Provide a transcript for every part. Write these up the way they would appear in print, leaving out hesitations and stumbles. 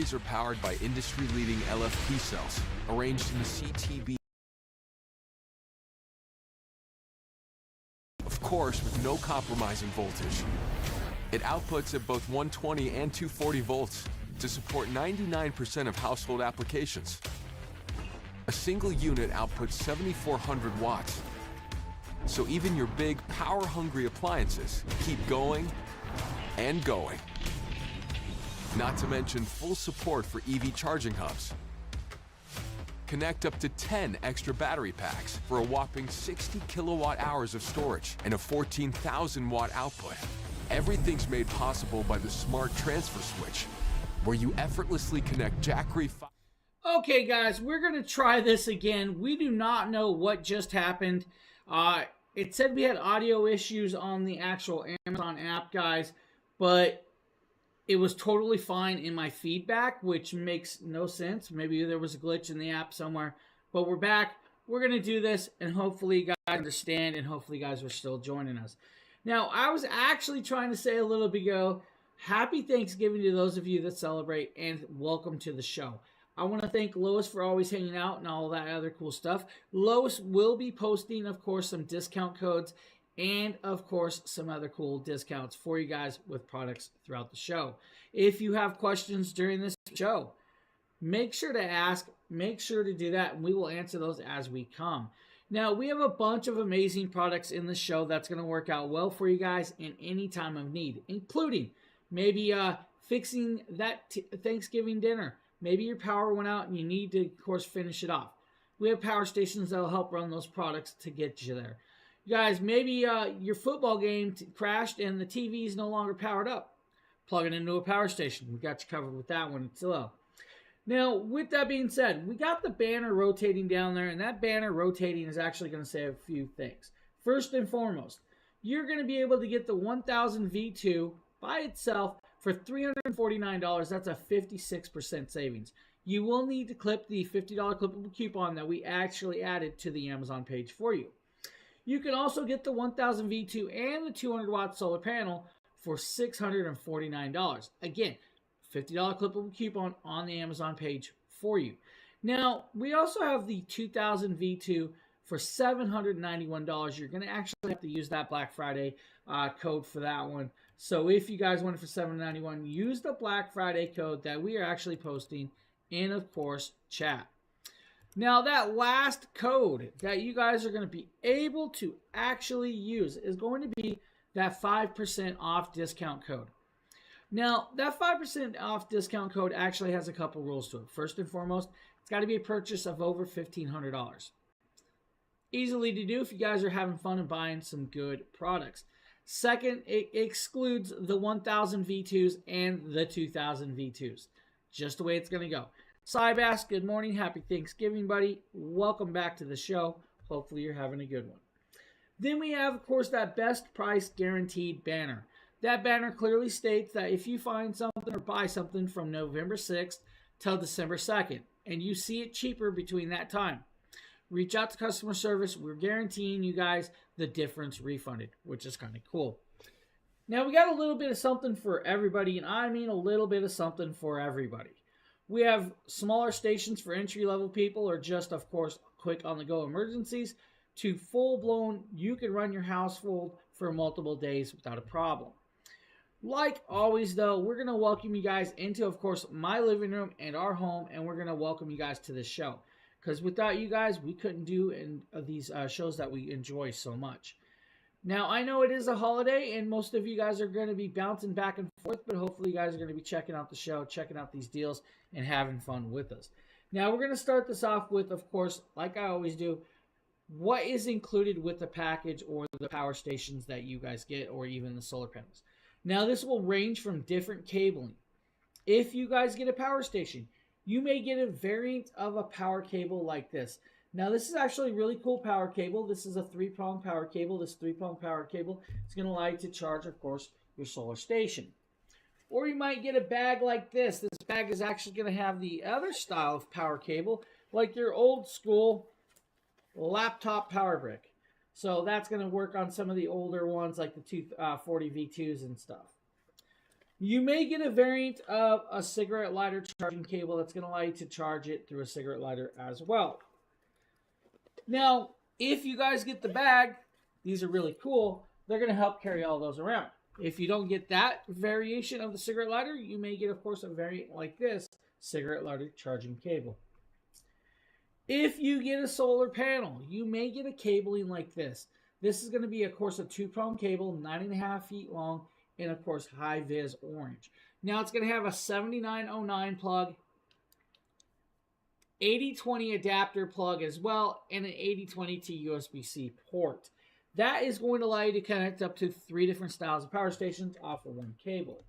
Jackeries are powered by industry-leading LFP cells, arranged in the CTB, of course, with no compromising voltage. It outputs at both 120 and 240 volts to support 99% of household applications. A single unit outputs 7,400 watts, so even your big, power-hungry appliances keep going and going. Not to mention full support for EV charging hubs. Connect up to 10 extra battery packs for a whopping 60 kilowatt hours of storage and a 14,000 watt output. Everything's made possible by the smart transfer switch, where you effortlessly connect Jackery. Okay, guys, we're going to try this again. We do not know what just happened. It said we had audio issues on the actual Amazon app, guys, but it was totally fine in my feedback, which makes no sense. Maybe there was a glitch in the app somewhere, but we're back. We're going to do this, and hopefully you guys understand, and hopefully you guys are still joining us. Now, I was actually trying to say a little bit ago, happy Thanksgiving to those of you that celebrate, and welcome to the show. I want to thank Lois for always hanging out and all that other cool stuff. Lois will be posting, of course, some discount codes and, of course, some other cool discounts for you guys with products throughout the show. If you have questions during this show, make sure to ask. Make sure to do that, and we will answer those as we come. Now, we have a bunch of amazing products in the show that's going to work out well for you guys in any time of need, including maybe fixing that Thanksgiving dinner. Maybe your power went out and you need to, of course, finish it off. We have power stations that will help run those products to get you there. You guys, maybe your football game crashed and the TV is no longer powered up. Plug it into a power station. We got you covered with that one. It's low. Now, with that being said, we got the banner rotating down there, and that banner rotating is actually going to say a few things. First and foremost, you're going to be able to get the 1000 V2 by itself for $349. That's a 56% savings. You will need to clip the $50 clippable coupon that we actually added to the Amazon page for you. You can also get the 1000 V2 and the 200 watt solar panel for $649. Again, $50 clippable coupon on the Amazon page for you. Now, we also have the 2000 V2 for $791. You're going to actually have to use that Black Friday code for that one. So if you guys want it for $791, use the Black Friday code that we are actually posting in, of course, chat. Now, that last code that you guys are going to be able to actually use is going to be that 5% off discount code. Now, that 5% off discount code actually has a couple rules to it. First and foremost, it's got to be a purchase of over $1,500. Easily to do if you guys are having fun and buying some good products. Second, it excludes the 1000 V2s and the 2000 V2s. Just the way it's going to go. Cybass, good morning. Happy Thanksgiving, buddy. Welcome back to the show. Hopefully you're having a good one. Then we have, of course, that best price guaranteed banner. That banner clearly states that if you find something or buy something from November 6th till December 2nd, and you see it cheaper between that time, reach out to customer service. We're guaranteeing you guys the difference refunded, which is kind of cool. Now, we got a little bit of something for everybody, and I mean a little bit of something for everybody. We have smaller stations for entry-level people or just, of course, quick on-the-go emergencies to full-blown, you can run your household for multiple days without a problem. Like always, though, we're going to welcome you guys into, of course, my living room and our home, and we're going to welcome you guys to this show. Because without you guys, we couldn't do these shows that we enjoy so much. Now, I know it is a holiday, and most of you guys are going to be bouncing back and forth, but hopefully you guys are going to be checking out the show, checking out these deals, and having fun with us. Now, we're going to start this off with, of course, like I always do, what is included with the package or the power stations that you guys get, or even the solar panels. Now, this will range from different cabling. If you guys get a power station, you may get a variant of a power cable like this. Now, this is actually a really cool power cable. This is a 3-prong power cable. This 3-prong power cable is going to allow you to charge, of course, your solar station. Or you might get a bag like this. This bag is actually going to have the other style of power cable, like your old school laptop power brick. So that's going to work on some of the older ones like the 240 V2s and stuff. You may get a variant of a cigarette lighter charging cable that's going to allow you to charge it through a cigarette lighter as well. Now, if you guys get the bag, these are really cool. They're going to help carry all those around. If you don't get that variation of the cigarette lighter, you may get, of course, a variant like this cigarette lighter charging cable. If you get a solar panel, you may get a cabling like this. This is going to be, of course, a 2-prong cable, 9.5 feet long, and, of course, high-vis orange. Now, it's going to have a 7909 plug, 8020 adapter plug as well, and an 8020 to USB-C port. That is going to allow you to connect up to 3 different styles of power stations off of one cable.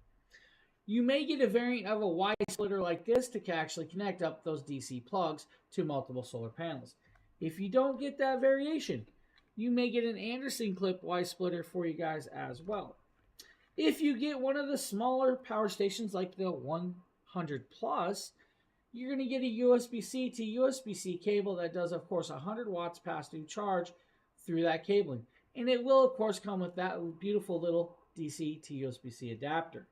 You may get a variant of a Y splitter like this to actually connect up those DC plugs to multiple solar panels. If you don't get that variation, you may get an Anderson clip Y splitter for you guys as well. If you get one of the smaller power stations like the 100 Plus, you're going to get a USB-C to USB-C cable that does, of course, 100 watts pass-through charge through that cabling. And it will, of course, come with that beautiful little DC to USB-C adapter.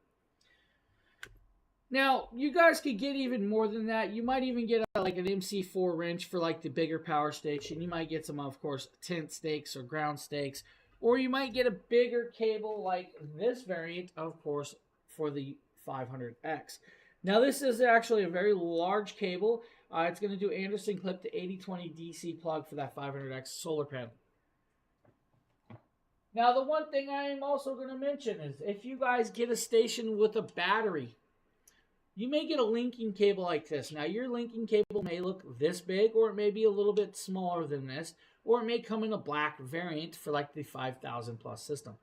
Now, you guys could get even more than that. You might even get like an MC4 wrench for like the bigger power station. You might get some, of course, tent stakes or ground stakes. Or you might get a bigger cable like this variant, of course, for the 500X. Now, this is actually a very large cable. It's going to do Anderson clip to 8020 DC plug for that 500X solar panel. Now, the one thing I am also going to mention is if you guys get a station with a battery, you may get a linking cable like this. Now, your linking cable may look this big, or it may be a little bit smaller than this, or it may come in a black variant for like the 5000 plus system.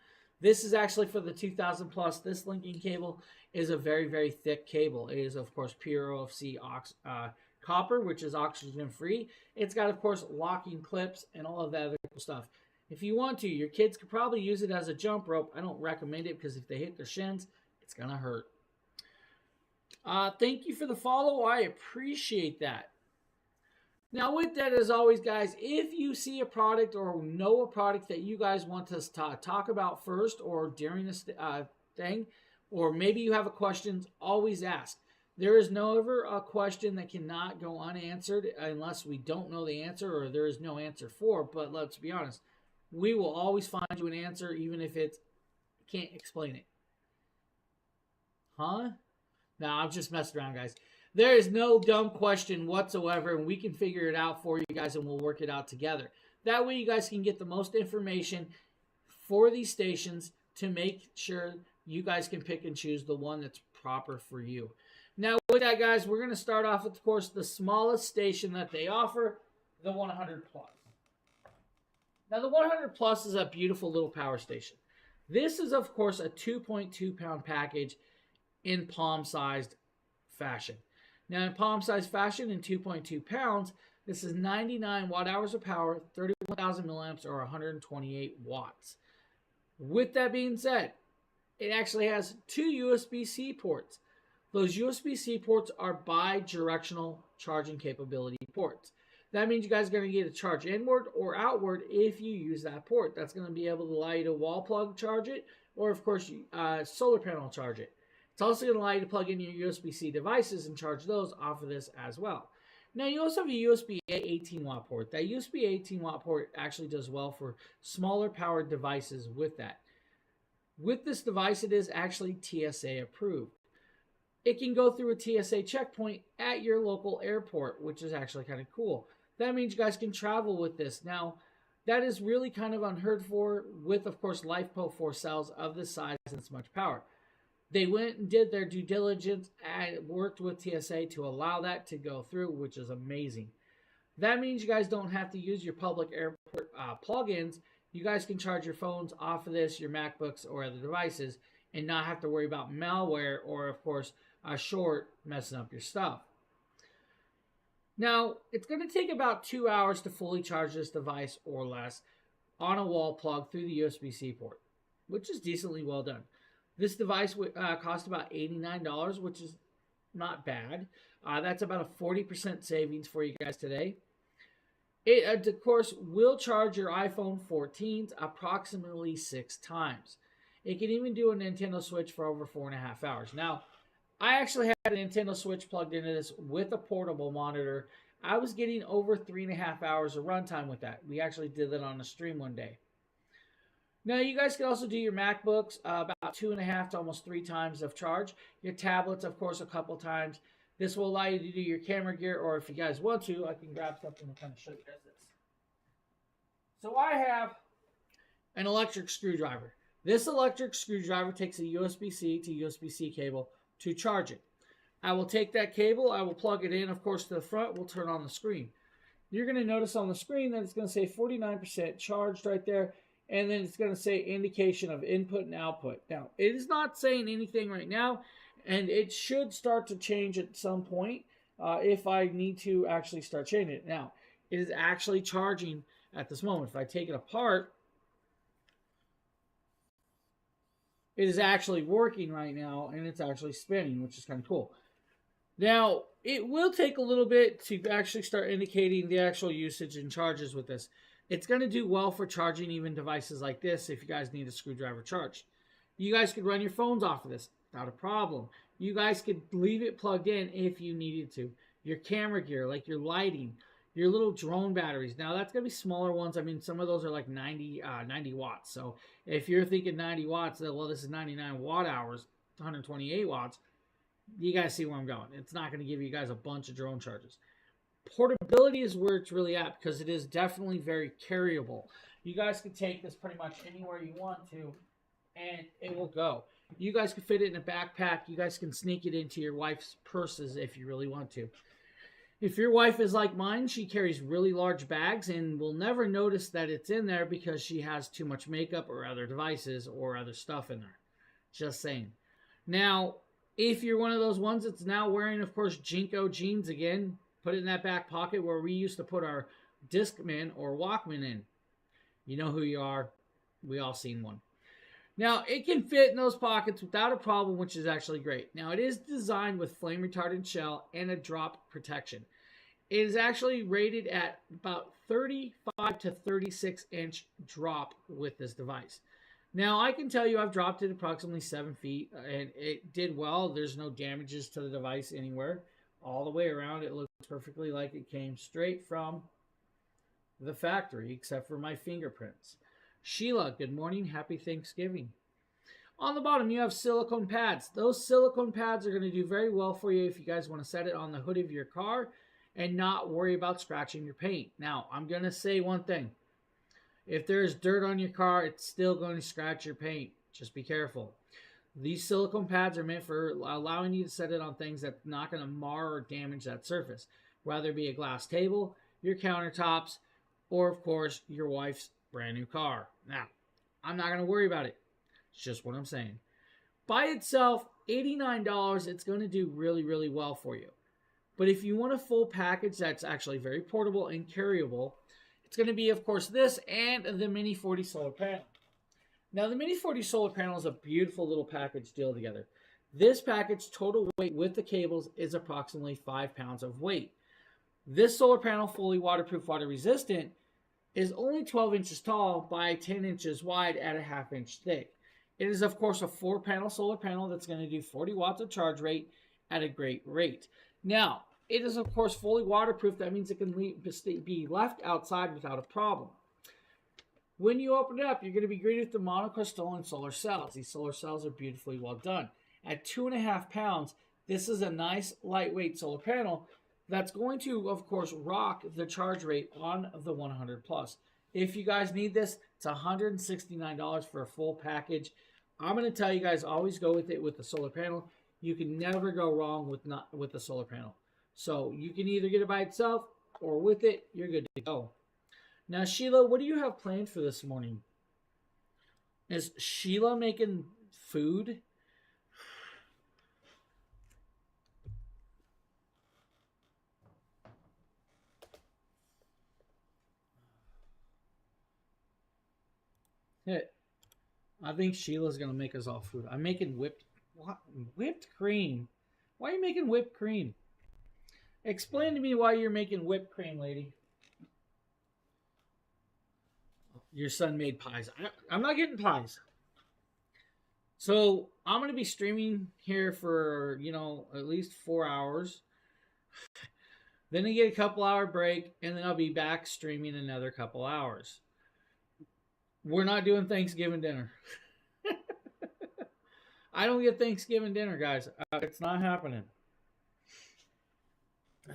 This is actually for the 2000 plus. This linking cable is a very, very thick cable. It is, of course, pure OFC copper, which is oxygen free. It's got, of course, locking clips and all of that other cool stuff. If you want to, your kids could probably use it as a jump rope. I don't recommend it because if they hit their shins, it's going to hurt. Thank you for the follow. I appreciate that. Now, with that, as always, guys, if you see a product or know a product that you guys want us to talk about first or during this thing, or maybe you have a question, always ask. There is never a question that cannot go unanswered unless we don't know the answer or there is no answer for. But let's be honest, we will always find you an answer even if it can't explain it. Huh? No, I'm just messing around, guys. There is no dumb question whatsoever, and we can figure it out for you guys, and we'll work it out together. That way you guys can get the most information for these stations to make sure you guys can pick and choose the one that's proper for you. Now, with that, guys, we're going to start off with, of course, the smallest station that they offer, the 100 Plus. Now, the 100 Plus is a beautiful little power station. This is, of course, a 2.2 pound package in palm-sized fashion. Now, in palm-sized fashion, in 2.2 pounds, this is 99 watt-hours of power, 31,000 milliamps, or 128 watts. With that being said, it actually has 2 USB-C ports. Those USB-C ports are bi-directional charging capability ports. That means you guys are going to get a charge inward or outward if you use that port. That's going to be able to allow you to wall plug charge it, or, of course, solar panel charge it. It's also going to allow you to plug in your USB-C devices and charge those off of this as well. Now, you also have a USB-A 18-watt port. That USB-A 18-watt port actually does well for smaller powered devices with that. With this device, it is actually TSA approved. It can go through a TSA checkpoint at your local airport, which is actually kind of cool. That means you guys can travel with this. Now, that is really kind of unheard for with, of course, LiFePO4 cells of this size and this much power. They went and did their due diligence and worked with TSA to allow that to go through, which is amazing. That means you guys don't have to use your public airport plugins. You guys can charge your phones off of this, your MacBooks or other devices, and not have to worry about malware or, of course, a short messing up your stuff. Now, it's going to take about 2 hours to fully charge this device or less on a wall plug through the USB-C port, which is decently well done. This device cost about $89, which is not bad. That's about a 40% savings for you guys today. It, of course, will charge your iPhone 14s approximately 6 times. It can even do a Nintendo Switch for over 4.5 hours. Now, I actually had a Nintendo Switch plugged into this with a portable monitor. I was getting over 3.5 hours of runtime with that. We actually did that on a stream one day. Now, you guys can also do your MacBooks about 2.5 to almost 3 times of charge. Your tablets, of course, a couple times. This will allow you to do your camera gear, or if you guys want to, I can grab something and kind of show you guys this. So I have an electric screwdriver. This electric screwdriver takes a USB-C to USB-C cable to charge it. I will take that cable, I will plug it in, of course, to the front, we'll turn on the screen. You're going to notice on the screen that it's going to say 49% charged right there, and then it's going to say indication of input and output. Now, it is not saying anything right now, and it should start to change at some point if I need to actually start changing it. Now, it is actually charging at this moment. If I take it apart, it is actually working right now, and it's actually spinning, which is kind of cool. Now, it will take a little bit to actually start indicating the actual usage and charges with this. It's going to do well for charging even devices like this if you guys need a screwdriver charge. You guys could run your phones off of this, not a problem. You guys could leave it plugged in if you needed to. Your camera gear, like your lighting, your little drone batteries. Now, that's going to be smaller ones. I mean, some of those are like 90 watts. So if you're thinking 90 watts, well, this is 99 watt hours, 128 watts. You guys see where I'm going. It's not going to give you guys a bunch of drone charges. Portability is where it's really at because it is definitely very carryable. You guys can take this pretty much anywhere you want to, and it will go. You guys can fit it in a backpack. You guys can sneak it into your wife's purses if you really want to. If your wife is like mine, she carries really large bags and will never notice that it's in there because she has too much makeup or other devices or other stuff in there. Just saying. Now, if you're one of those ones that's now wearing, of course, Jinko jeans again, put it in that back pocket where we used to put our Discman or Walkman in. You know who you are. We all seen one. Now, it can fit in those pockets without a problem, which is actually great. Now, it is designed with flame retardant shell and a drop protection. It is actually rated at about 35 to 36 inch drop with this device. Now, I can tell you I've dropped it approximately 7 feet, and it did well. There's no damages to the device anywhere. All the way around, it looks perfectly like it came straight from the factory, except for my fingerprints. Sheila, good morning. Happy Thanksgiving. On the bottom, you have silicone pads. Those silicone pads are going to do very well for you if you guys want to set it on the hood of your car and not worry about scratching your paint. Now, I'm going to say one thing. If there's dirt on your car, it's still going to scratch your paint. Just be careful. These silicone pads are meant for allowing you to set it on things that's not going to mar or damage that surface, whether it be a glass table, your countertops, or, of course, your wife's brand new car. Now, I'm not going to worry about it. It's just what I'm saying. By itself, $89, it's going to do really, really well for you. But if you want a full package that's actually very portable and carryable, it's going to be, of course, this and the Mini 40 solar panel. Now, the Mini 40 solar panel is a beautiful little package deal together. This package, total weight with the cables, is approximately 5 pounds of weight. This solar panel, fully waterproof, water resistant, is only 12 inches tall by 10 inches wide at a ½ inch thick. It is, of course, a 4-panel solar panel that's going to do 40 watts of charge rate at a great rate. Now, it is, of course, fully waterproof. That means it can be left outside without a problem. When you open it up, you're going to be greeted with the monocrystalline solar cells. These solar cells are beautifully well done. At 2.5 pounds, this is a nice lightweight solar panel that's going to, of course, rock the charge rate on the 100 Plus. If you guys need this, it's $169 for a full package. I'm going to tell you guys, always go with it with the solar panel. You can never go wrong with the solar panel. So you can either get it by itself or with it, you're good to go. Now, Sheila, what do you have planned for this morning? Is Sheila making food? Hey, I think Sheila's going to make us all food. I'm making whipped cream. Why are you making whipped cream? Explain to me why you're making whipped cream, lady. Your son made pies. I'm not getting pies. So I'm going to be streaming here for, at least 4 hours. Then I get a couple hour break, and then I'll be back streaming another couple hours. We're not doing Thanksgiving dinner. I don't get Thanksgiving dinner, guys. It's not happening.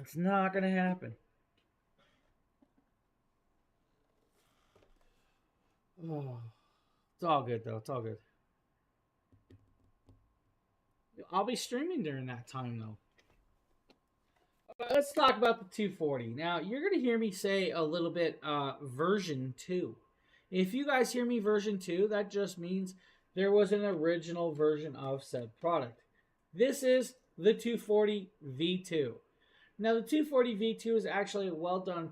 It's not going to happen. Oh, it's all good, though. It's all good. I'll be streaming during that time, though. Let's talk about the 240. Now, you're going to hear me say a little bit version 2. If you guys hear me version 2, that just means there was an original version of said product. This is the 240 V2. Now, the 240 V2 is actually a well-done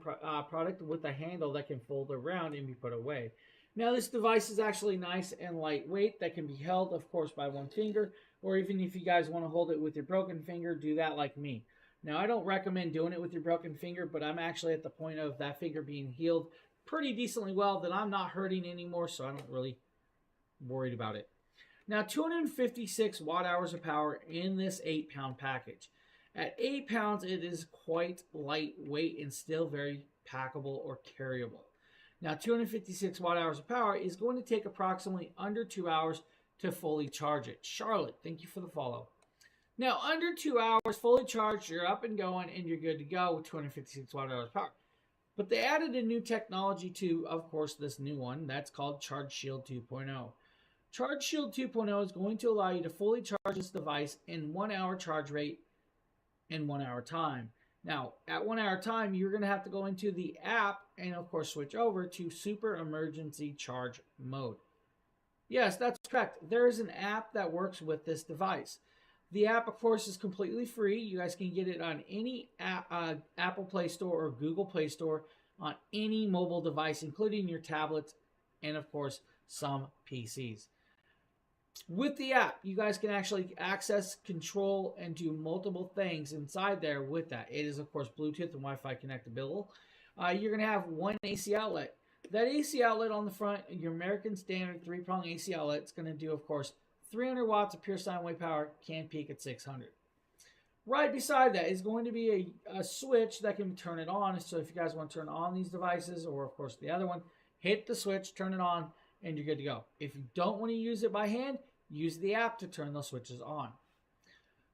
product with a handle that can fold around and be put away. Now, this device is actually nice and lightweight that can be held, of course, by one finger, or even if you guys want to hold it with your broken finger, do that like me. Now, I don't recommend doing it with your broken finger, but I'm actually at the point of that finger being healed pretty decently well that I'm not hurting anymore, so I don't really worried about it. Now, 256 watt hours of power in this 8-pound package. At 8 pounds, it is quite lightweight and still very packable or carryable. Now, 256 watt hours of power is going to take approximately under 2 hours to fully charge it. Charlotte, thank you for the follow. Now, under 2 hours, fully charged, you're up and going, and you're good to go with 256 watt hours of power. But they added a new technology to, of course, this new one. That's called Charge Shield 2.0. Charge Shield 2.0 is going to allow you to fully charge this device in 1 hour charge rate in 1 hour time. Now, at 1 hour time, you're going to have to go into the app and, of course, switch over to Super Emergency Charge Mode. Yes, that's correct. There is an app that works with this device. The app, of course, is completely free. You guys can get it on any Apple Play Store or Google Play Store on any mobile device, including your tablets and, of course, some PCs. With the app, you guys can actually access, control, and do multiple things inside there with that. It is, of course, Bluetooth and Wi-Fi connectable. You're going to have one AC outlet. That AC outlet on the front, your American standard 3-prong AC outlet, is going to do, of course, 300 watts of pure sine wave power, can peak at 600. Right beside that is going to be a switch that can turn it on. So if you guys want to turn on these devices, or of course the other one, hit the switch, turn it on, and you're good to go. If you don't want to use it by hand, use the app to turn those switches on.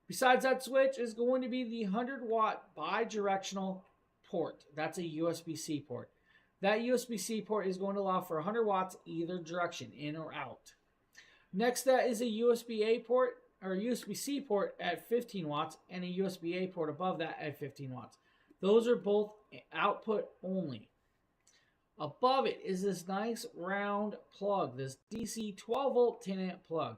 Besides that switch is going to be the 100-watt bi-directional port. That's a USB-C port. That USB-C port is going to allow for 100 watts either direction, in or out. Next, that is a USB-A port, or USB-C port at 15 watts, and a USB-A port above that at 15 watts. Those are both output only. Above it is this nice round plug, this DC 12-volt 10-amp plug.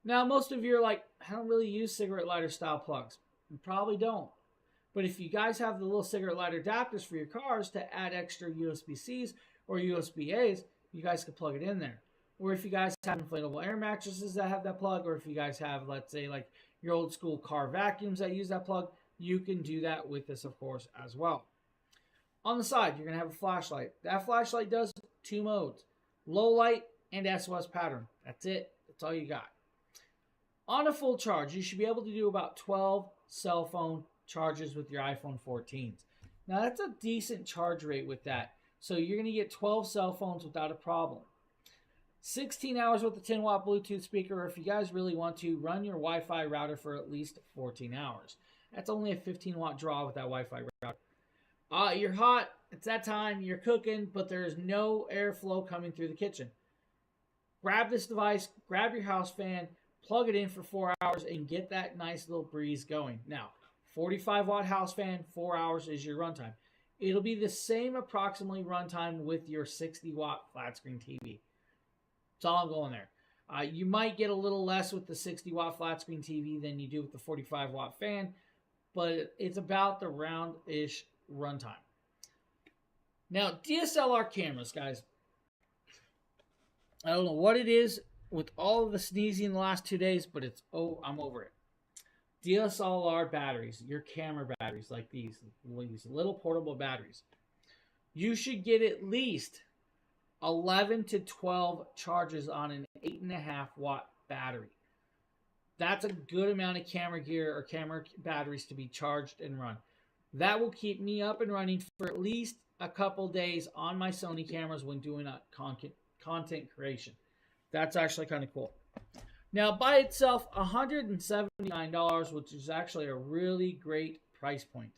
Now, most of you are like, I don't really use cigarette lighter style plugs. You probably don't. But if you guys have the little cigarette lighter adapters for your cars to add extra USB-Cs or USB-As, you guys can plug it in there. Or if you guys have inflatable air mattresses that have that plug, or if you guys have, let's say, like your old school car vacuums that use that plug, you can do that with this, of course, as well. On the side, you're going to have a flashlight. That flashlight does 2 modes, low light and SOS pattern. That's it. That's all you got. On a full charge, you should be able to do about 12 cell phone charges with your iPhone 14s. Now, that's a decent charge rate with that. So you're going to get 12 cell phones without a problem. 16 hours with a 10-watt Bluetooth speaker, or if you guys really want to, run your Wi-Fi router for at least 14 hours. That's only a 15-watt draw with that Wi-Fi router. You're hot. It's that time. You're cooking, but there's no airflow coming through the kitchen. Grab this device, grab your house fan, plug it in for 4 hours, and get that nice little breeze going. Now, 45-watt house fan, 4 hours is your runtime. It'll be the same approximately runtime with your 60-watt flat screen TV. That's all I'm going there. You might get a little less with the 60-watt flat screen TV than you do with the 45-watt fan, but it's about the round-ish runtime. Now, DSLR cameras, guys. I don't know what it is with all of the sneezing the last 2 days, but I'm over it. DSLR batteries, your camera batteries like these little portable batteries. You should get at least 11 to 12 charges on an 8.5-watt battery. That's a good amount of camera gear or camera batteries to be charged and run. That will keep me up and running for at least a couple days on my Sony cameras when doing a content creation. That's actually kind of cool. Now, by itself, $179, which is actually a really great price point.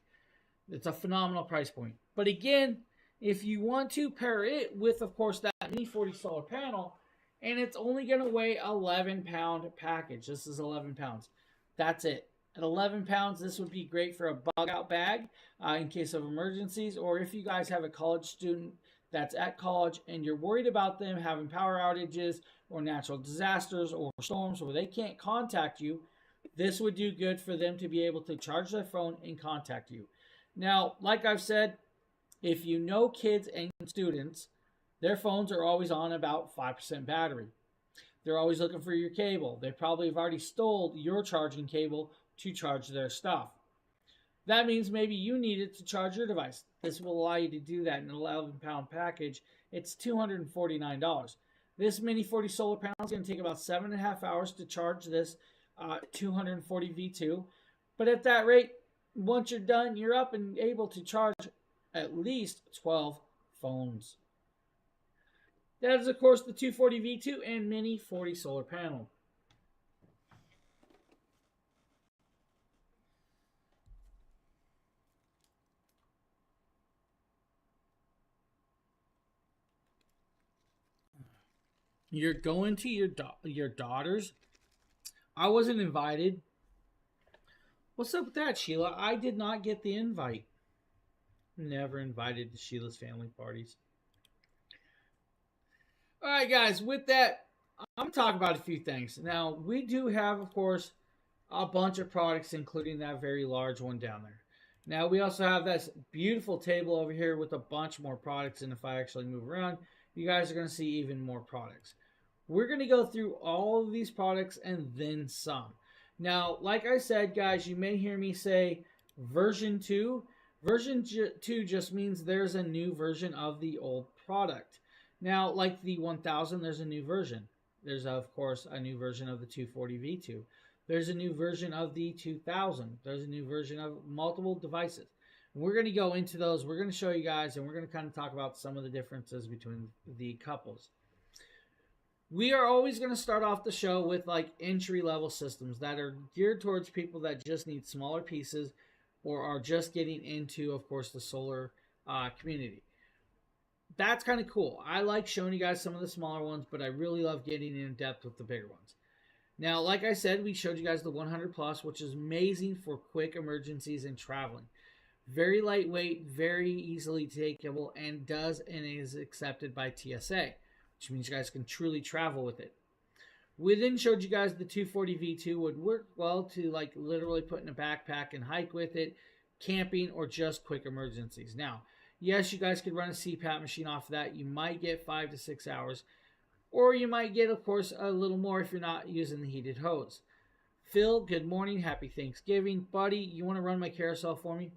It's a phenomenal price point. But again, if you want to pair it with, of course, that Mini 40 solar panel, and it's only going to weigh 11-pound package. This is 11 pounds. That's it. At 11 pounds, this would be great for a bug-out bag in case of emergencies, or if you guys have a college student that's at college and you're worried about them having power outages or natural disasters or storms where they can't contact you, this would do good for them to be able to charge their phone and contact you. Now, like I've said, if you know kids and students, their phones are always on about 5% battery. They're always looking for your cable. They probably have already stole your charging cable to charge their stuff. That means maybe you need it to charge your device. This will allow you to do that in an 11-pound package. It's $249. This Mini 40 solar panel is going to take about 7.5 hours to charge this 240 V2. But at that rate, once you're done, you're up and able to charge at least 12 phones. That is, of course, the 240 V2 and Mini 40 solar panel. You're going to your daughter's? I wasn't invited. What's up with that, Sheila? I did not get the invite. Never invited to Sheila's family parties. All right, guys, with that, I'm going to talk about a few things. Now, we do have, of course, a bunch of products, including that very large one down there. Now, we also have this beautiful table over here with a bunch more products, and if I actually move around, you guys are going to see even more products. We're going to go through all of these products and then some. Now, like I said, guys, you may hear me say version 2. Version 2 just means there's a new version of the old product. Now, like the 1000, there's a new version. There's, of course, a new version of the 240 V2. There's a new version of the 2000. There's a new version of multiple devices. We're going to go into those. We're going to show you guys, and we're going to kind of talk about some of the differences between the couples. We are always going to start off the show with like entry-level systems that are geared towards people that just need smaller pieces or are just getting into, of course, the solar community. That's kind of cool. I like showing you guys some of the smaller ones, but I really love getting in depth with the bigger ones. Now, like I said, we showed you guys the 100 Plus, which is amazing for quick emergencies and traveling. Very lightweight, very easily takeable, and is accepted by TSA, which means you guys can truly travel with it. We then showed you guys the 240 V2 would work well to like literally put in a backpack and hike with it, camping, or just quick emergencies. Now, yes, you guys could run a CPAP machine off of that. You might get 5 to 6 hours, or you might get, of course, a little more if you're not using the heated hose. Phil, good morning. Happy Thanksgiving. Buddy, you want to run my carousel for me?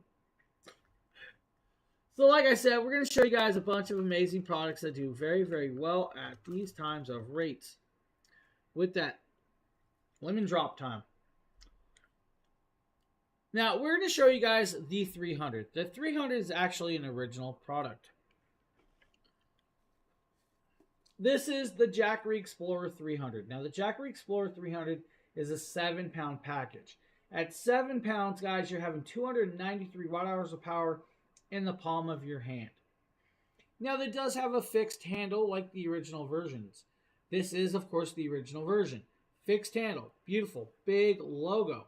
So like I said, we're going to show you guys a bunch of amazing products that do very, very well at these times of rates. With that, lemon drop time. Now, we're going to show you guys the 300. The 300 is actually an original product. This is the Jackery Explorer 300. Now, the Jackery Explorer 300 is a 7-pound package. At 7 pounds, guys, you're having 293 watt-hours of power in the palm of your hand. Now, that does have a fixed handle like the original versions. This is, of course, the original version. Fixed handle. Beautiful. Big logo.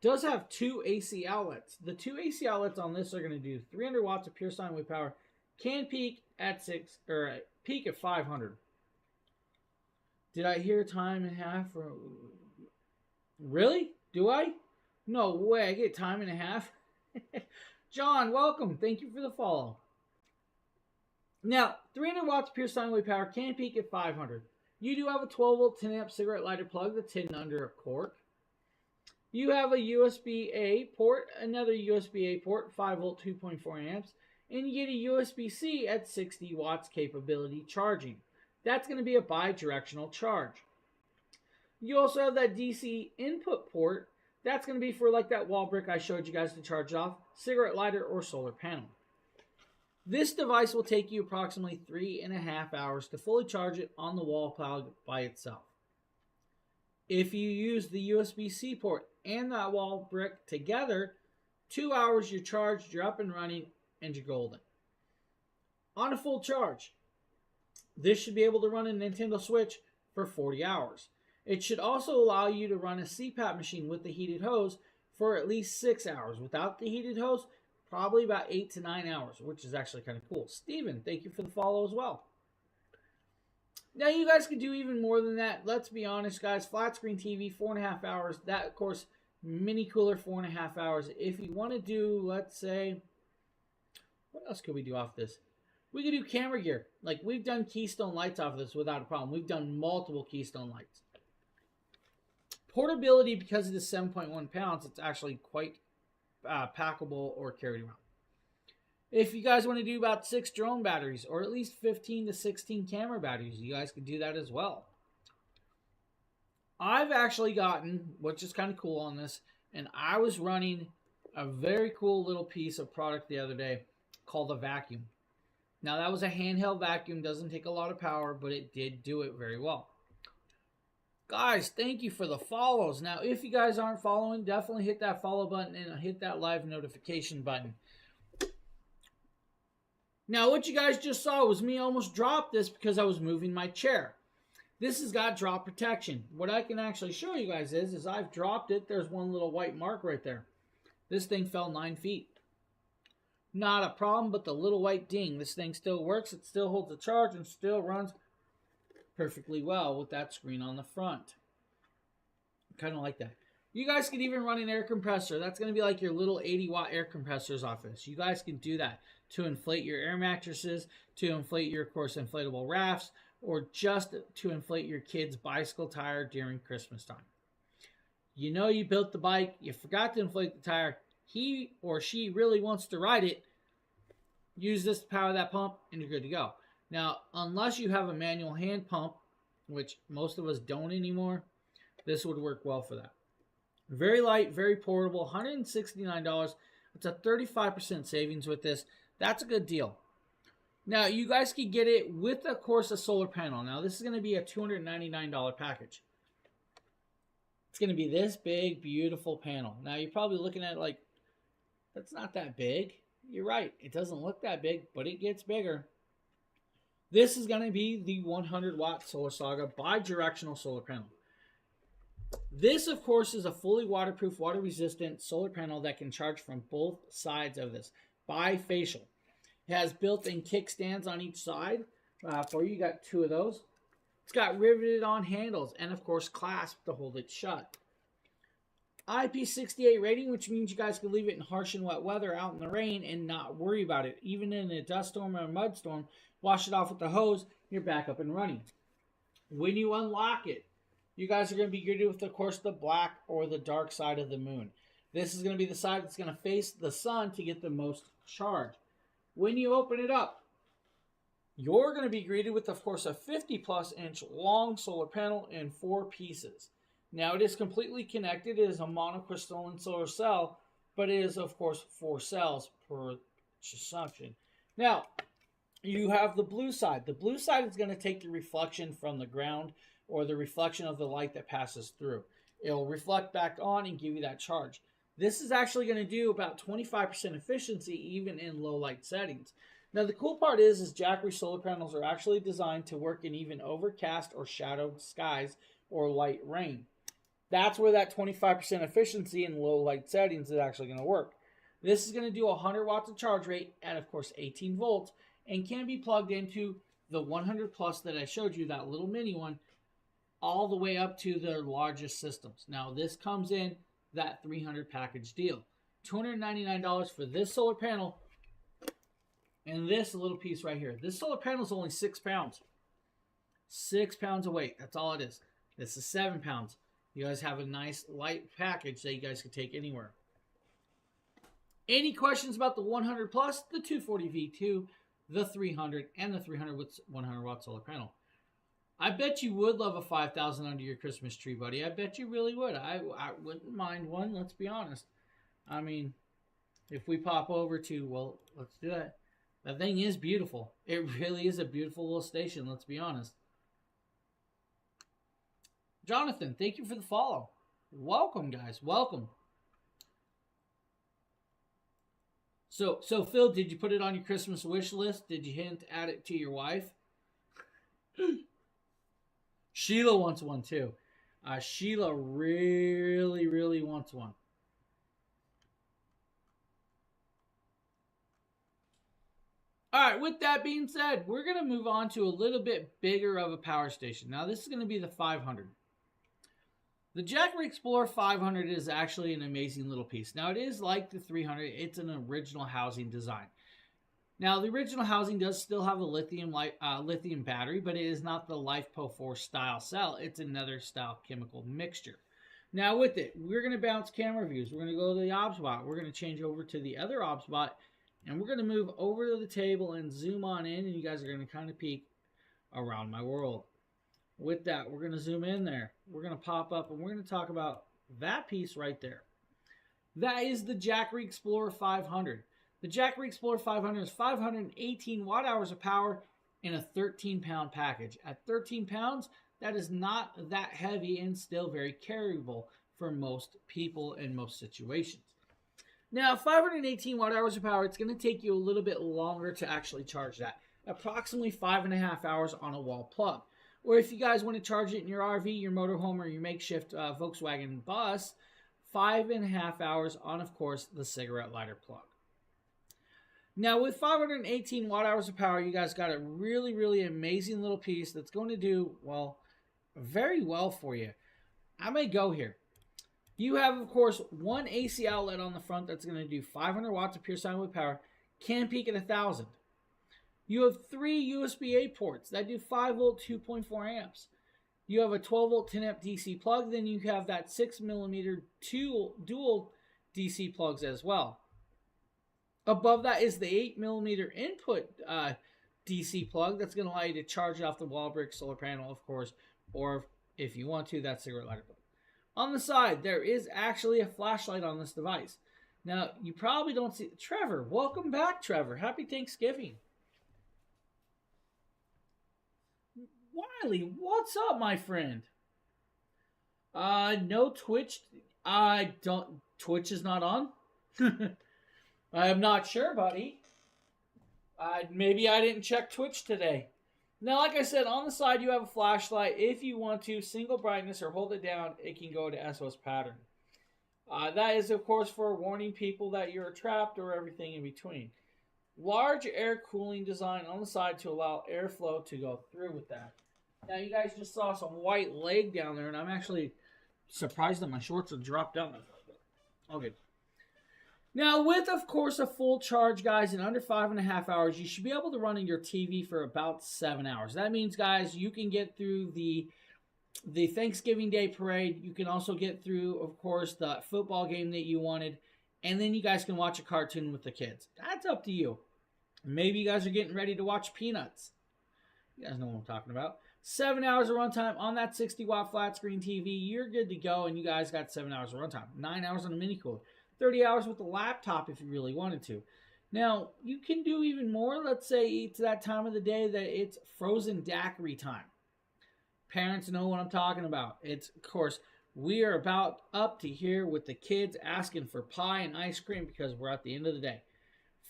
Does have 2 AC outlets. The 2 AC outlets on this are going to do 300 watts of pure sine wave power. Can peak at 500. Did I hear time and a half? Really? Do I? No way. I get time and a half. John, welcome. Thank you for the follow. Now, 300 watts pure sine wave power, can peak at 500. You do have a 12-volt 10-amp cigarette lighter plug that's hidden under a cork. You have a USB-A port, another USB-A port, 5-volt 2.4 amps, and you get a USB-C at 60 watts capability charging. That's going to be a bi-directional charge. You also have that DC input port. That's going to be for like that wall brick I showed you guys to charge off, cigarette lighter, or solar panel. This device will take you approximately 3.5 hours to fully charge it on the wall plug by itself. If you use the USB-C port and that wall brick together, 2 hours you're charged, you're up and running, and you're golden. On a full charge, this should be able to run a Nintendo Switch for 40 hours. It should also allow you to run a CPAP machine with the heated hose for at least 6 hours. Without the heated hose, probably about 8 to 9 hours, which is actually kind of cool. Steven, thank you for the follow as well. Now, you guys can do even more than that. Let's be honest, guys. Flat screen TV, 4.5 hours. That, of course, mini cooler, 4.5 hours. If you want to do, let's say, what else could we do off this? We could do camera gear. Like, we've done Keystone lights off of this without a problem. We've done multiple Keystone lights. Portability, because it is 7.1 pounds, it's actually quite packable or carried around. If you guys want to do about 6 drone batteries or at least 15 to 16 camera batteries, you guys can do that as well. I've actually gotten, which is kind of cool on this, and I was running a very cool little piece of product the other day called a vacuum. Now, that was a handheld vacuum, doesn't take a lot of power, but it did do it very well. Guys, thank you for the follows. Now, if you guys aren't following, definitely hit that follow button and hit that live notification button. Now, what you guys just saw was me almost drop this because I was moving my chair. This has got drop protection. What I can actually show you guys is I've dropped it. There's one little white mark right there. This thing fell 9 feet. Not a problem, but the little white ding. This thing still works. It still holds the charge and still runs perfectly well with that screen on the front. Kind of like that. You guys can even run an air compressor. That's going to be like your little 80-watt air compressors off this. You guys can do that to inflate your air mattresses, to inflate your, of course, inflatable rafts, or just to inflate your kid's bicycle tire during Christmas time. You know you built the bike, you forgot to inflate the tire, he or she really wants to ride it, use this to power that pump, and you're good to go. Now, unless you have a manual hand pump, which most of us don't anymore, this would work well for that. Very light, very portable, $169. It's a 35% savings with this. That's a good deal. Now, you guys can get it with, of course, a solar panel. Now, this is going to be a $299 package. It's going to be this big, beautiful panel. Now, you're probably looking at it like, that's not that big. You're right. It doesn't look that big, but it gets bigger. This is going to be the 100-watt Solar Saga bi-directional solar panel. This, of course, is a fully waterproof, water-resistant solar panel that can charge from both sides of this. Bifacial. It has built-in kickstands on each side. For you, got 2 of those. It's got riveted-on handles and, of course, clasp to hold it shut. IP68 rating, which means you guys can leave it in harsh and wet weather out in the rain and not worry about it. Even in a dust storm or a mud storm, wash it off with the hose, you're back up and running. When you unlock it, you guys are going to be greeted with, of course, the black or the dark side of the moon. This is going to be the side that's going to face the sun to get the most charge. When you open it up, you're going to be greeted with, of course, a 50-plus inch long solar panel in 4 pieces. Now, it is completely connected. It is a monocrystalline solar cell, but it is, of course, 4 cells per assumption. Now, you have the blue side. The blue side is going to take the reflection from the ground or the reflection of the light that passes through. It'll reflect back on and give you that charge. This is actually going to do about 25% efficiency even in low light settings. Now, the cool part is Jackery solar panels are actually designed to work in even overcast or shadowed skies or light rain. That's where that 25% efficiency in low light settings is actually going to work. This is going to do 100 watts of charge rate at, of course, 18 volts and can be plugged into the 100 plus that I showed you, that little mini one, all the way up to the largest systems. Now, this comes in that 300 package deal. $299 for this solar panel and this little piece right here. This solar panel is only 6 pounds. 6 pounds of weight. That's all it is. This is 7 pounds. You guys have a nice light package that you guys can take anywhere. Any questions about the 100 plus, the 240 V2, the 300, and the 300 with 100 watt solar panel? I bet you would love a 5,000 under your Christmas tree, buddy. I bet you really would. I wouldn't mind one, let's be honest. I mean, if we pop over to, well, let's do that. That thing is beautiful. It really is a beautiful little station, let's be honest. Jonathan, thank you for the follow. Welcome, guys. Welcome. So Phil, did you put it on your Christmas wish list? Did you hint at it to your wife? Sheila wants one too. Sheila really, really wants one. All right, with that being said, we're going to move on to a little bit bigger of a power station. Now, this is going to be the 500. The Jackery Explorer 500 is actually an amazing little piece. Now, it is like the 300. It's an original housing design. Now, the original housing does still have a lithium battery, but it is not the LiFePO4 style cell. It's another style chemical mixture. Now, with it, we're going to bounce camera views. We're going to go to the OBSBot. We're going to change over to the other OBSBot, and we're going to move over to the table and zoom on in, and you guys are going to kind of peek around my world. With that, we're going to zoom in there. We're going to pop up, and we're going to talk about that piece right there. That is the Jackery Explorer 500. The Jackery Explorer 500 is 518 watt-hours of power in a 13-pound package. At 13 pounds, that is not that heavy and still very carryable for most people in most situations. Now, 518 watt-hours of power, it's going to take you a little bit longer to actually charge that. Approximately 5.5 hours on a wall plug. Or if you guys want to charge it in your RV, your motorhome, or your makeshift Volkswagen bus, 5.5 hours on, of course, the cigarette lighter plug. Now, with 518 watt-hours of power, you guys got a really, really amazing little piece that's going to do, well, very well for you. I may go here. You have, of course, one AC outlet on the front that's going to do 500 watts of pure sine wave power, can peak at 1,000. You have 3 USB-A ports that do 5 volt, 2.4 amps. You have a 12 volt, 10 amp DC plug. Then you have that 6 millimeter dual DC plugs as well. Above that is the 8 millimeter input DC plug that's going to allow you to charge it off the wall brick solar panel, of course, or if you want to, that cigarette lighter plug. On the side, there is actually a flashlight on this device. Now, you probably don't see... Trevor, welcome back, Trevor. Happy Thanksgiving. Wiley, what's up, my friend? No Twitch. Twitch is not on? I'm not sure, buddy. Maybe I didn't check Twitch today. Now, like I said, on the side you have a flashlight. If you want to, single brightness or hold it down, it can go to SOS pattern. That is, of course, for warning people that you're trapped or everything in between. Large air cooling design on the side to allow airflow to go through with that. Now, you guys just saw some white leg down there, and I'm actually surprised that my shorts have dropped down. Okay. Now, with, of course, a full charge, guys, in under 5.5 hours, you should be able to run in your TV for about 7 hours. That means, guys, you can get through the Thanksgiving Day parade. You can also get through, of course, the football game that you wanted. And then you guys can watch a cartoon with the kids. That's up to you. Maybe you guys are getting ready to watch Peanuts. You guys know what I'm talking about. 7 hours of runtime on that 60-watt flat screen TV. You're good to go, and you guys got 7 hours of runtime. 9 hours on a mini cooler. 30 hours with the laptop if you really wanted to. Now, you can do even more. Let's say it's that time of the day that it's frozen daiquiri time. Parents know what I'm talking about. It's, of course, we are about up to here with the kids asking for pie and ice cream because we're at the end of the day.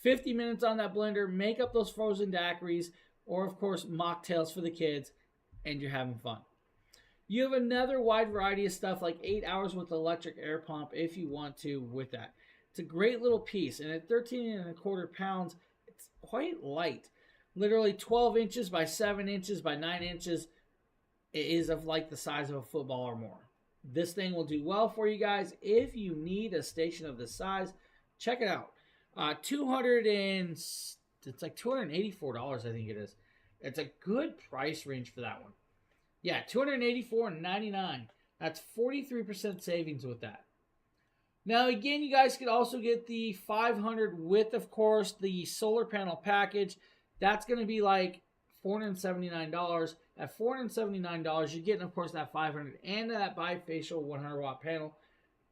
50 minutes on that blender, make up those frozen daiquiris, or, of course, mocktails for the kids, and you're having fun. You have another wide variety of stuff like 8 hours with electric air pump if you want to with that. It's a great little piece, and at 13.25 pounds, it's quite light. Literally 12 inches by 7 inches by 9 inches. It is of like the size of a football or more. This thing will do well for you guys. If you need a station of this size, check it out. It's like $284, I think it is. It's a good price range for that one. Yeah, $284.99. That's 43% savings with that. Now, again, you guys could also get the 500 with, of course, the solar panel package. That's going to be like $479. At $479, you're getting, of course, that 500 and that bifacial 100-watt panel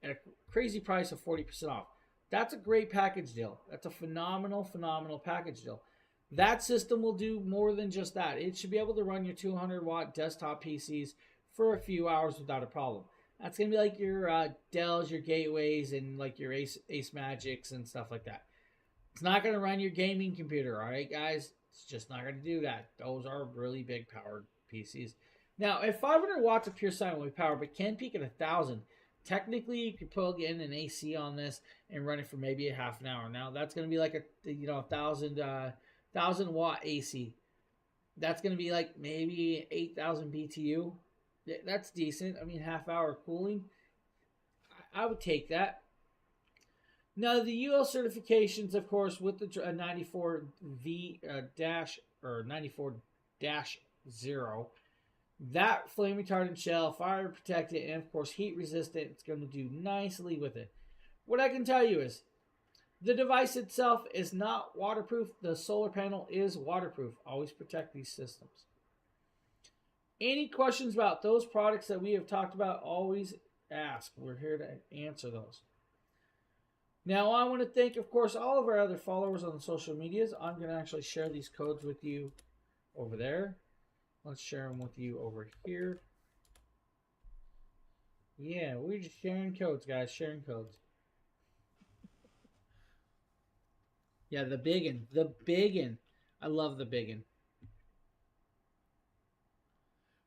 at a crazy price of 40% off. That's a great package deal. That's a phenomenal package deal. That system will do more than just that. It should be able to run your 200-watt desktop PCs for a few hours without a problem. That's going to be like your Dells, your Gateways, and like your Ace Magics and stuff like that. It's not going to run your gaming computer, all right, guys? It's just not going to do that. Those are really big powered PCs. Now, at 500 watts of pure sine wave power, but can peak at 1,000, technically you could plug in an AC on this and run it for maybe a half an hour. Now, that's going to be like a 1,000 watt AC. That's going to be like maybe 8,000 BTU. That's decent. I mean, half hour cooling. I would take that. Now, the UL certifications, of course, with the 94V dash or 94-0, that flame retardant shell, fire protected, and of course heat resistant. It's going to do nicely with it. What I can tell you is the device itself is not waterproof. The solar panel is waterproof. Always protect these systems. Any questions about those products that we have talked about, always ask. We're here to answer those. Now, I want to thank, of course, all of our other followers on the social medias. I'm going to actually share these codes with you over there. Let's share them with you over here. Yeah, we're just sharing codes, guys. Sharing codes. Yeah, the biggin. The biggin. I love the biggin.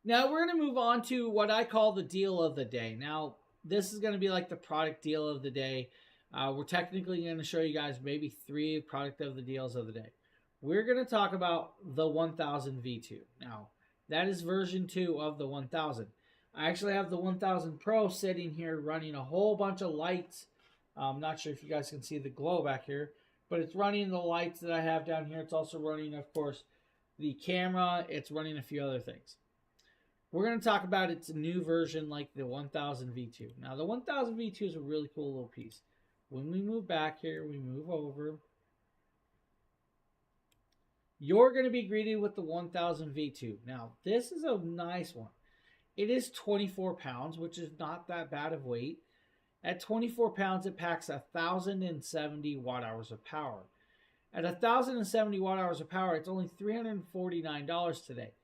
Now, we're going to move on to what I call the deal of the day. Now, this is going to be like the product deal of the day. We're technically going to show you guys maybe 3 product of the deals of the day. We're going to talk about the 1000 V2. Now, that is version 2 of the 1000. I actually have the 1000 Pro sitting here running a whole bunch of lights. I'm not sure if you guys can see the glow back here, but it's running the lights that I have down here. It's also running, of course, the camera. It's running a few other things. We're going to talk about its new version like the 1000 V2. Now, the 1000 V2 is a really cool little piece. When we move back here, we move over. You're going to be greeted with the 1000 V2. Now, this is a nice one. It is 24 pounds, which is not that bad of weight. At 24 pounds, it packs 1,070 watt-hours of power. At 1,070 watt-hours of power, it's only $349 today.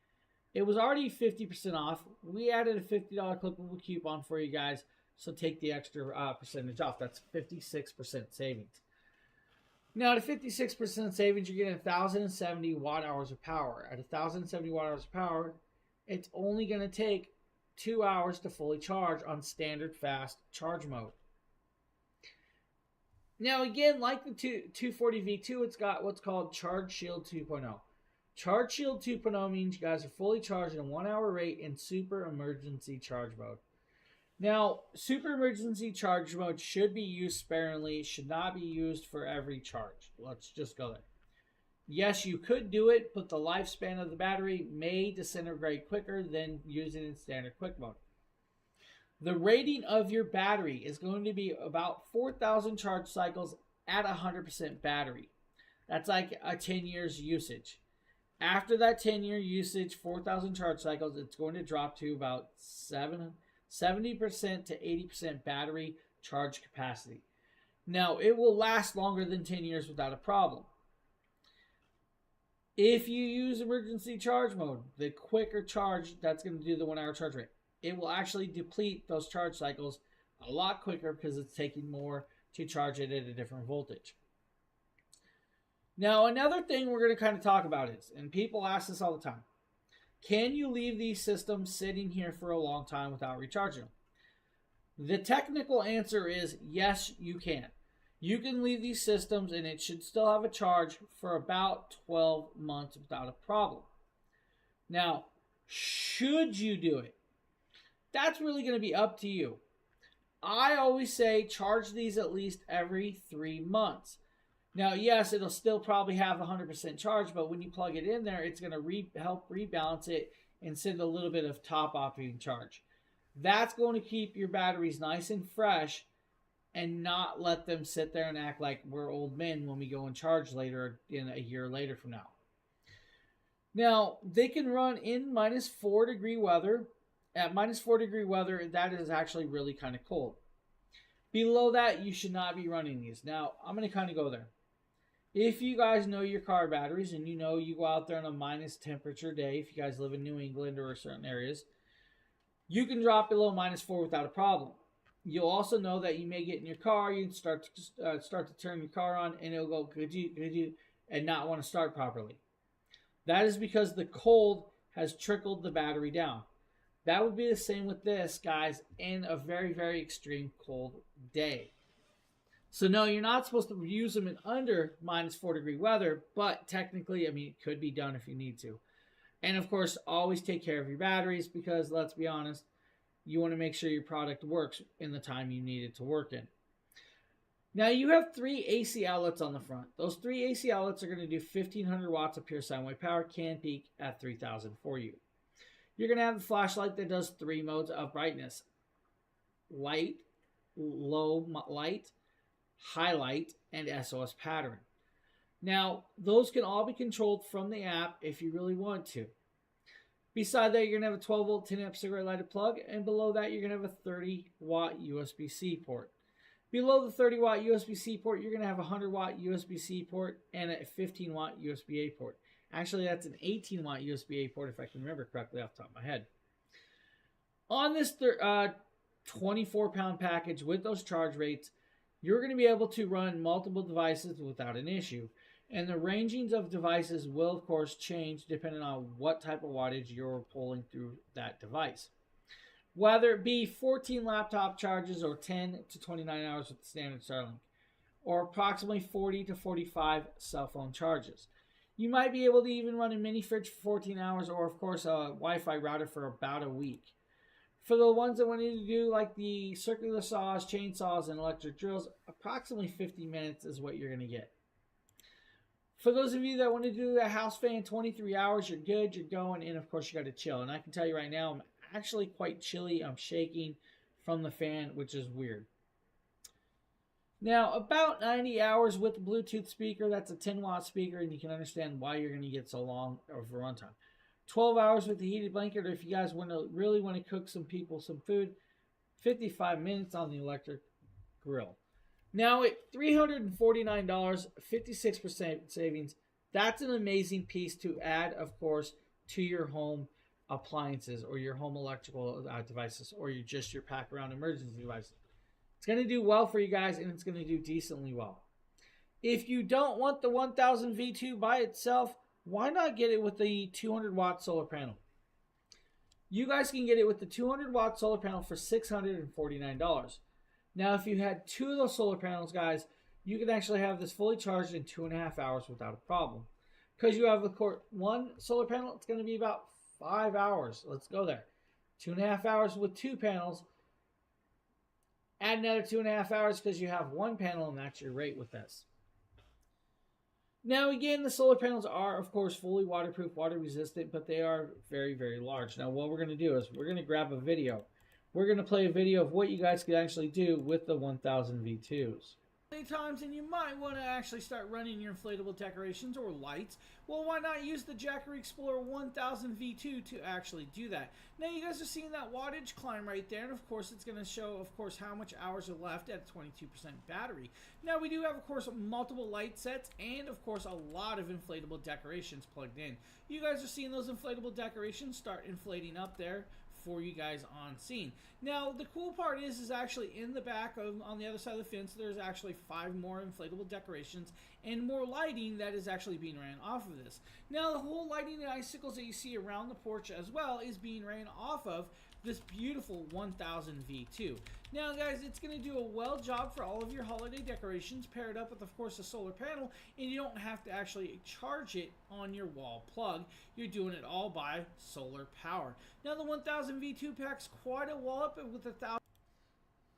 It was already 50% off. We added a $50 clickable coupon for you guys. So take the extra percentage off. That's 56% savings. Now, at 56% savings, you're getting 1,070 watt-hours of power. At 1,070 watt-hours of power, it's only going to take 2 hours to fully charge on standard fast charge mode. Now, again, like the 240 V2, it's got what's called Charge Shield 2.0. Charge Shield 2.0 means you guys are fully charged in a 1 hour rate in super emergency charge mode. Now, super emergency charge mode should be used sparingly, should not be used for every charge. Let's just go there. Yes, you could do it, but the lifespan of the battery may disintegrate quicker than using it in standard quick mode. The rating of your battery is going to be about 4,000 charge cycles at 100% battery. That's like a 10 years usage. After that 10-year usage, 4,000 charge cycles, it's going to drop to about 70% to 80% battery charge capacity. Now, it will last longer than 10 years without a problem. If you use emergency charge mode, the quicker charge, that's going to do the 1 hour charge rate. It will actually deplete those charge cycles a lot quicker because it's taking more to charge it at a different voltage. Now, another thing we're going to kind of talk about is, and people ask this all the time, can you leave these systems sitting here for a long time without recharging them? The technical answer is yes, you can. You can leave these systems and it should still have a charge for about 12 months without a problem. Now, should you do it? That's really going to be up to you. I always say charge these at least every 3 months. Now, yes, it'll still probably have 100% charge, but when you plug it in there, it's going to help rebalance it and send a little bit of top operating charge. That's going to keep your batteries nice and fresh and not let them sit there and act like we're old men when we go and charge later in a year later from now. Now, they can run in -4 degree weather. At -4 degree weather, that is actually really kind of cold. Below that, you should not be running these. Now, I'm going to kind of go there. If you guys know your car batteries and you know you go out there on a minus temperature day, if you guys live in New England or certain areas, you can drop below -4 without a problem. You'll also know that you may get in your car, you start to turn your car on, and it'll go good, and not want to start properly. That is because the cold has trickled the battery down. That would be the same with this, guys, in a very, very extreme cold day. So no, you're not supposed to use them in under -4 degree weather, but technically, I mean, it could be done if you need to. And of course, always take care of your batteries because let's be honest, you want to make sure your product works in the time you need it to work in. Now you have 3 AC outlets on the front. Those 3 AC outlets are going to do 1500 watts of pure sine wave power, can peak at 3000 for you. You're going to have the flashlight that does 3 modes of brightness: light, low light, highlight, and SOS pattern. Now, those can all be controlled from the app if you really want to. Beside that, you're going to have a 12 volt 10 amp cigarette lighted plug, and below that, you're going to have a 30 watt USB-C port. Below the 30 watt USB-C port, you're going to have a 100 watt USB-C port and a 15 watt USB-A port. Actually, that's an 18 watt USB-A port if I can remember correctly off the top of my head. On this 24 pound package with those charge rates, you're going to be able to run multiple devices without an issue. And the rangings of devices will, of course, change depending on what type of wattage you're pulling through that device. Whether it be 14 laptop charges or 10 to 29 hours with the standard Starlink, or approximately 40 to 45 cell phone charges. You might be able to even run a mini fridge for 14 hours or, of course, a Wi-Fi router for about a week. For the ones that want to do like the circular saws, chainsaws, and electric drills, approximately 50 minutes is what you're going to get. For those of you that want to do a house fan 23 hours, you're good, you're going, and of course you got to chill. And I can tell you right now, I'm actually quite chilly. I'm shaking from the fan, which is weird. Now, about 90 hours with the Bluetooth speaker, that's a 10 watt speaker, and you can understand why you're going to get so long of a runtime. 12 hours with the heated blanket, or if you guys really want to cook some people some food, 55 minutes on the electric grill. Now at $349, 56% savings, that's an amazing piece to add, of course, to your home appliances or your home electrical devices or your pack around emergency devices. It's going to do well for you guys, and it's going to do decently well. If you don't want the 1000 V2 by itself, why not get it with the 200 watt solar panel? You guys can get it with the 200 watt solar panel for $649. Now, if you had 2 of those solar panels, guys, you can actually have this fully charged in 2.5 hours without a problem. Because you have one solar panel, it's going to be about 5 hours. Let's go there. 2.5 hours with 2 panels. Add another 2.5 hours because you have 1 panel, and that's your rate with this. Now, again, the solar panels are, of course, fully waterproof, water resistant, but they are very, very large. Now, what we're going to do is we're going to grab a video. We're going to play a video of what you guys can actually do with the 1000 V2s. Times, and you might want to actually start running your inflatable decorations or lights. Well, why not use the Jackery Explorer 1000 V2 to actually do that? Now, you guys are seeing that wattage climb right there, and of course, it's going to show, of course, how much hours are left at 22% battery. Now, we do have, of course, multiple light sets and, of course, a lot of inflatable decorations plugged in. You guys are seeing those inflatable decorations start inflating up there for you guys on scene. Now, the cool part is actually in the back on the other side of the fence, there's actually 5 more inflatable decorations and more lighting that is actually being ran off of this. Now, the whole lighting and icicles that you see around the porch as well is being ran off of this beautiful 1000 V2. Now, guys, it's going to do a well job for all of your holiday decorations, paired up with, of course, a solar panel, and you don't have to actually charge it on your wall plug. You're doing it all by solar power. Now, the 1000 V2 packs quite a wallop with 1,000.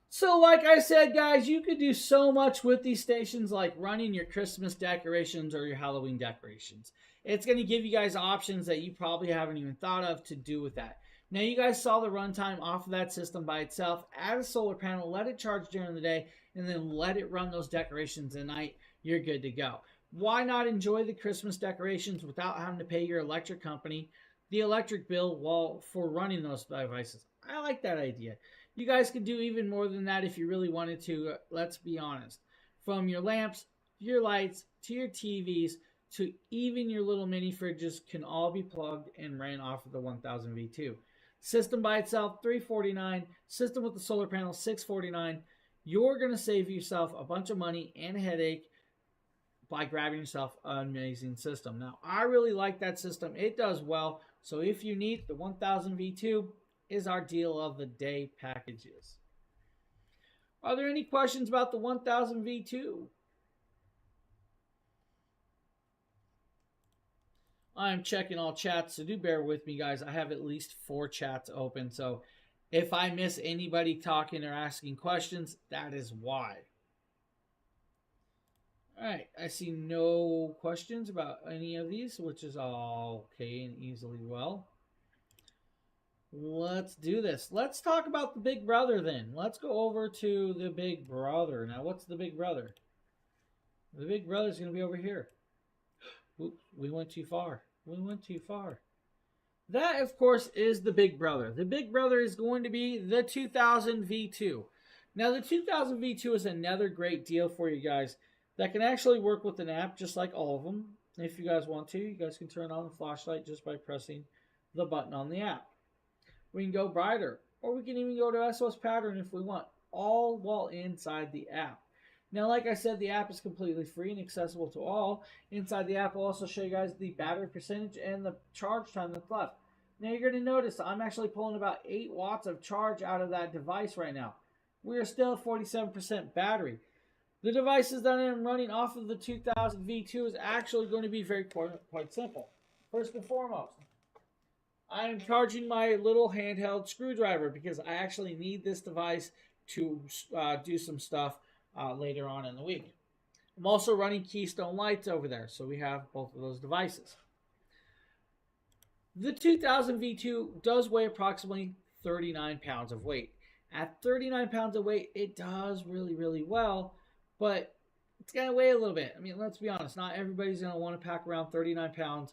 So, like I said, guys, you could do so much with these stations, like running your Christmas decorations or your Halloween decorations. It's going to give you guys options that you probably haven't even thought of to do with that. Now, you guys saw the runtime off of that system by itself. Add a solar panel, let it charge during the day, and then let it run those decorations at night. You're good to go. Why not enjoy the Christmas decorations without having to pay your electric company the electric bill while for running those devices? I like that idea. You guys could do even more than that if you really wanted to. Let's be honest. From your lamps, your lights, to your TVs, to even your little mini fridges can all be plugged and ran off of the 1000 V2. System by itself, $349. System with the solar panel, $649. You're going to save yourself a bunch of money and a headache by grabbing yourself an amazing system. Now, I really like that system. It does well. So if you need the 1000 V2 is our deal of the day packages. Are there any questions about the 1000 V2? I'm checking all chats, so do bear with me, guys. I have at least 4 chats open, so if I miss anybody talking or asking questions, that is why. All right, I see no questions about any of these, which is all okay and easily well. Let's do this. Let's talk about the Big Brother then. Let's go over to the Big Brother. Now, what's the Big Brother? The Big Brother is going to be over here. Oops, we went too far. We went too far. That, of course, is the Big Brother. The Big Brother is going to be the 2000 V2. Now, the 2000 V2 is another great deal for you guys that can actually work with an app just like all of them. If you guys want to, you guys can turn on the flashlight just by pressing the button on the app. We can go brighter, or we can even go to SOS pattern if we want, all while inside the app. Now, like I said, the app is completely free and accessible to all. Inside the app, I'll also show you guys the battery percentage and the charge time that's left. Now, you're going to notice I'm actually pulling about 8 watts of charge out of that device right now. We are still at 47% battery. The devices that I'm running off of the 2000 V2 is actually going to be very quite simple. First and foremost, I am charging my little handheld screwdriver because I actually need this device to do some stuff later on in the week. I'm also running Keystone lights over there, so we have both of those devices. The 2000 V2 does weigh approximately 39 pounds of weight. At 39 pounds of weight, it does really, really well, but it's going to weigh a little bit. I mean, let's be honest, not everybody's going to want to pack around 39 pounds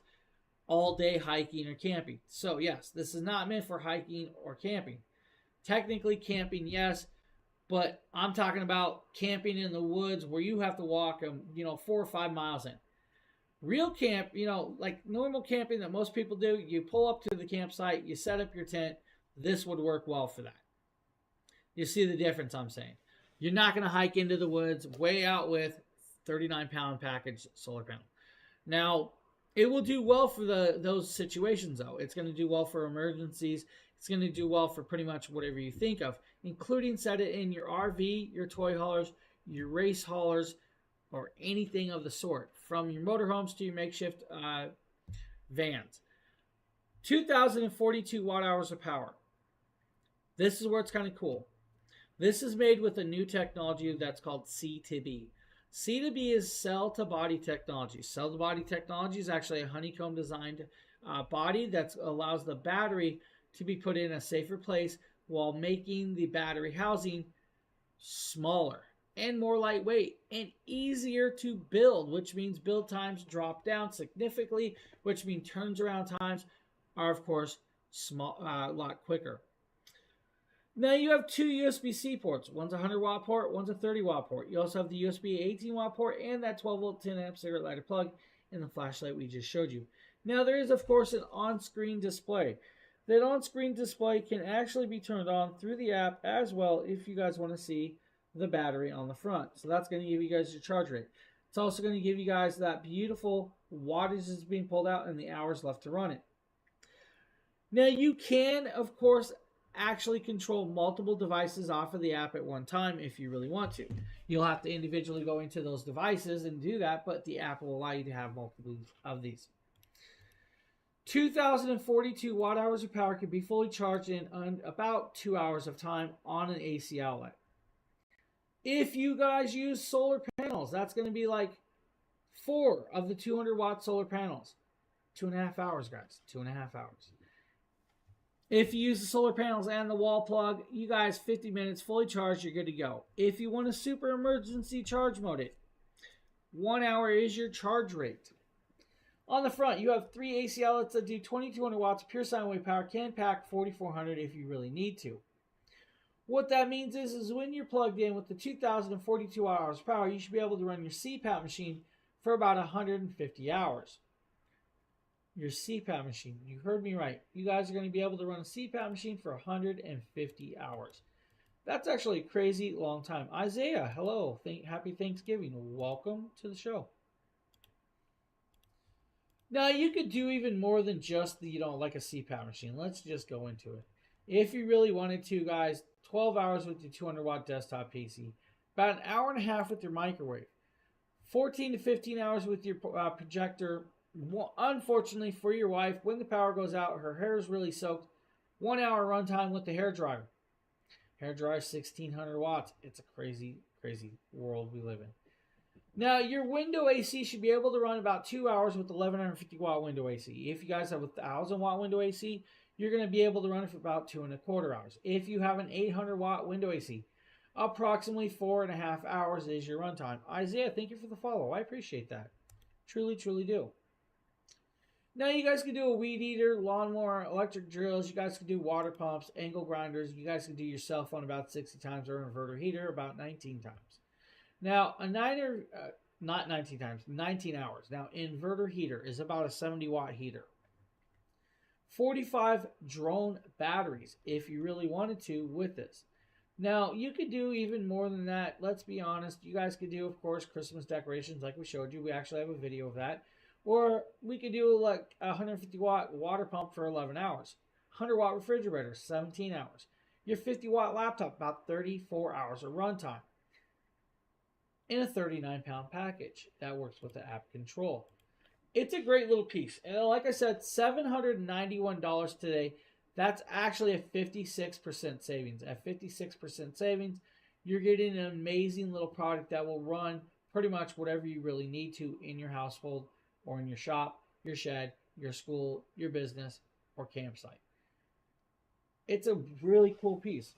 all day hiking or camping. So yes, this is not meant for hiking or camping. Technically camping, yes, but I'm talking about camping in the woods where you have to walk 4 or 5 miles in. Real camp, like normal camping that most people do, you pull up to the campsite, you set up your tent. This would work well for that. You see the difference I'm saying. You're not going to hike into the woods way out with 39-pound package solar panel. Now, it will do well for those situations, though. It's going to do well for emergencies. It's going to do well for pretty much whatever you think of, including set it in your RV, your toy haulers, your race haulers, or anything of the sort, from your motorhomes to your makeshift vans. 2,042 watt-hours of power. This is where it's kind of cool. This is made with a new technology that's called C2B. C2B is cell-to-body technology. Cell-to-body technology is actually a honeycomb-designed body that allows the battery to be put in a safer place while making the battery housing smaller and more lightweight and easier to build, which means build times drop down significantly, which means turnaround times are, of course, a lot quicker. Now you have 2 USB-C ports. One's a 100-watt port, one's a 30-watt port. You also have the USB 18-watt port and that 12-volt 10-amp cigarette lighter plug and the flashlight we just showed you. Now there is, of course, an on-screen display. That on-screen display can actually be turned on through the app as well if you guys want to see the battery on the front. So that's going to give you guys your charge rate. It's also going to give you guys that beautiful wattage that's being pulled out and the hours left to run it. Now you can, of course, actually control multiple devices off of the app at one time if you really want to. You'll have to individually go into those devices and do that, but the app will allow you to have multiple of these. 2,042 watt-hours of power can be fully charged in about 2 hours of time on an AC outlet. If you guys use solar panels, that's going to be like 4 of the 200-watt solar panels. 2.5 hours, guys. 2.5 hours. If you use the solar panels and the wall plug, you guys, 50 minutes fully charged, you're good to go. If you want to super emergency charge mode it, 1 hour is your charge rate. On the front, you have 3 AC outlets that do 2200 watts pure sine wave power, can pack 4400 if you really need to. What that means is when you're plugged in with the 2042 hours power, you should be able to run your CPAP machine for about 150 hours. Your CPAP machine, you heard me right. You guys are going to be able to run a CPAP machine for 150 hours. That's actually a crazy long time. Isaiah, hello. Happy Thanksgiving. Welcome to the show. Now, you could do even more than just like a CPAP machine. Let's just go into it. If you really wanted to, guys, 12 hours with your 200-watt desktop PC, about an hour and a half with your microwave, 14 to 15 hours with your projector. Unfortunately for your wife, when the power goes out, her hair is really soaked. 1 hour runtime with the hair dryer. Hair dryer, 1600 watts. It's a crazy, crazy world we live in. Now, your window AC should be able to run about 2 hours with 1150 watt window AC. If you guys have a 1000 watt window AC, you're going to be able to run it for about 2.25 hours. If you have an 800 watt window AC, approximately 4.5 hours is your runtime. Isaiah, thank you for the follow. I appreciate that. Truly, truly do. Now, you guys can do a weed eater, lawnmower, electric drills. You guys can do water pumps, angle grinders. You guys can do your cell phone about 60 times or inverter heater about 19 times. Now, not 19 times, 19 hours. Now, inverter heater is about a 70 watt heater. 45 drone batteries if you really wanted to with this. Now, you could do even more than that. Let's be honest. You guys could do, of course, Christmas decorations like we showed you. We actually have a video of that. Or we could do like a 150 watt water pump for 11 hours. 100 watt refrigerator, 17 hours. Your 50 watt laptop, about 34 hours of runtime. In a 39-pound package. That works with the app control. It's a great little piece. And like I said, $791 today. That's actually a 56% savings. At 56% savings, you're getting an amazing little product that will run pretty much whatever you really need to in your household or in your shop, your shed, your school, your business, or campsite. It's a really cool piece.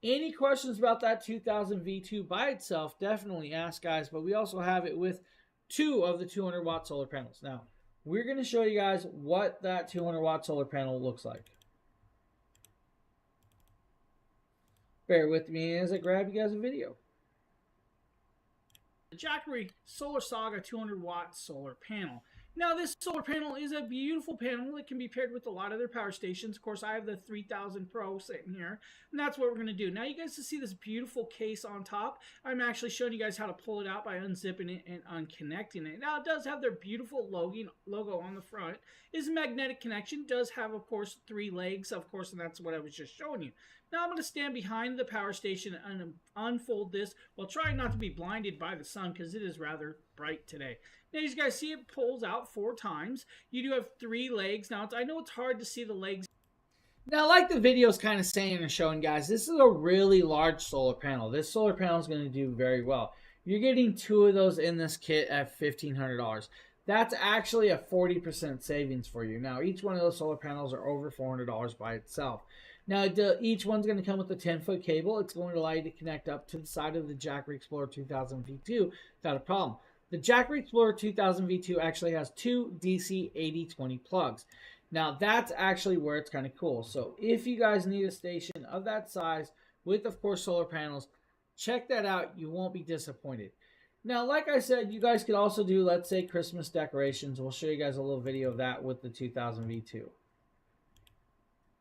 Any questions about that 2000 V2 by itself, definitely ask, guys. But we also have it with 2 of the 200 watt solar panels. Now, we're going to show you guys what that 200 watt solar panel looks like. Bear with me as I grab you guys a video. The Jackery Solar Saga 200 watt solar panel. Now, this solar panel is a beautiful panel. It can be paired with a lot of their power stations. Of course, I have the 3000 Pro sitting here, and that's what we're going to do. Now, you guys can see this beautiful case on top. I'm actually showing you guys how to pull it out by unzipping it and unconnecting it. Now, it does have their beautiful logo on the front. It's a magnetic connection. It does have, of course, 3 legs, of course, and that's what I was just showing you. Now, I'm going to stand behind the power station and unfold this while trying not to be blinded by the sun because it is rather bright today. Now, as you guys see, it pulls out 4 times. You do have 3 legs. Now, I know it's hard to see the legs. Now, like the video is kind of saying and showing, guys, this is a really large solar panel. This solar panel is going to do very well. You're getting 2 of those in this kit at $1,500. That's actually a 40% savings for you. Now, each one of those solar panels are over $400 by itself. Now, each one's going to come with a 10-foot cable. It's going to allow you to connect up to the side of the Jackery Explorer 2000 V2 without a problem. The Jackery Explorer 2000 V2 actually has 2 DC 8020 plugs. Now, that's actually where it's kind of cool. So, if you guys need a station of that size with, of course, solar panels, check that out. You won't be disappointed. Now, like I said, you guys could also do, let's say, Christmas decorations. We'll show you guys a little video of that with the 2000 V2.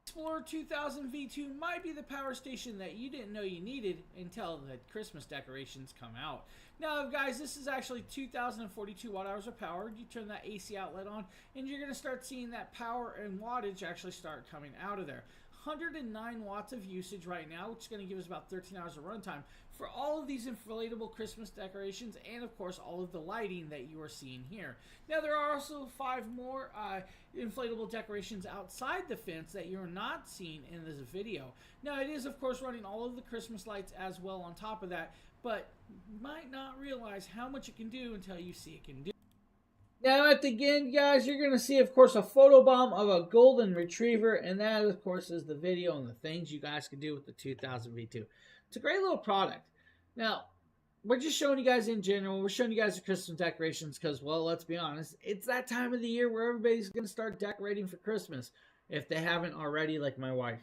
Explorer 2000 V2 might be the power station that you didn't know you needed until the Christmas decorations come out. Now, guys, this is actually 2042 watt hours of power. You turn that AC outlet on, and you're going to start seeing that power and wattage actually start coming out of there. 109 watts of usage right now, which is going to give us about 13 hours of runtime for all of these inflatable Christmas decorations and, of course, all of the lighting that you are seeing here. Now, there are also 5 more inflatable decorations outside the fence that you're not seeing in this video. Now, it is, of course, running all of the Christmas lights as well on top of that, but you might not realize how much it can do until you see it can do. Now, at the end, guys, you're going to see, of course, a photobomb of a golden retriever, and that, of course, is the video and the things you guys can do with the 2000 V2. It's a great little product. Now, we're just showing you guys in general. We're showing you guys the Christmas decorations because, well, let's be honest, it's that time of the year where everybody's going to start decorating for Christmas if they haven't already, like my wife.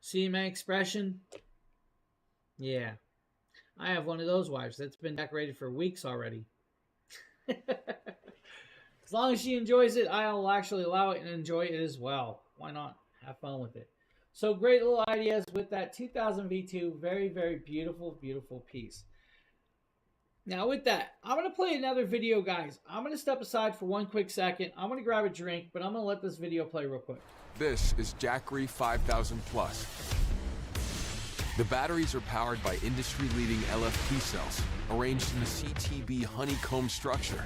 See my expression? Yeah. I have one of those wives that's been decorated for weeks already. As long as she enjoys it, I'll actually allow it and enjoy it as well. Why not? Have fun with it. So great little ideas with that 2000 V2. Very, very beautiful, beautiful piece. Now with that, I'm going to play another video, guys. I'm going to step aside for one quick second. I'm going to grab a drink, but I'm going to let this video play real quick. This is Jackery 5000 Plus. The batteries are powered by industry-leading LFP cells, arranged in a CTB honeycomb structure.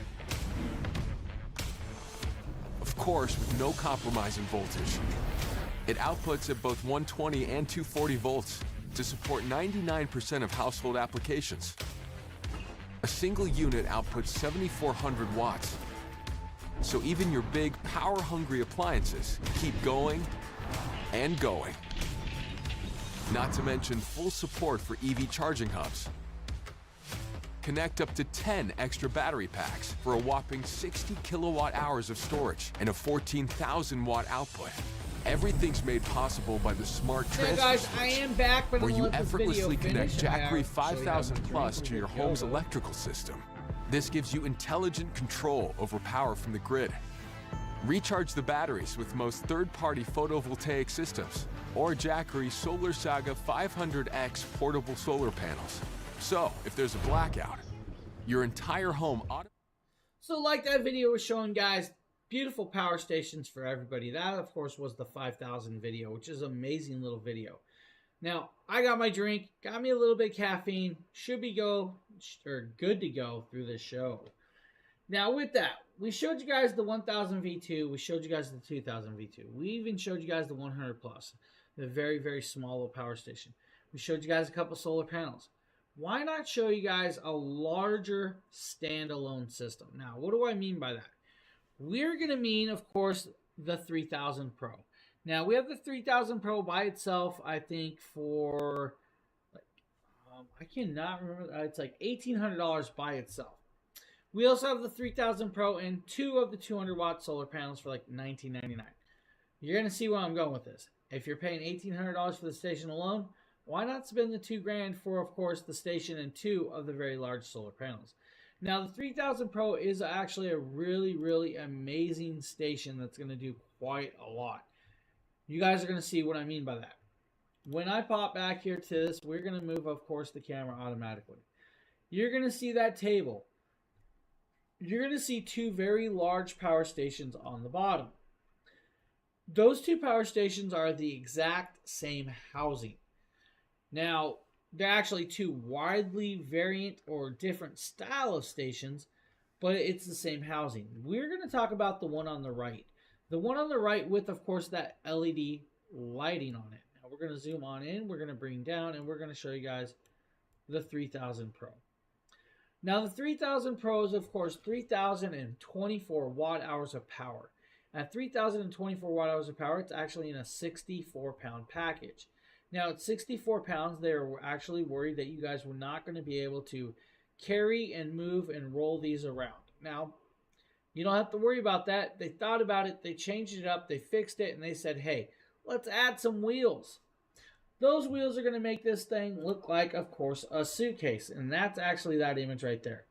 Of course, with no compromise in voltage. It outputs at both 120 and 240 volts to support 99% of household applications. A single unit outputs 7,400 watts. So even your big, power-hungry appliances keep going and going. Not to mention full support for EV charging hubs. Connect up to 10 extra battery packs for a whopping 60 kilowatt hours of storage and a 14,000 watt output. Everything's made possible by the smart transfer guys, switch, I am back, but where I'm you gonna let this effortlessly video connect finish. Jackery I actually 5000 have a Plus drink to your with home's Yoda. electrical system. This gives you intelligent control over power from the grid. Recharge the batteries with most third-party photovoltaic systems or Jackery Solar Saga 500X portable solar panels. So, if there's a blackout, your entire home So like that video was showing, guys, beautiful power stations for everybody. That, of course, was the 5000 video, which is an amazing little video. Now, I got my drink, got me a little bit of caffeine, should be good to go through this show. Now, with that, we showed you guys the 1000 V2, we showed you guys the 2000 V2, we even showed you guys the 100 Plus, the very, very small little power station. We showed you guys a couple solar panels. Why not show you guys a larger standalone system? Now, what do I mean by that? We're going to mean, of course, the 3000 Pro. Now, we have the 3000 Pro by itself, I think, for, I cannot remember, it's like $1,800 by itself. We also have the 3000 Pro and two of the 200 watt solar panels for like $19.99. You're going to see where I'm going with this. If you're paying $1,800 for the station alone, why not spend the $2,000 for, of course, the station and two of the very large solar panels? Now, the 3000 Pro is actually a really, really amazing station that's going to do quite a lot. You guys are going to see what I mean by that. When I pop back here to this, we're going to move, of course, the camera automatically. You're going to see that table. You're going to see two very large power stations on the bottom. Those two power stations are the exact same housing. Now, they're actually two widely variant or different style of stations, but it's the same housing. We're going to talk about the one on the right. The one on the right with, of course, that LED lighting on it. Now, we're going to zoom on in, we're going to bring down, and we're going to show you guys the 3000 Pro. Now, the 3000 Pro is, of course, 3,024 watt hours of power. At 3,024 watt hours of power, it's actually in a 64-pound package. Now, at 64 pounds, they were actually worried that you guys were not going to be able to carry and move and roll these around. Now, you don't have to worry about that. They thought about it, they changed it up, they fixed it, and they said, hey, let's add some wheels. Those wheels are going to make this thing look like, of course, a suitcase, and that's actually that image right there.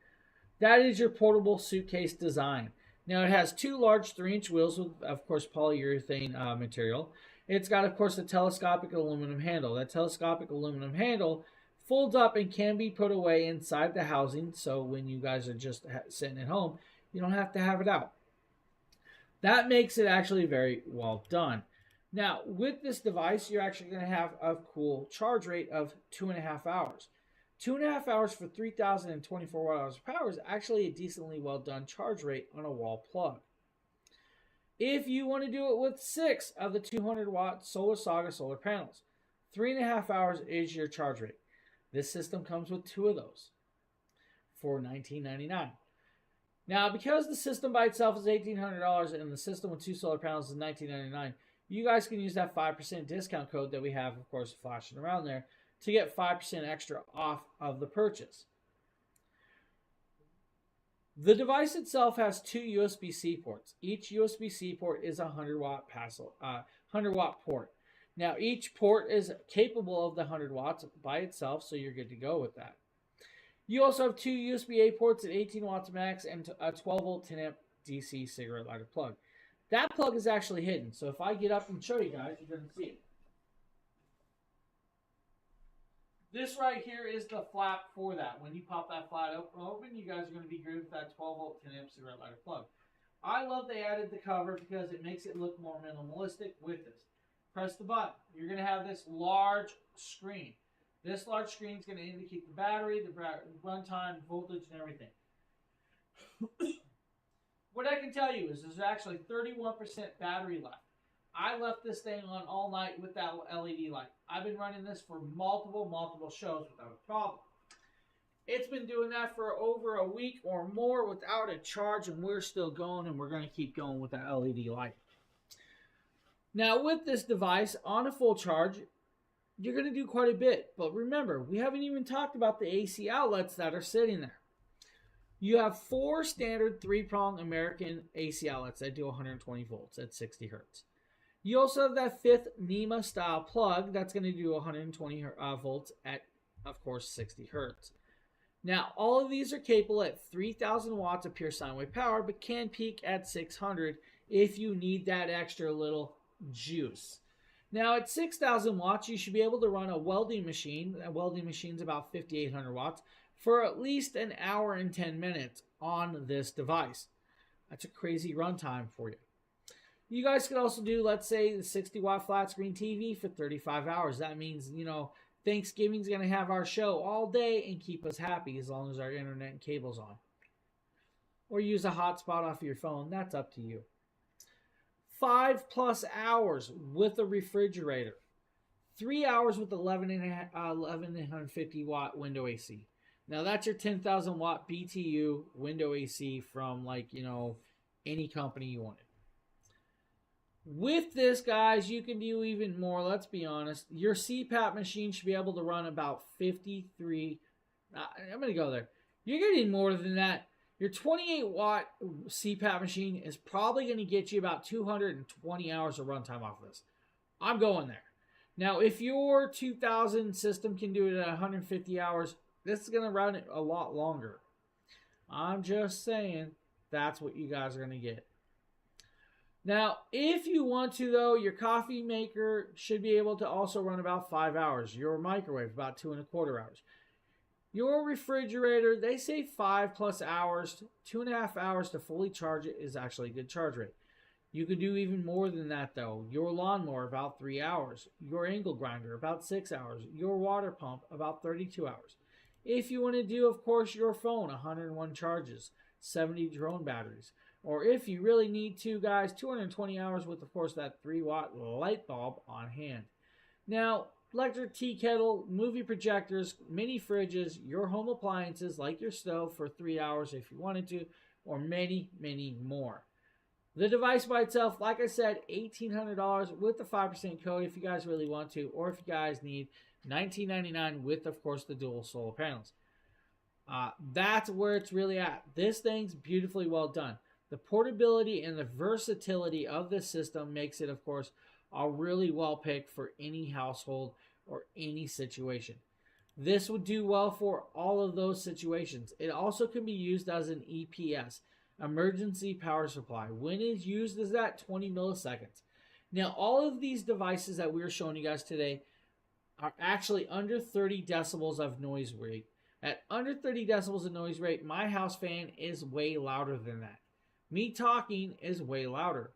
That is your portable suitcase design. Now, it has two large 3-inch wheels with, of course, polyurethane material. It's got, of course, a telescopic aluminum handle. That telescopic aluminum handle folds up and can be put away inside the housing, so when you guys are just sitting at home, you don't have to have it out. That makes it actually very well done. Now, with this device, you're actually going to have a cool charge rate of 2.5 hours. 2.5 hours for 3,024 watt hours of power is actually a decently well done charge rate on a wall plug. If you want to do it with 6 of the 200 watt Solar Saga solar panels, 3.5 hours is your charge rate. This system comes with 2 of those for $19.99. Now, because the system by itself is $1,800 and the system with 2 solar panels is $19.99, you guys can use that 5% discount code that we have, of course, flashing around there to get 5% extra off of the purchase. The device itself has 2 USB-C ports. Each USB-C port is a 100-watt port. Now, each port is capable of the 100 watts by itself, so you're good to go with that. You also have 2 USB-A ports at 18 watts max and a 12-volt 10-amp DC cigarette lighter plug. That plug is actually hidden, so if I get up and show you guys, you're going to see it. This right here is the flap for that. When you pop that flat open, you guys are going to be good with that 12-volt 10-amp cigarette lighter plug. I love they added the cover because it makes it look more minimalistic with this. Press the button. You're going to have this large screen. This large screen is going to indicate the battery, the runtime, voltage, and everything. What I can tell you is there's actually 31% battery left. I left this thing on all night with that LED light. I've been running this for multiple shows without a problem. It's been doing that for over a week or more without a charge, and we're still going, and we're going to keep going with that LED light. Now, with this device, on a full charge, you're going to do quite a bit. But remember, we haven't even talked about the AC outlets that are sitting there. You have 4 standard 3-prong American AC outlets that do 120 volts at 60 hertz. You also have that 5th NEMA style plug that's going to do 120 volts at, of course, 60 hertz. Now, all of these are capable at 3,000 watts of pure sine wave power, but can peak at 600 if you need that extra little juice. Now, at 6,000 watts, you should be able to run a welding machine. A welding machine is about 5,800 watts for at least an hour and 10 minutes on this device. That's a crazy runtime for you. You guys could also do, let's say, the 60-watt flat screen TV for 35 hours. That means, Thanksgiving's going to have our show all day and keep us happy as long as our internet and cable's on. Or use a hotspot off your phone. That's up to you. 5+ hours with a refrigerator. 3 hours with 1150 watt window AC. Now that's your 10,000 watt BTU window AC from any company you wanted. With this, guys, you can do even more. Let's be honest. Your CPAP machine should be able to run about 53. I'm going to go there. You're getting more than that. Your 28 watt CPAP machine is probably going to get you about 220 hours of runtime off of this. I'm going there. Now, if your 2000 system can do it at 150 hours, this is going to run it a lot longer. I'm just saying that's what you guys are going to get. Now, if you want to, though, your coffee maker should be able to also run about 5 hours. Your microwave, about 2.25 hours. Your refrigerator, they say 5+ hours, 2.5 hours to fully charge it is actually a good charge rate. You could do even more than that, though. Your lawnmower, about 3 hours. Your angle grinder, about 6 hours. Your water pump, about 32 hours. If you want to do, of course, your phone, 101 charges, 70 drone batteries. Or if you really need to, guys, 220 hours with, of course, that 3-watt light bulb on hand. Now, electric tea kettle, movie projectors, mini fridges, your home appliances like your stove for 3 hours if you wanted to, or many, many more. The device by itself, like I said, $1,800 with the 5% code if you guys really want to, or if you guys need $19.99 with, of course, the dual solar panels. That's where it's really at. This thing's beautifully well done. The portability and the versatility of this system makes it, of course, a really well picked for any household or any situation. This would do well for all of those situations. It also can be used as an EPS, emergency power supply. When it's used is at 20 milliseconds. Now, all of these devices that we're showing you guys today are actually under 30 decibels of noise rate. At under 30 decibels of noise rate, my house fan is way louder than that. Me talking is way louder.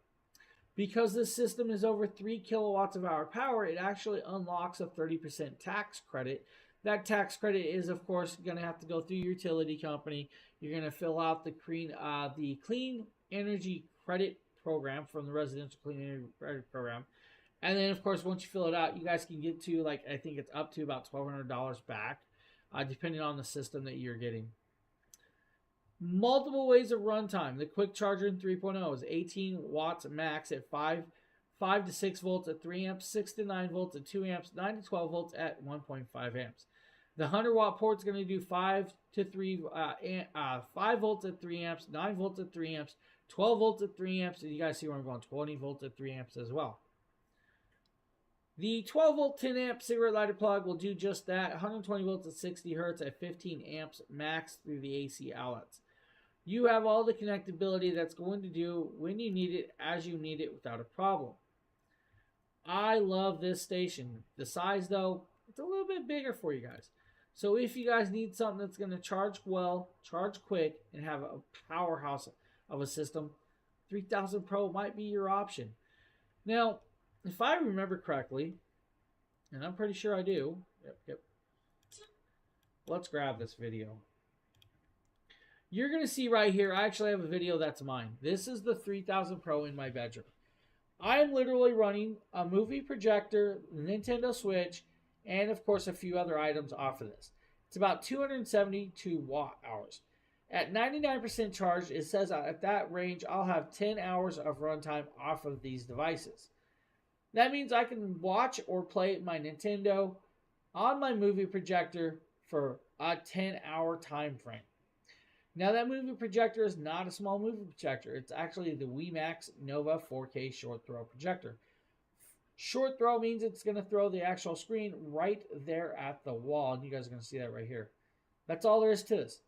Because this system is over 3 kilowatts of hour power, it actually unlocks a 30% tax credit. That tax credit is, of course, going to have to go through your utility company. You're going to fill out the Clean Energy Credit Program from the Residential Clean Energy Credit Program. And then, of course, once you fill it out, you guys can get to, I think it's up to about $1,200 back, depending on the system that you're getting. Multiple ways of runtime. The quick charger in 3.0 is 18 watts max at 5 5 to 6 volts at 3 amps, 6 to 9 volts at 2 amps, 9 to 12 volts at 1.5 amps. The 100 watt port is going to do 5 volts at 3 amps, 9 volts at 3 amps, 12 volts at 3 amps, and you guys see where I'm going, 20 volts at 3 amps as well. The 12 volt 10 amp cigarette lighter plug will do just that, 120 volts at 60 hertz at 15 amps max through the AC outlets. You have all the connectability that's going to do when you need it, as you need it, without a problem. I love this station. The size, though, it's a little bit bigger for you guys. So if you guys need something that's going to charge well, charge quick, and have a powerhouse of a system, 3000 Pro might be your option. Now, if I remember correctly, and I'm pretty sure I do, yep. Let's grab this video. You're going to see right here, I actually have a video that's mine. This is the 3000 Pro in my bedroom. I am literally running a movie projector, the Nintendo Switch, and of course a few other items off of this. It's about 272 watt hours. At 99% charge, it says at that range I'll have 10 hours of runtime off of these devices. That means I can watch or play my Nintendo on my movie projector for a 10-hour time frame. Now that movie projector is not a small movie projector. It's actually the WeMax Nova 4K short throw projector. Short throw means it's going to throw the actual screen right there at the wall. And you guys are going to see that right here. That's all there is to this.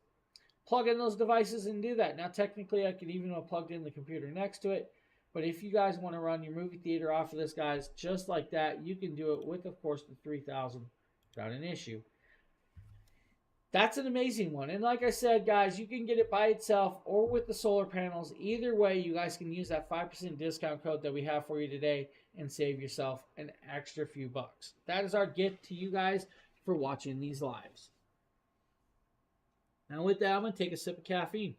Plug in those devices and do that. Now technically I could even have plugged in the computer next to it. But if you guys want to run your movie theater off of this, guys, just like that, you can do it with, of course, the 3000 without an issue. That's an amazing one. And like I said, guys, you can get it by itself or with the solar panels. Either way, you guys can use that 5% discount code that we have for you today and save yourself an extra few bucks. That is our gift to you guys for watching these lives. Now with that, I'm going to take a sip of caffeine.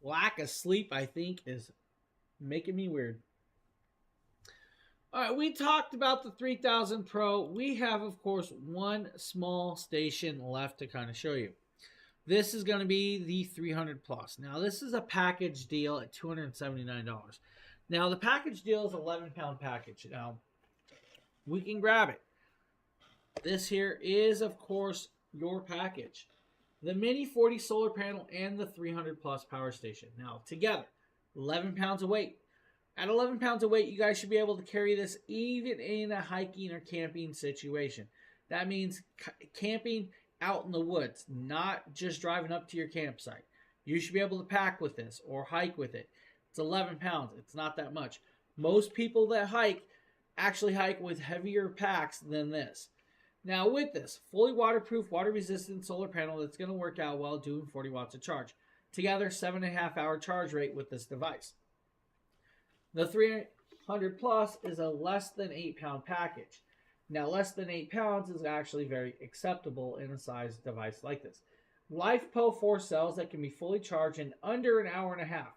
Lack of sleep, I think, is making me weird. All right, we talked about the 3000 Pro. We have, of course, one small station left to kind of show you. This is going to be the 300 Plus. Now, this is a package deal at $279. Now, the package deal is an 11-pound package. Now, we can grab it. This here is, of course, your package. The Mini 40 solar panel and the 300 Plus power station. Now, together, 11 pounds of weight. At 11 pounds of weight, you guys should be able to carry this even in a hiking or camping situation. That means camping out in the woods, not just driving up to your campsite. You should be able to pack with this or hike with it. It's 11 pounds. It's not that much. Most people that hike actually hike with heavier packs than this. Now with this, fully waterproof, water-resistant solar panel that's going to work out well doing 40 watts of charge. Together, 7.5 hour charge rate with this device. The 300 Plus is a less than 8-pound package. Now, less than 8 pounds is actually very acceptable in a size device like this. LiFePO 4 cells that can be fully charged in under an hour and a half.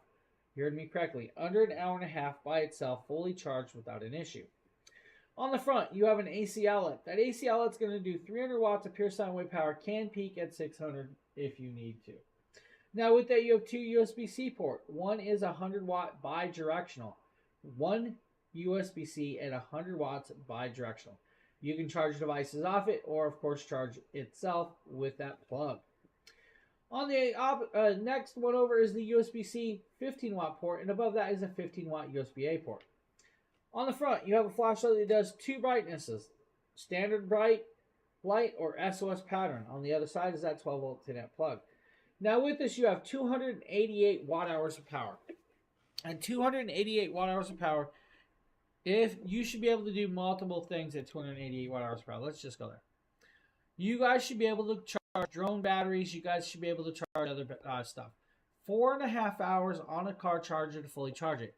You heard me correctly. Under an hour and a half by itself, fully charged without an issue. On the front, you have an AC outlet. That AC outlet is going to do 300 watts of pure sine wave power, can peak at 600 if you need to. Now, with that, you have two USB-C ports. One is 100 watt bi-directional. One USB-C at 100 watts bi-directional. You can charge devices off it or, of course, charge itself with that plug. On the next one over is the USB-C 15 watt port, and above that is a 15 watt USB-A port. On the front, you have a flashlight that does two brightnesses, standard bright light or SOS pattern. On the other side is that 12 volt 10 amp plug. Now with this, you have 288 watt hours of power. And 288 watt hours of power, if you should be able to do multiple things at 288 watt hours of power. Let's just go there. You guys should be able to charge drone batteries. You guys should be able to charge other stuff. 4.5 hours on a car charger to fully charge it.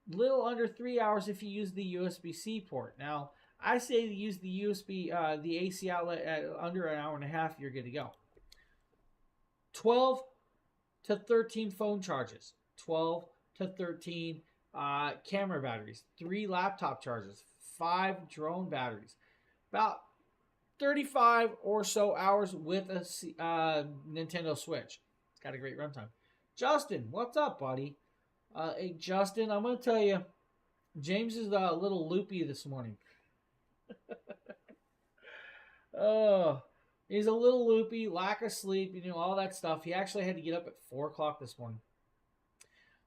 Little under 3 hours if you use the USB-C port. Now, I say to use the the AC outlet at under an hour and a half, you're good to go. 12 to 13 phone charges. 12 to 13 camera batteries, 3 laptop charges, 5 drone batteries, about 35 or so hours with a Nintendo Switch. got a great runtime. Justin, what's up, buddy? Hey, Justin, I'm going to tell you, James is a little loopy this morning. Oh, he's a little loopy, lack of sleep, all that stuff. He actually had to get up at 4 o'clock this morning.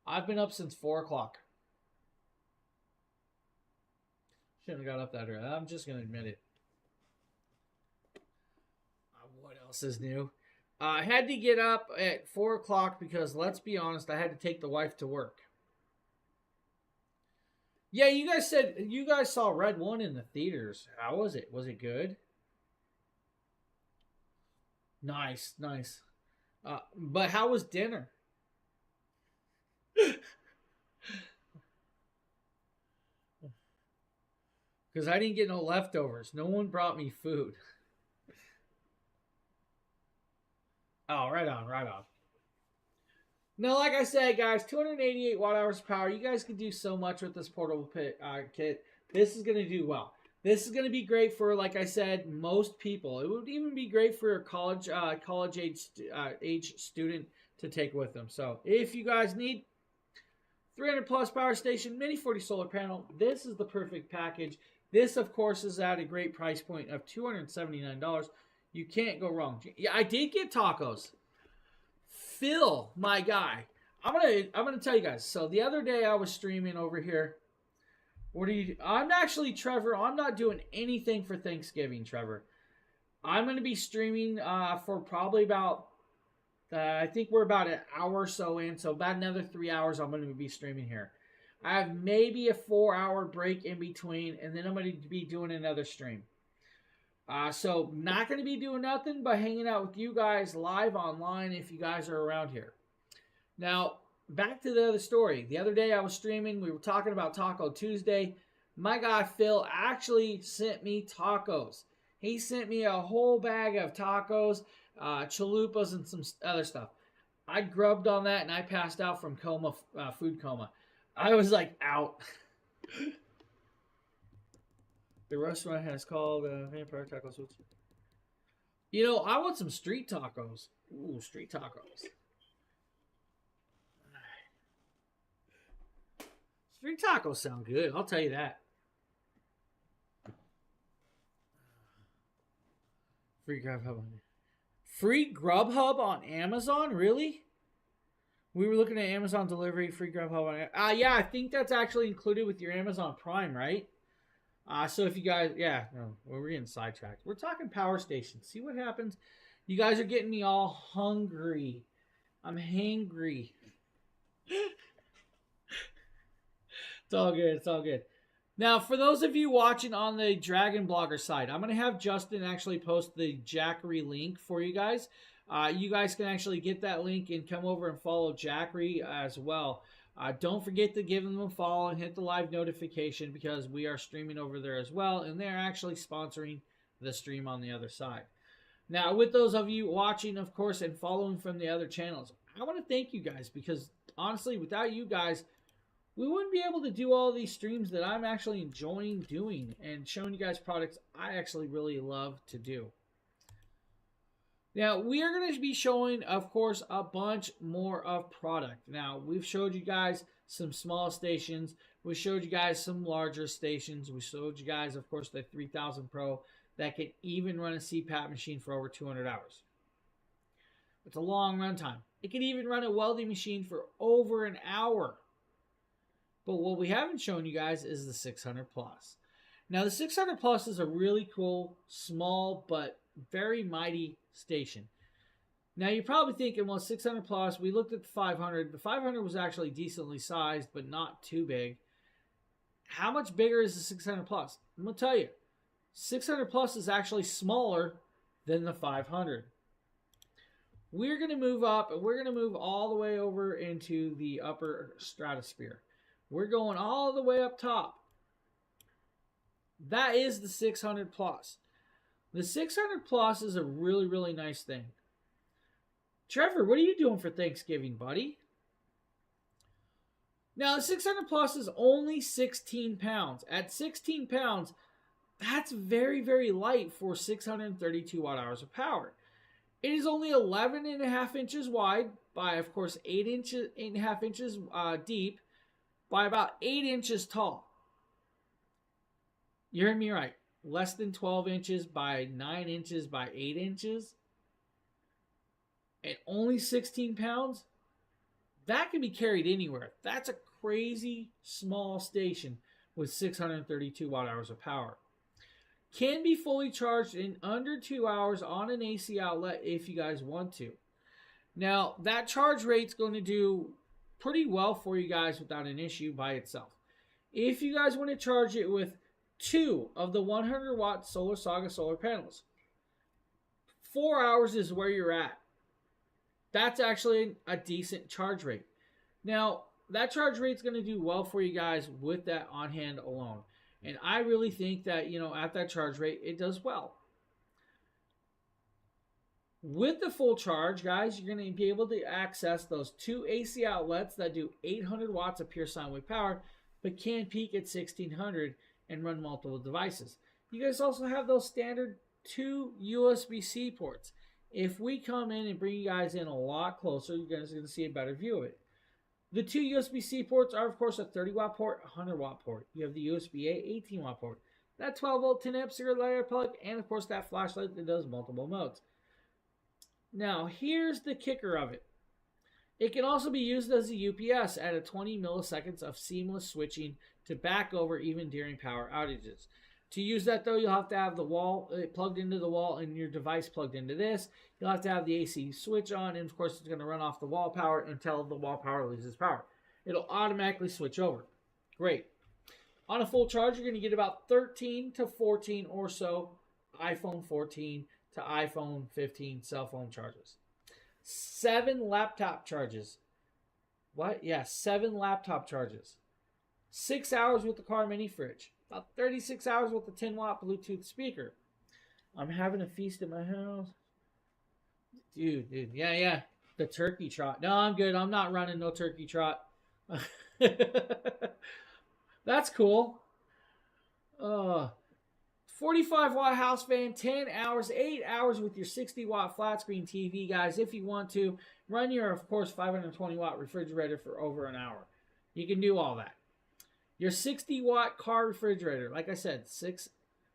I've been up since 4 o'clock. Shouldn't have got up that early. I'm just going to admit it. What else is new? I had to get up at 4 o'clock because, let's be honest, I had to take the wife to work. Yeah, you guys said you guys saw Red 1 in the theaters. How was it? Was it good? Nice. But how was dinner? Because I didn't get no leftovers. No one brought me food. Oh, right on. Now, like I said, guys, 288 watt-hours of power. You guys can do so much with this portable kit. This is going to do well. This is going to be great for, like I said, most people. It would even be great for a college age student to take with them. So, if you guys need 300 plus power station, mini 40 solar panel, this is the perfect package. This, of course, is at a great price point of $279. You can't go wrong. Yeah, I did get tacos. Phil, my guy. I'm gonna tell you guys. So the other day I was streaming over here. What are you? I'm actually Trevor. I'm not doing anything for Thanksgiving, Trevor. I'm gonna be streaming for probably about. I think we're about an hour or so in. So about another 3 hours. I'm gonna be streaming here. I have maybe a 4-hour break in between, and then I'm gonna be doing another stream. So not going to be doing nothing but hanging out with you guys live online if you guys are around here. Now, back to the other story. The other day I was streaming. We were talking about Taco Tuesday. My guy Phil actually sent me tacos. He sent me a whole bag of tacos, chalupas, and some other stuff. I grubbed on that and I passed out from food coma. I was like out. The restaurant has called Vampire Taco Suits. I want some street tacos. Ooh, street tacos. Street tacos sound good. I'll tell you that. Free Grubhub on Amazon? Really? We were looking at Amazon delivery, free Grubhub on yeah, I think that's actually included with your Amazon Prime, right? So if you guys, we're getting sidetracked. We're talking power stations. See what happens? You guys are getting me all hungry. I'm hangry. It's all good. Now, for those of you watching on the Dragon Blogger side, I'm going to have Justin actually post the Jackery link for you guys. You guys can actually get that link and come over and follow Jackery as well. Don't forget to give them a follow and hit the live notification because we are streaming over there as well, and they're actually sponsoring the stream on the other side. Now, with those of you watching, of course, and following from the other channels, I want to thank you guys because, honestly, without you guys, we wouldn't be able to do all these streams that I'm actually enjoying doing and showing you guys products I actually really love to do. Now, we are going to be showing, of course, a bunch more of product. Now, we've showed you guys some small stations. We showed you guys some larger stations. We showed you guys, of course, the 3000 Pro that can even run a CPAP machine for over 200 hours. It's a long run time. It can even run a welding machine for over an hour. But what we haven't shown you guys is the 600 Plus. Now, the 600 Plus is a really cool, small, but very mighty station. Now, you're probably thinking, well, 600 Plus, we looked at the 500. The 500 was actually decently sized, but not too big. How much bigger is the 600 Plus? I'm going to tell you. 600 Plus is actually smaller than the 500. We're going to move up, and we're going to move all the way over into the upper stratosphere. We're going all the way up top. That is the 600 Plus. The 600 Plus is a really, really nice thing. Trevor, what are you doing for Thanksgiving, buddy? Now, the 600 Plus is only 16 pounds. At 16 pounds, that's very, very light for 632 watt-hours of power. It is only 11.5 inches wide by, of course, 8.5 inches deep by about 8 inches tall. You heard me right. Less than 12 inches by 9 inches by 8 inches. And only 16 pounds. That can be carried anywhere. That's a crazy small station with 632 watt hours of power. Can be fully charged in under 2 hours on an AC outlet if you guys want to. Now, that charge rate's going to do pretty well for you guys without an issue by itself. If you guys want to charge it with 2 of the 100 watt Solar Saga solar panels, 4 hours is where you're at. That's actually a decent charge rate. Now, that charge rate's going to do well for you guys with that on hand alone. And I really think that, at that charge rate, it does well. With the full charge, guys, you're going to be able to access those 2 AC outlets that do 800 watts of pure sine wave power, but can peak at 1600 and run multiple devices. You guys also have those standard 2 USB-C ports. If we come in and bring you guys in a lot closer, you guys are going to see a better view of it. The 2 USB-C ports are, of course, a 30 watt port, a 100 watt port. You have the USB-A 18 watt port, that 12 volt 10 amp cigarette lighter plug, and of course that flashlight that does multiple modes. Now, here's the kicker of it. It can also be used as a UPS at a 20 milliseconds of seamless switching to back over even during power outages. To use that, though, you'll have to have the wall plugged into the wall and your device plugged into this. You'll have to have the AC switch on, and of course, it's going to run off the wall power until the wall power loses power. It'll automatically switch over. Great. On a full charge, you're going to get about 13 to 14 or so iPhone 14 to iPhone 15 cell phone charges. 7 laptop charges. What? Yeah, 7 laptop charges. 6 hours with the car mini fridge. About 36 hours with the 10 watt Bluetooth speaker. I'm having a feast in my house. Dude. Yeah. The turkey trot. No, I'm good. I'm not running no turkey trot. That's cool. 45 watt house fan, 10 hours, 8 hours with your 60 watt flat screen TV, guys. If you want to, run your, of course, 520 watt refrigerator for over an hour. You can do all that. Your 60 watt car refrigerator, like I said, 6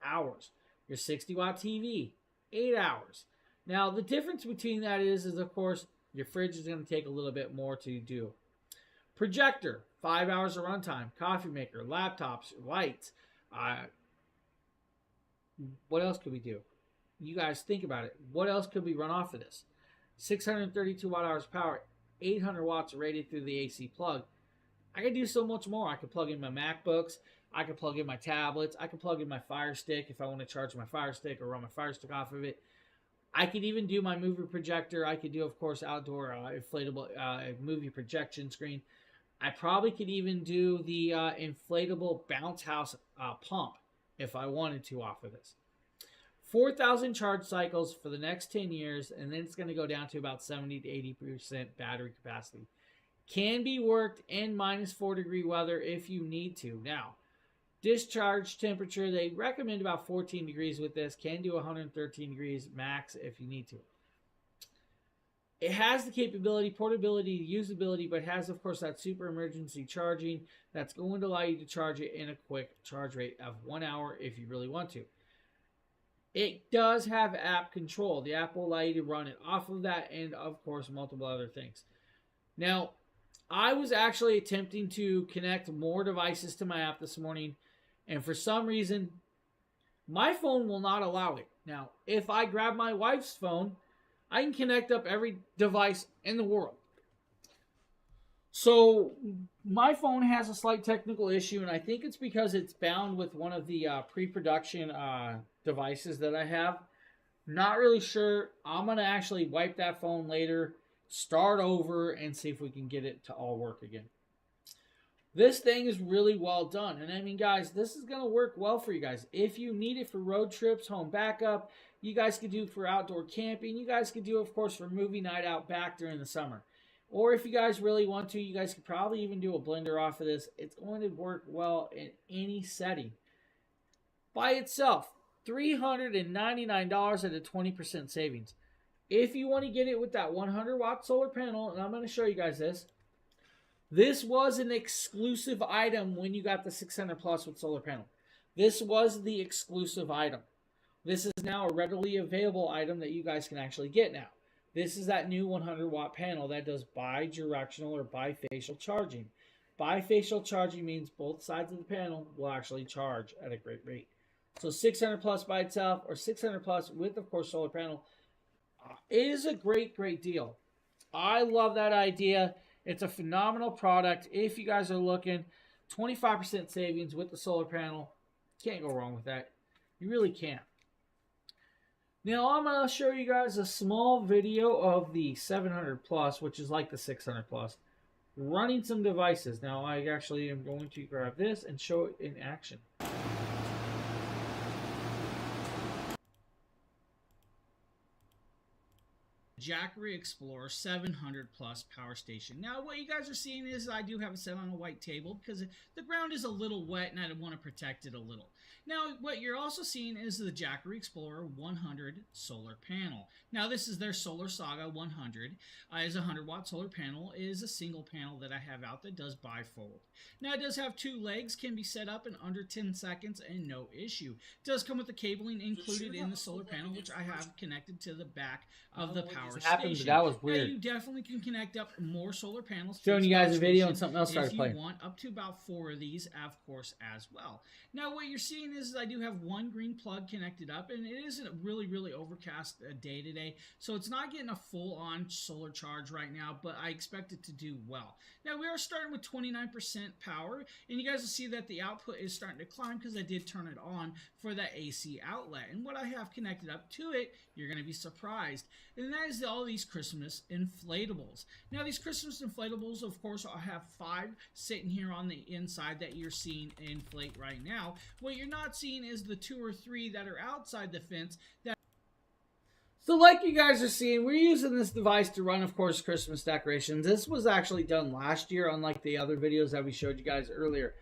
hours. Your 60 watt TV, 8 hours. Now, the difference between that is of course, your fridge is going to take a little bit more to do. Projector, 5 hours of runtime. Coffee maker, laptops, lights. What else could we do? You guys think about it. What else could we run off of this? 632 watt hours power, 800 watts rated through the AC plug. I could do so much more. I could plug in my MacBooks. I could plug in my tablets. I could plug in my Fire Stick if I want to charge my Fire Stick or run my Fire Stick off of it. I could even do my movie projector. I could do, of course, outdoor inflatable movie projection screen. I probably could even do the inflatable bounce house pump if I wanted to off of this. 4,000 charge cycles for the next 10 years, and then it's going to go down to about 70 to 80% battery capacity. Can be worked in -4 degree weather if you need to. Now, discharge temperature, they recommend about 14 degrees with this. Can do 113 degrees max if you need to. It has the capability, portability, usability, but has, of course, that super emergency charging that's going to allow you to charge it in a quick charge rate of 1 hour if you really want to. It does have app control. The app will allow you to run it off of that and, of course, multiple other things. Now, I was actually attempting to connect more devices to my app this morning, and for some reason, my phone will not allow it. Now, if I grab my wife's phone, I can connect up every device in the world. So, my phone has a slight technical issue, and I think it's because it's bound with one of the pre-production devices that I have. Not really sure. I'm going to actually wipe that phone later, start over, and see if we can get it to all work again. This thing is really well done. And I mean, guys, this is going to work well for you guys. If you need it for road trips, home backup, you guys could do for outdoor camping. You guys could do, of course, for movie night out back during the summer. Or if you guys really want to, you guys could probably even do a blender off of this. It's going to work well in any setting. By itself, $399 at a 20% savings. if you want to get it with that 100-watt solar panel, and I'm going to show you guys this. This was an exclusive item when you got the 600 plus with solar panel. This was the exclusive item. This is now a readily available item that you guys can actually get now. This is that new 100-watt panel that does bidirectional or bifacial charging. Bifacial charging means both sides of the panel will actually charge at a great rate. So 600 plus by itself or 600 plus with, of course, solar panel is a great, great deal. I love that idea. It's a phenomenal product. If you guys are looking, 25% savings with the solar panel. Can't go wrong with that. You really can't. Now I'm going to show you guys a small video of the 700 plus, which is like the 600 plus, running some devices. Now I actually am going to grab this and show it in action. Jackery Explorer 700 plus power station. Now what you guys are seeing is I do have it set on a white table because the ground is a little wet and I want to protect it a little. Now what you're also seeing is the Jackery Explorer 100 solar panel. Now this is their Solar Saga 100. Is a 100-watt solar panel. It is a single panel that I have out that does bifold. Now it does have 2 legs, can be set up in under 10 seconds and no issue. It does come with the cabling included in the solar panel, which I have connected to the back of the power station. That was weird. Now you definitely can connect up more solar panels. Showing you guys a video and something else started playing. If you want up to about 4 of these, of course, as well. Now what you're seeing is I do have one green plug connected up, and it isn't a really, really overcast day today, so it's not getting a full-on solar charge right now, but I expect it to do well. Now we are starting with 29% power, and you guys will see that the output is starting to climb because I did turn it on for that AC outlet. And what I have connected up to it, you're going to be surprised, and that is all these Christmas inflatables. Now these Christmas inflatables, of course, I have 5 sitting here on the inside that you're seeing inflate right now. What you're not seeing is the 2 or 3 that are outside the fence. So like you guys are seeing, we're using this device to run, of course, Christmas decorations. This was actually done last year, unlike the other videos that we showed you guys earlier.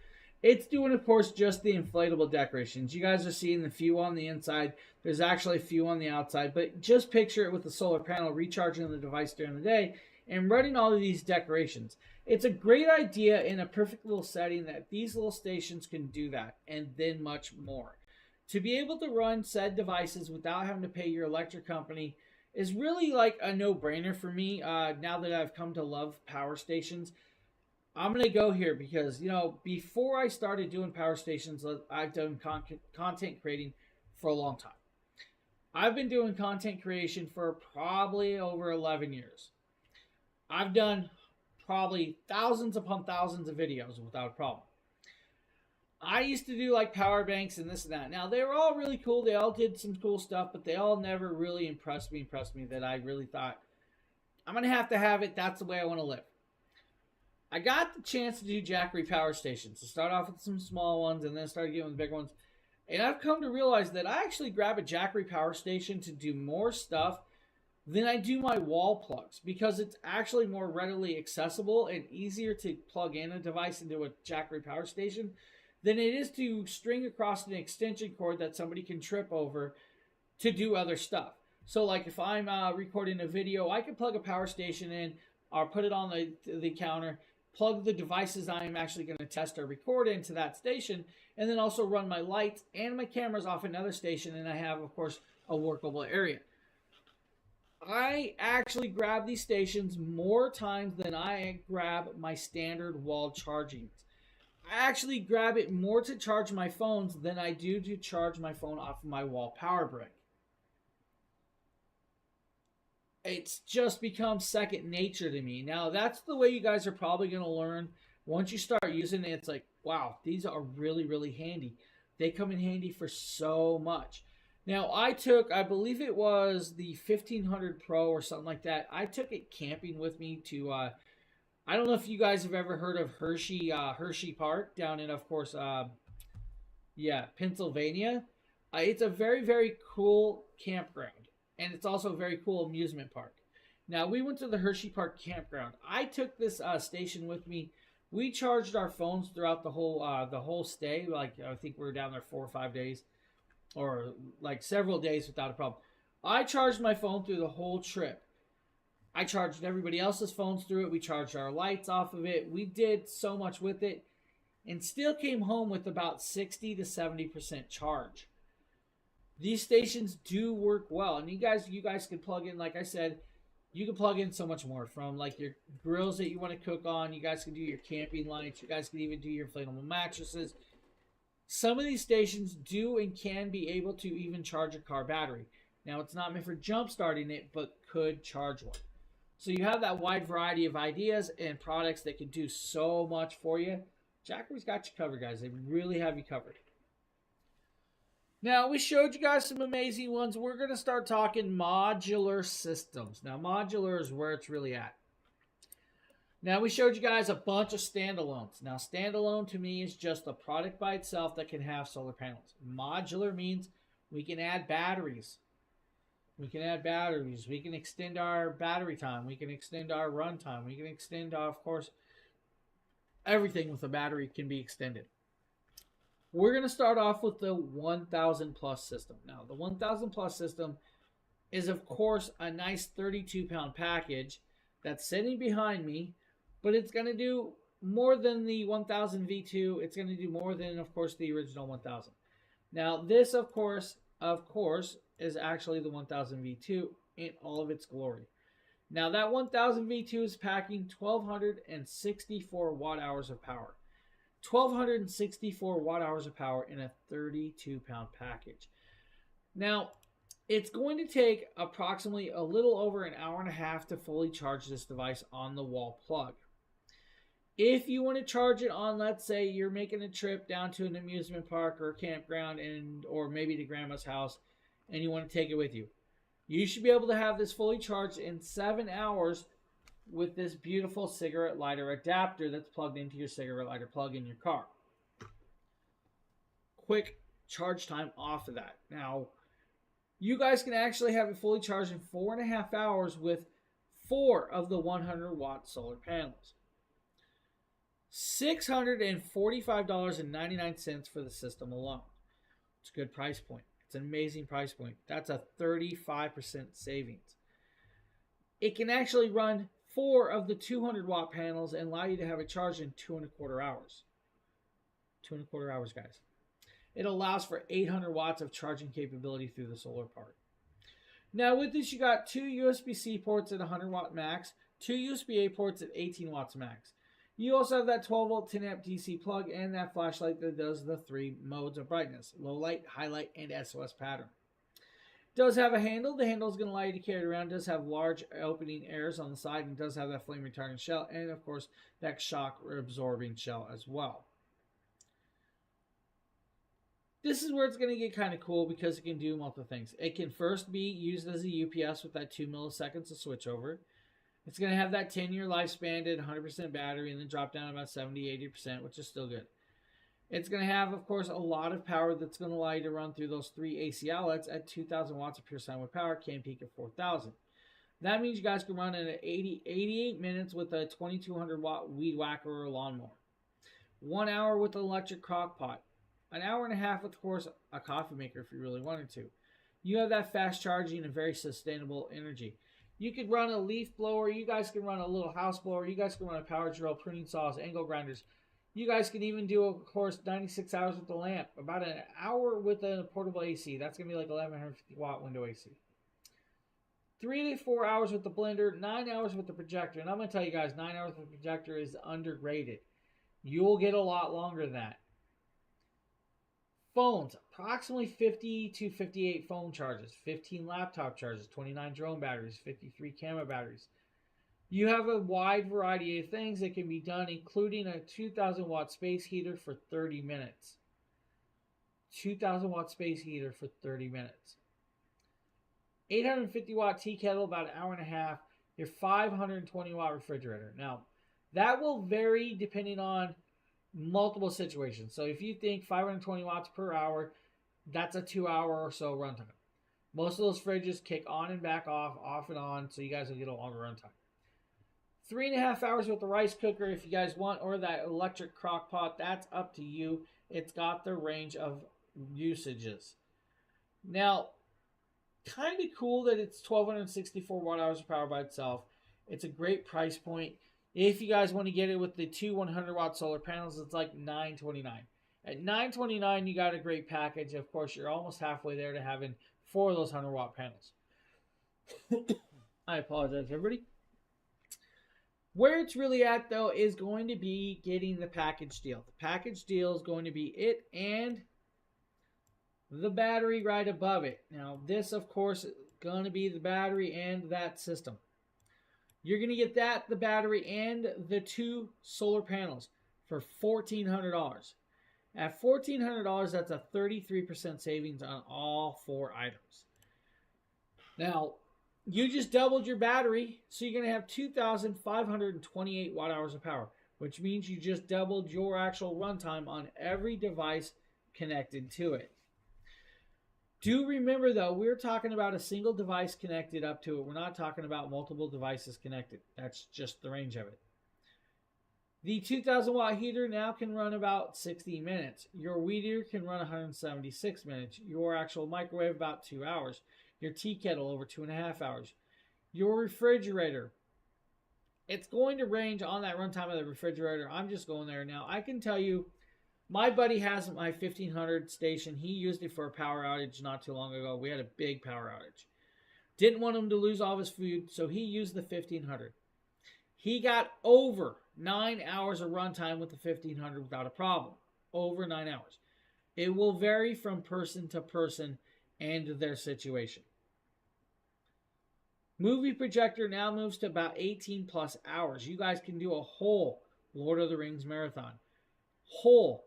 It's doing, of course, just the inflatable decorations. You guys are seeing the few on the inside. There's actually a few on the outside, but just picture it with the solar panel recharging the device during the day and running all of these decorations. It's a great idea in a perfect little setting that these little stations can do that, and then much more. To be able to run said devices without having to pay your electric company is really like a no-brainer for me now that I've come to love power stations. I'm going to go here because, you know, before I started doing power stations, I've done content creating for a long time. I've been doing content creation for probably over 11 years. I've done probably thousands upon thousands of videos without a problem. I used to do like power banks and this and that. Now, they were all really cool. They all did some cool stuff, but they all never really impressed me that I really thought, I'm going to have it. That's the way I want to live. I got the chance to do Jackery power stations. To start off with some small ones and then started getting with the big ones. And I've come to realize that I actually grab a Jackery power station to do more stuff than I do my wall plugs, because it's actually more readily accessible and easier to plug in a device into a Jackery power station than it is to string across an extension cord that somebody can trip over to do other stuff. So like if I'm recording a video, I can plug a power station in or put it on the counter, plug the devices I'm actually going to test or record into that station, and then also run my lights and my cameras off another station, and I have, of course, a workable area. I actually grab these stations more times than I grab my standard wall charging. I actually grab it more to charge my phones than I do to charge my phone off of my wall power brick. It's just become second nature to me. Now, that's the way you guys are probably going to learn. Once you start using it, it's like, wow, these are really, really handy. They come in handy for so much. Now, I believe it was the 1500 Pro or something like that. I took it camping with me to, I don't know if you guys have ever heard of Hershey Park down in, of course, Pennsylvania. It's a very, very cool campground. And it's also a very cool amusement park. Now, we went to the Hershey Park campground. I took this station with me. We charged our phones throughout the whole stay. Like, I think we were down there 4 or 5 days. Or like several days without a problem. I charged my phone through the whole trip. I charged everybody else's phones through it. We charged our lights off of it. We did so much with it and still came home with about 60 to 70% charge. These stations do work well, and you guys can plug in, like I said, you can plug in so much more, from like your grills that you want to cook on. You guys can do your camping lights. You guys can even do your inflatable mattresses. Some of these stations do and can be able to even charge a car battery. Now, it's not meant for jump starting it, but could charge one. So you have that wide variety of ideas and products that can do so much for you. Jackery's got you covered, guys. They really have you covered. Now, we showed you guys some amazing ones. We're going to start talking modular systems. Now, modular is where it's really at. Now, we showed you guys a bunch of standalones. Now, standalone to me is just a product by itself that can have solar panels. Modular means we can add batteries. We can add batteries. We can extend our battery time. We can extend our run time. We can extend, of course, everything with a battery can be extended. We're going to start off with the 1000 plus system. Now, the 1000 plus system is, of course, a nice 32-pound package that's sitting behind me, but it's going to do more than the 1000 V2. It's going to do more than, of course, the original 1000. Now, this, of course, is actually the 1000 V2 in all of its glory. Now, that 1000 V2 is packing 1264 watt hours of power. 1264 watt hours of power in a 32-pound package. Now, it's going to take approximately a little over an hour and a half to fully charge this device on the wall plug. If you want to charge it on, let's say you're making a trip down to an amusement park or a campground or maybe to grandma's house and you want to take it with you, you should be able to have this fully charged in 7 hours with this beautiful cigarette lighter adapter that's plugged into your cigarette lighter plug in your car. Quick charge time off of that. Now, you guys can actually have it fully charged in 4.5 hours with 4 of the 100 watt solar panels. $645.99 for the system alone. It's a good price point. It's an amazing price point. That's a 35% savings. It can actually run 4 of the 200 watt panels and allow you to have it charged in 2.25 hours. 2.25 hours, guys. It allows for 800 watts of charging capability through the solar part. Now, with this, you got 2 USB-C ports at 100 watt max, 2 USB-A ports at 18 watts max. You also have that 12 volt 10 amp DC plug and that flashlight that does the 3 modes of brightness: low light, high light, and SOS pattern. Does have a handle. The handle is going to allow you to carry it around. Does have large opening areas on the side and does have that flame retardant shell and, of course, that shock absorbing shell as well. This is where it's going to get kind of cool because it can do multiple things. It can first be used as a UPS with that 2 milliseconds of switchover. It's going to have that 10-year lifespan at 100% battery and then drop down about 70-80%, which is still good. It's going to have, of course, a lot of power that's going to allow you to run through those 3 AC outlets at 2,000 watts of pure sine wave power, can peak at 4,000. That means you guys can run it at 88 minutes with a 2,200 watt weed whacker or lawnmower. 1 hour with an electric crock pot. An hour and a half with, of course, a coffee maker if you really wanted to. You have that fast charging and very sustainable energy. You could run a leaf blower. You guys can run a little house blower. You guys can run a power drill, pruning saws, angle grinders. You guys can even do, of course, 96 hours with the lamp. About an hour with a portable AC. That's going to be like 1150 watt window AC. 3 to 4 hours with the blender. 9 hours with the projector. And I'm going to tell you guys, 9 hours with the projector is underrated. You'll get a lot longer than that. Phones, approximately 50 to 58 phone charges, 15 laptop charges, 29 drone batteries, 53 camera batteries. You have a wide variety of things that can be done, including a 2,000 watt space heater for 30 minutes. 2,000 watt space heater for 30 minutes. 850 watt tea kettle, about an hour and a half. Your 520 watt refrigerator. Now, that will vary depending on multiple situations. So if you think 520 watts per hour, that's a 2 hour or so runtime. Most of those fridges kick on and back off and on, so you guys will get a longer runtime. 3.5 hours with the rice cooker if you guys want, or that electric crock pot, that's up to you. It's got the range of usages. Now, Kind of cool that it's 1264 watt hours of power by itself. It's a great price point. If you guys want to get it with the two 100 watt solar panels, it's like $929. At $929, you got a great package. Of course, you're almost halfway there to having 4 of those 100 watt panels. I apologize, everybody. Where it's really at, though, is going to be getting the package deal. The package deal is going to be it and the battery right above it. Now, this, of course, is going to be the battery and that system. You're going to get that, the battery, and the 2 solar panels for $1,400. At $1,400, that's a 33% savings on all 4 items. Now, you just doubled your battery, so you're going to have 2,528 watt hours of power, which means you just doubled your actual runtime on every device connected to it. Do remember, though, we're talking about a single device connected up to it. We're not talking about multiple devices connected. That's just the range of it. The 2,000 watt heater now can run about 60 minutes. Your weed eater can run 176 minutes. Your actual microwave about 2 hours. Your tea kettle over 2.5 hours. Your refrigerator, it's going to range on that runtime of the refrigerator. I'm just going there now. I can tell you, my buddy has my 1500 station. He used it for a power outage not too long ago. We had a big power outage. Didn't want him to lose all of his food, so he used the 1500. He got over 9 hours of runtime with the 1500 without a problem. Over 9 hours. It will vary from person to person and their situation. Movie projector now moves to about 18 plus hours. You guys can do a whole Lord of the Rings marathon. Whole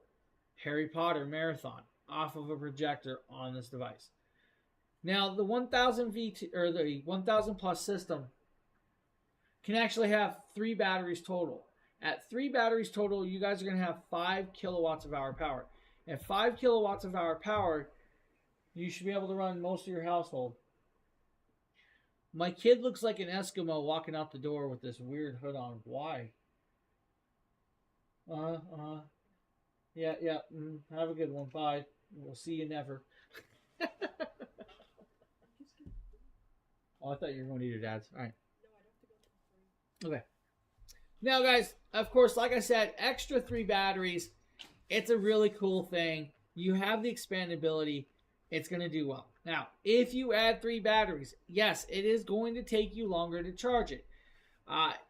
Harry Potter marathon off of a projector on this device. Now, the 1000 V2 or the 1000 plus system can actually have 3 batteries total. At 3 batteries total, you guys are going to have 5 kilowatts of hour power. At 5 kilowatts of hour power, you should be able to run most of your household. My kid looks like an Eskimo walking out the door with this weird hood on. Why? Yeah. Have a good one. Bye. We'll see you never. Oh, I thought you were going to eat your dad's. All right. Okay. Now, guys, of course, like I said, extra 3 batteries. It's a really cool thing. You have the expandability. It's going to do well. Now, if you add 3 batteries, yes, it is going to take you longer to charge it.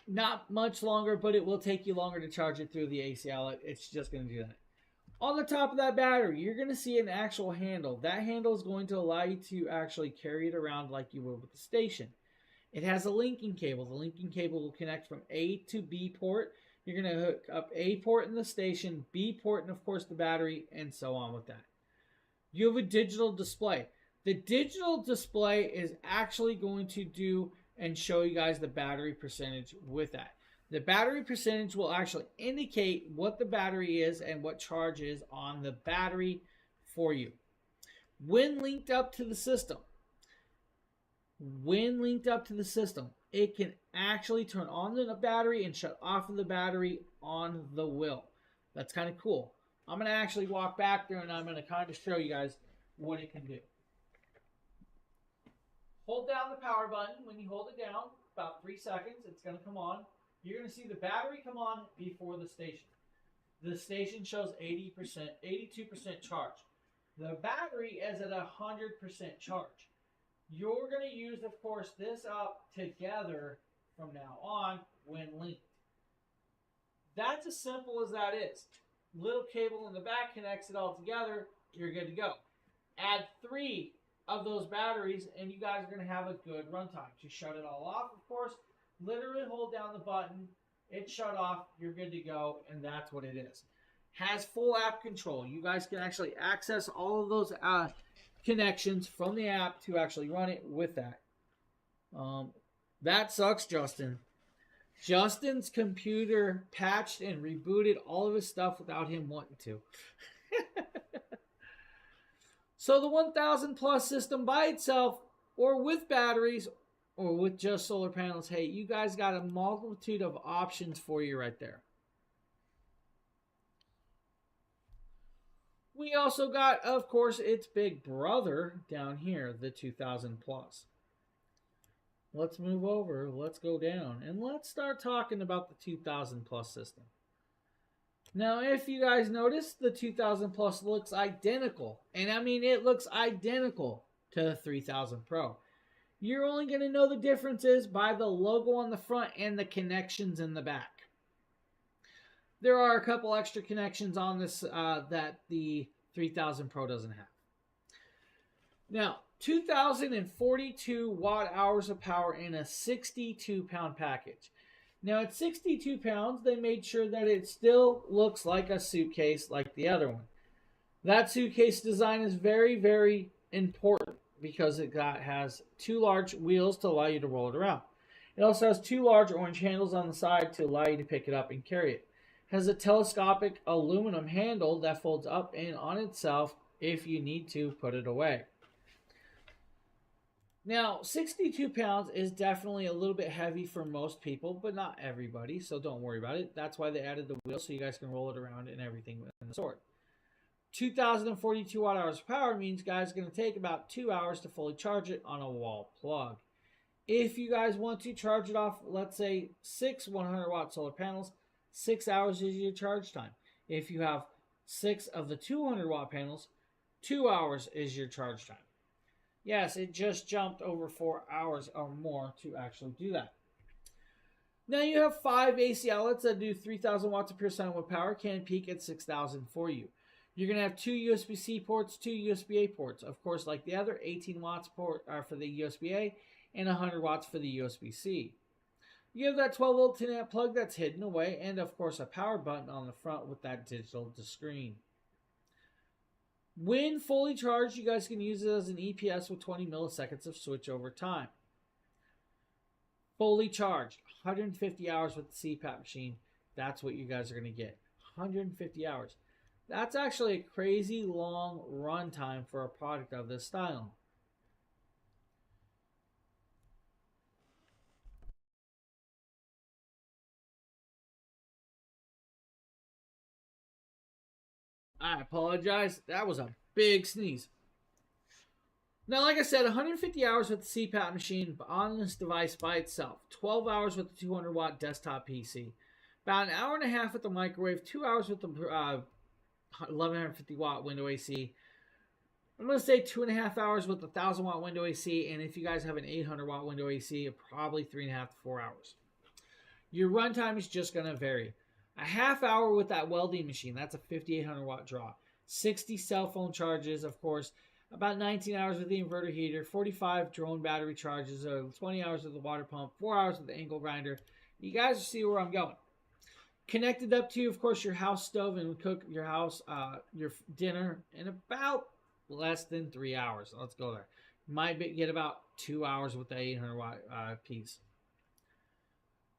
Not much longer, but it will take you longer to charge it through the AC outlet. It's just going to do that. On the top of that battery, you're going to see an actual handle. That handle is going to allow you to actually carry it around like you would with the station. It has a linking cable. The linking cable will connect from A to B port. You're going to hook up A port in the station, B port, and of course the battery, and so on with that. You have a digital display. The digital display is actually going to do and show you guys the battery percentage with that. The battery percentage will actually indicate what the battery is and what charge is on the battery for you. When linked up to the system, it can actually turn on the battery and shut off of the battery on the wheel. That's kind of cool. I'm going to actually walk back there and I'm going to kind of show you guys what it can do. Hold down the power button. When you hold it down, about 3 seconds, it's going to come on. You're going to see the battery come on before the station. The station shows 80%, 82% charge. The battery is at 100% charge. You're going to use, of course, this up together from now on when linked. That's as simple as that is. Little cable in the back connects it all together. You're good to go. Add 3 of those batteries and you guys are going to have a good runtime. To shut it all off, of course, literally hold down the button, it shut off, you're good to go, and that's what it is. Has full app control. You guys can actually access all of those connections from the app to actually run it with that. That sucks, Justin. Justin's computer patched and rebooted all of his stuff without him wanting to. So the 1000 plus system by itself, or with batteries, or with just solar panels, hey, you guys got a multitude of options for you right there. We also got, of course, its big brother down here, the 2000 plus. Let's move over, let's go down, and let's start talking about the 2000 plus system. Now, if you guys notice, the 2000 plus looks identical. And I mean, it looks identical to the 3000 Pro. You're only going to know the differences by the logo on the front and the connections in the back. There are a couple extra connections on this that the 3000 Pro doesn't have. Now, 2042 watt hours of power in a 62 pound package. Now, at 62 pounds, they made sure that it still looks like a suitcase like the other one. That suitcase design is very, very important because it has two large wheels to allow you to roll it around. It also has two large orange handles on the side to allow you to pick it up and carry it. It has a telescopic aluminum handle that folds up and on itself if you need to put it away. Now, 62 pounds is definitely a little bit heavy for most people, but not everybody, so don't worry about it. That's why they added the wheel, so you guys can roll it around and everything in the sort. 2042 watt hours of power means guys going to take about 2 hours to fully charge it on a wall plug. If you guys want to charge it off, let's say 6 100 watt solar panels, 6 hours is your charge time. If you have 6 of the 200 watt panels, 2 hours is your charge time. Yes, it just jumped over 4 hours or more to actually do that. Now you have 5 AC outlets that do 3,000 watts of pure sine wave power, can peak at 6,000 for you. You're going to have 2 USB-C ports, 2 USB-A ports. Of course, like the other, 18 watts port for the USB-A and 100 watts for the USB-C. You have that 12 volt 10 amp plug that's hidden away, and of course a power button on the front with that digital screen. When fully charged, you guys can use it as an EPS with 20 milliseconds of switchover time. Fully charged, 150 hours with the CPAP machine. That's what you guys are going to get. 150 hours. That's actually a crazy long run time for a product of this style. I apologize. That was a big sneeze. Now, like I said, 150 hours with the CPAP machine on this device by itself. 12 hours with the 200 watt desktop PC. About an hour and a half with the microwave. 2 hours with the 1150 watt window AC. I'm going to say 2.5 hours with the 1000 watt window AC. And if you guys have an 800 watt window AC, probably 3.5 to 4 hours. Your runtime is just going to vary. A half hour with that welding machine, that's a 5800 watt draw. 60 cell phone charges, of course. About 19 hours with the inverter heater. 45 drone battery charges. 20 hours with the water pump. 4 hours with the angle grinder. You guys see where I'm going. Connected up to, of course, your house stove and cook your house, your dinner in about less than 3 hours. Let's go there. Might get about 2 hours with the 800 watt piece.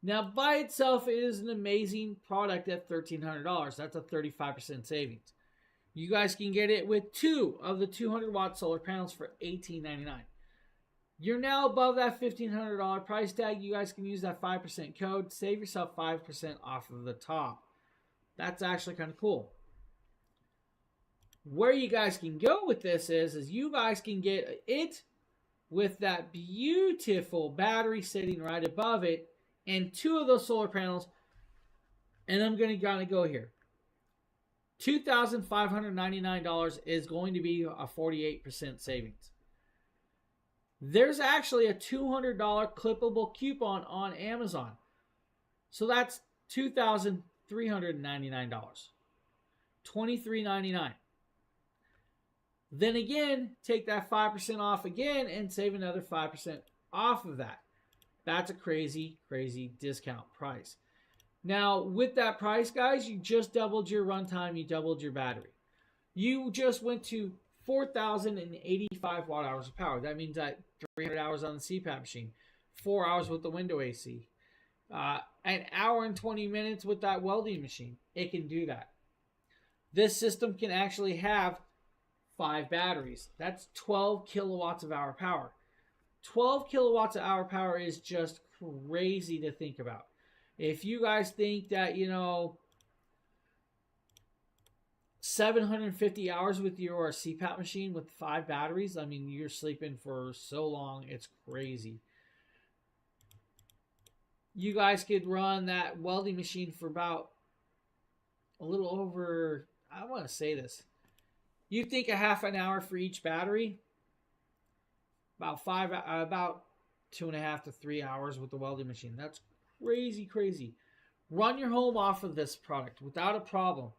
Now, by itself, it is an amazing product at $1,300. That's a 35% savings. You guys can get it with 2 of the 200 watt solar panels for $1,899. You're now above that $1,500 price tag. You guys can use that 5% code. Save yourself 5% off of the top. That's actually kind of cool. Where you guys can go with this is you guys can get it with that beautiful battery sitting right above it and 2 of those solar panels. And I'm going to go here. $2,599 is going to be a 48% savings. There's actually a $200 clippable coupon on Amazon. So that's $2,399. $2,399. Then again, take that 5% off again and save another 5% off of that. That's a crazy, crazy discount price. Now, with that price, guys, you just doubled your runtime, you doubled your battery. You just went to 4,085 watt hours of power. That means that 300 hours on the CPAP machine, 4 hours with the window AC, an hour and 20 minutes with that welding machine. It can do that. This system can actually have 5 batteries. That's 12 kilowatts of hour power. 12 kilowatts of hour power is just crazy to think about. If you guys think that, 750 hours with your CPAP machine with 5 batteries. I mean, you're sleeping for so long, it's crazy. You guys could run that welding machine for about a little over, I want to say this. You think a half an hour for each battery? About 2.5 to 3 hours with the welding machine. That's crazy, crazy. Run your home off of this product without a problem.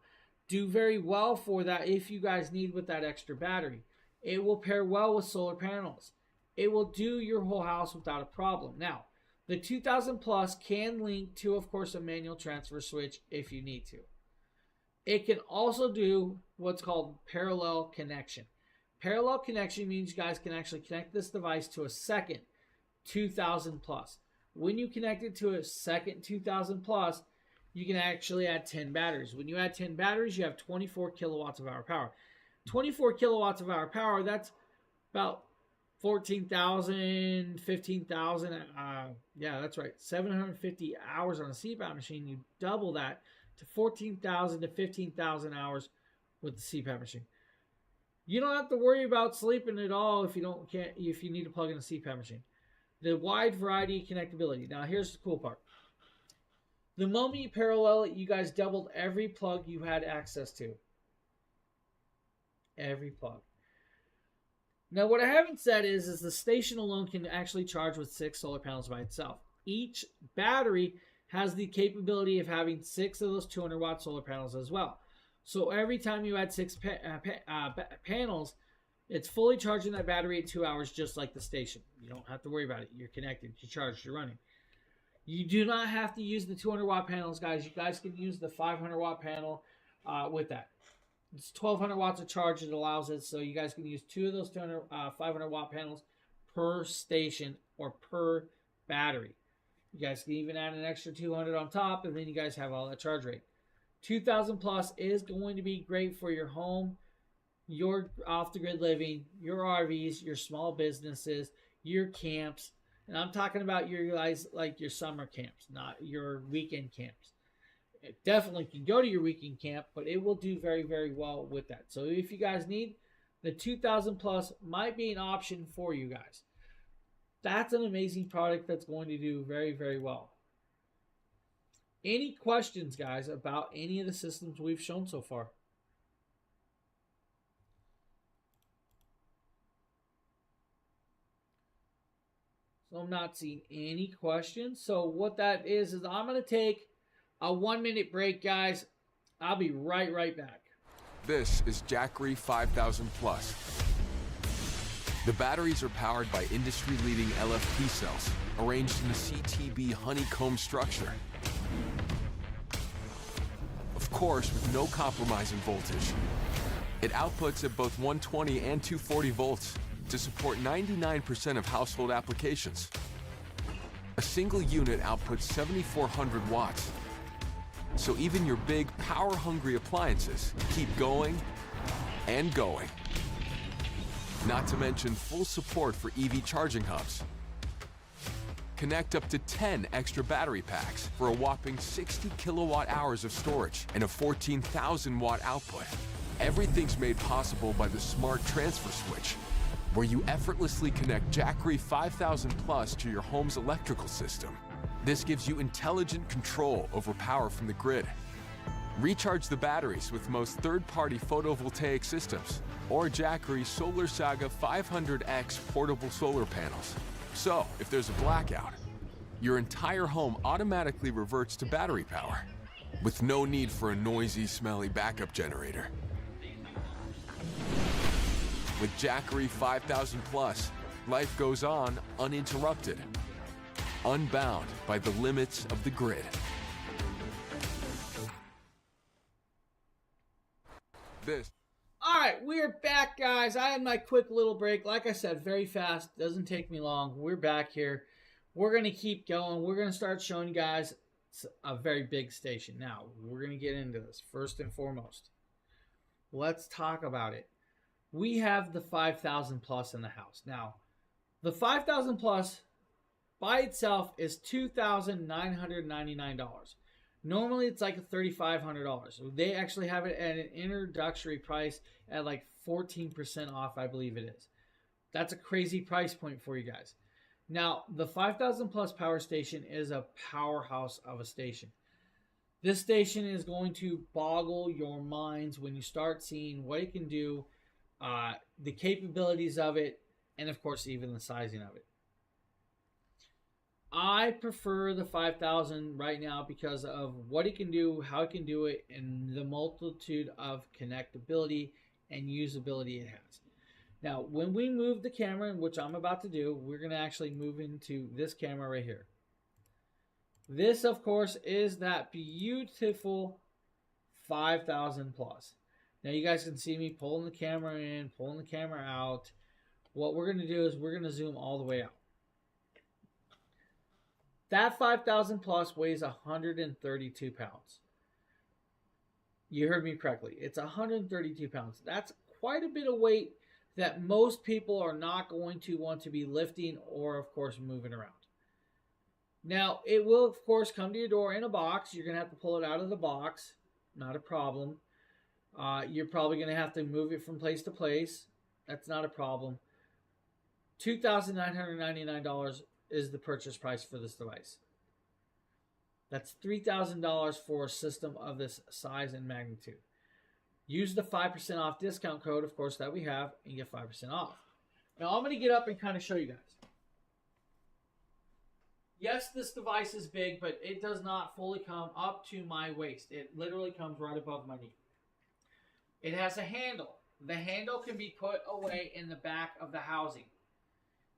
Do very well for that if you guys need with that extra battery. It will pair well with solar panels. It will do your whole house without a problem. Now, the 2000 Plus can link to, of course, a manual transfer switch if you need to. It can also do what's called parallel connection. Parallel connection means you guys can actually connect this device to a second 2000 Plus. When you connect it to a second 2000 Plus, you can actually add 10 batteries. When you add 10 batteries, you have 24 kilowatts of hour power. 24 kilowatts of hour power, that's about 14,000, 15,000. Yeah, that's right. 750 hours on a CPAP machine. You double that to 14,000 to 15,000 hours with the CPAP machine. You don't have to worry about sleeping at all if you need to plug in a CPAP machine. The wide variety of connectability. Now, here's the cool part. The moment you parallel it, you guys doubled every plug you had access to. Every plug. Now, what I haven't said is the station alone can actually charge with 6 solar panels by itself. Each battery has the capability of having 6 of those 200-watt solar panels as well. So every time you add 6 panels, it's fully charging that battery at 2 hours, just like the station. You don't have to worry about it. You're connected, you're charged, you're running. You do not have to use the 200-watt panels, guys. You guys can use the 500-watt panel with that. It's 1,200 watts of charge it allows it, so you guys can use 2 of those 500-watt panels per station or per battery. You guys can even add an extra 200 on top, and then you guys have all that charge rate. 2000 Plus is going to be great for your home, your off-the-grid living, your RVs, your small businesses, your camps. And I'm talking about your guys, like your summer camps, not your weekend camps. It definitely can go to your weekend camp, but it will do very, very well with that. So if you guys need, the 2000 Plus might be an option for you guys. That's an amazing product that's going to do very, very well. Any questions, guys, about any of the systems we've shown so far? So I'm not seeing any questions. So what that is I'm going to take a 1-minute break, guys. I'll be right back. This is Jackery 5000 Plus. The batteries are powered by industry-leading LFP cells, arranged in a CTB honeycomb structure. Of course, with no compromise in voltage. It outputs at both 120 and 240 volts to support 99% of household applications. A single unit outputs 7,400 watts. So even your big, power-hungry appliances keep going and going. Not to mention full support for EV charging hubs. Connect up to 10 extra battery packs for a whopping 60 kilowatt hours of storage and a 14,000 watt output. Everything's made possible by the smart transfer switch, where you effortlessly connect Jackery 5000 Plus to your home's electrical system. This gives you intelligent control over power from the grid. Recharge the batteries with most third-party photovoltaic systems or Jackery Solar Saga 500X portable solar panels. So, if there's a blackout, your entire home automatically reverts to battery power with no need for a noisy, smelly backup generator. With Jackery 5000 Plus, life goes on uninterrupted, unbound by the limits of the grid. All right, we're back, guys. I had my quick little break. Like I said, very fast. Doesn't take me long. We're back here. We're going to keep going. We're going to start showing you guys a very big station. Now, we're going to get into this. First and foremost, let's talk about it. We have the 5000 Plus in the house. Now, the 5000 Plus by itself is $2,999. Normally it's like $3,500. They actually have it at an introductory price at like 14% off, I believe it is. That's a crazy price point for you guys. Now, the 5,000 plus power station is a powerhouse of a station. This station is going to boggle your minds when you start seeing what it can do, the capabilities of it, and of course, even the sizing of it. I prefer the 5,000 right now because of what it can do, how it can do it, and the multitude of connectability and usability it has. Now, when we move the camera, which I'm about to do, we're going to actually move into this camera right here. This, of course, is that beautiful 5,000 plus. Now, you guys can see me pulling the camera in, pulling the camera out. What we're going to do is we're going to zoom all the way out. That 5,000 plus weighs 132 pounds. You heard me correctly. It's 132 pounds. That's quite a bit of weight that most people are not going to want to be lifting or, of course, moving around. Now, it will, of course, come to your door in a box. You're going to have to pull it out of the box. Not a problem. You're probably going to have to move it from place to place. That's not a problem. $2,999 is the purchase price for this device. That's $3,000 for a system of this size and magnitude. Use the 5% off discount code, of course, that we have, and get 5% off. Now, I'm going to get up and kind of show you guys. Yes, this device is big, but it does not fully come up to my waist. It literally comes right above my knee. It has a handle. The handle can be put away in the back of the housing.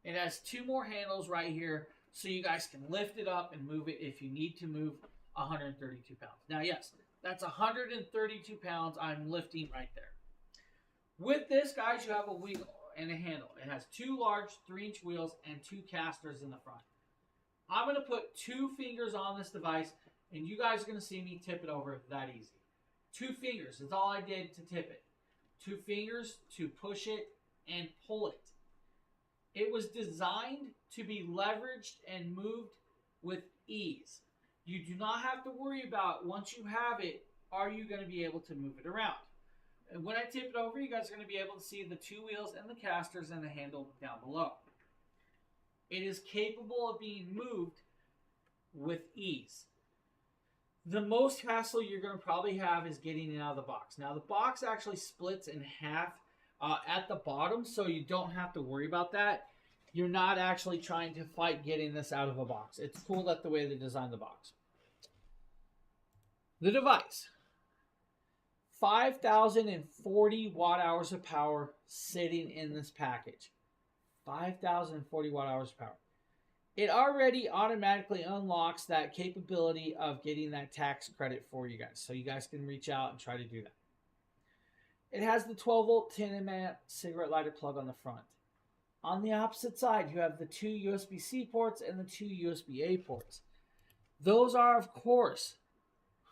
It has two more handles right here, so you guys can lift it up and move it if you need to move 132 pounds. Now, yes, that's 132 pounds I'm lifting right there. With this, guys, you have a wheel and a handle. It has two large 3-inch wheels and two casters in the front. I'm going to put 2 fingers on this device, and you guys are going to see me tip it over that easy. 2 fingers is all I did to tip it. 2 fingers to push it and pull it. It was designed to be leveraged and moved with ease. You do not have to worry about, once you have it, are you going to be able to move it around? And when I tip it over, you guys are going to be able to see the 2 wheels and the casters and the handle down below. It is capable of being moved with ease. The most hassle you're going to probably have is getting it out of the box. Now, the box actually splits in half at the bottom, so you don't have to worry about that. You're not actually trying to fight getting this out of a box. It's cool that the way they designed the box. The device. 5,040 watt hours of power sitting in this package. 5,040 watt hours of power. It already automatically unlocks that capability of getting that tax credit for you guys. So you guys can reach out and try to do that. It has the 12 volt 10 amp cigarette lighter plug on the front. On the opposite side, you have the 2 USB-C ports and the 2 USB-A ports. Those are, of course,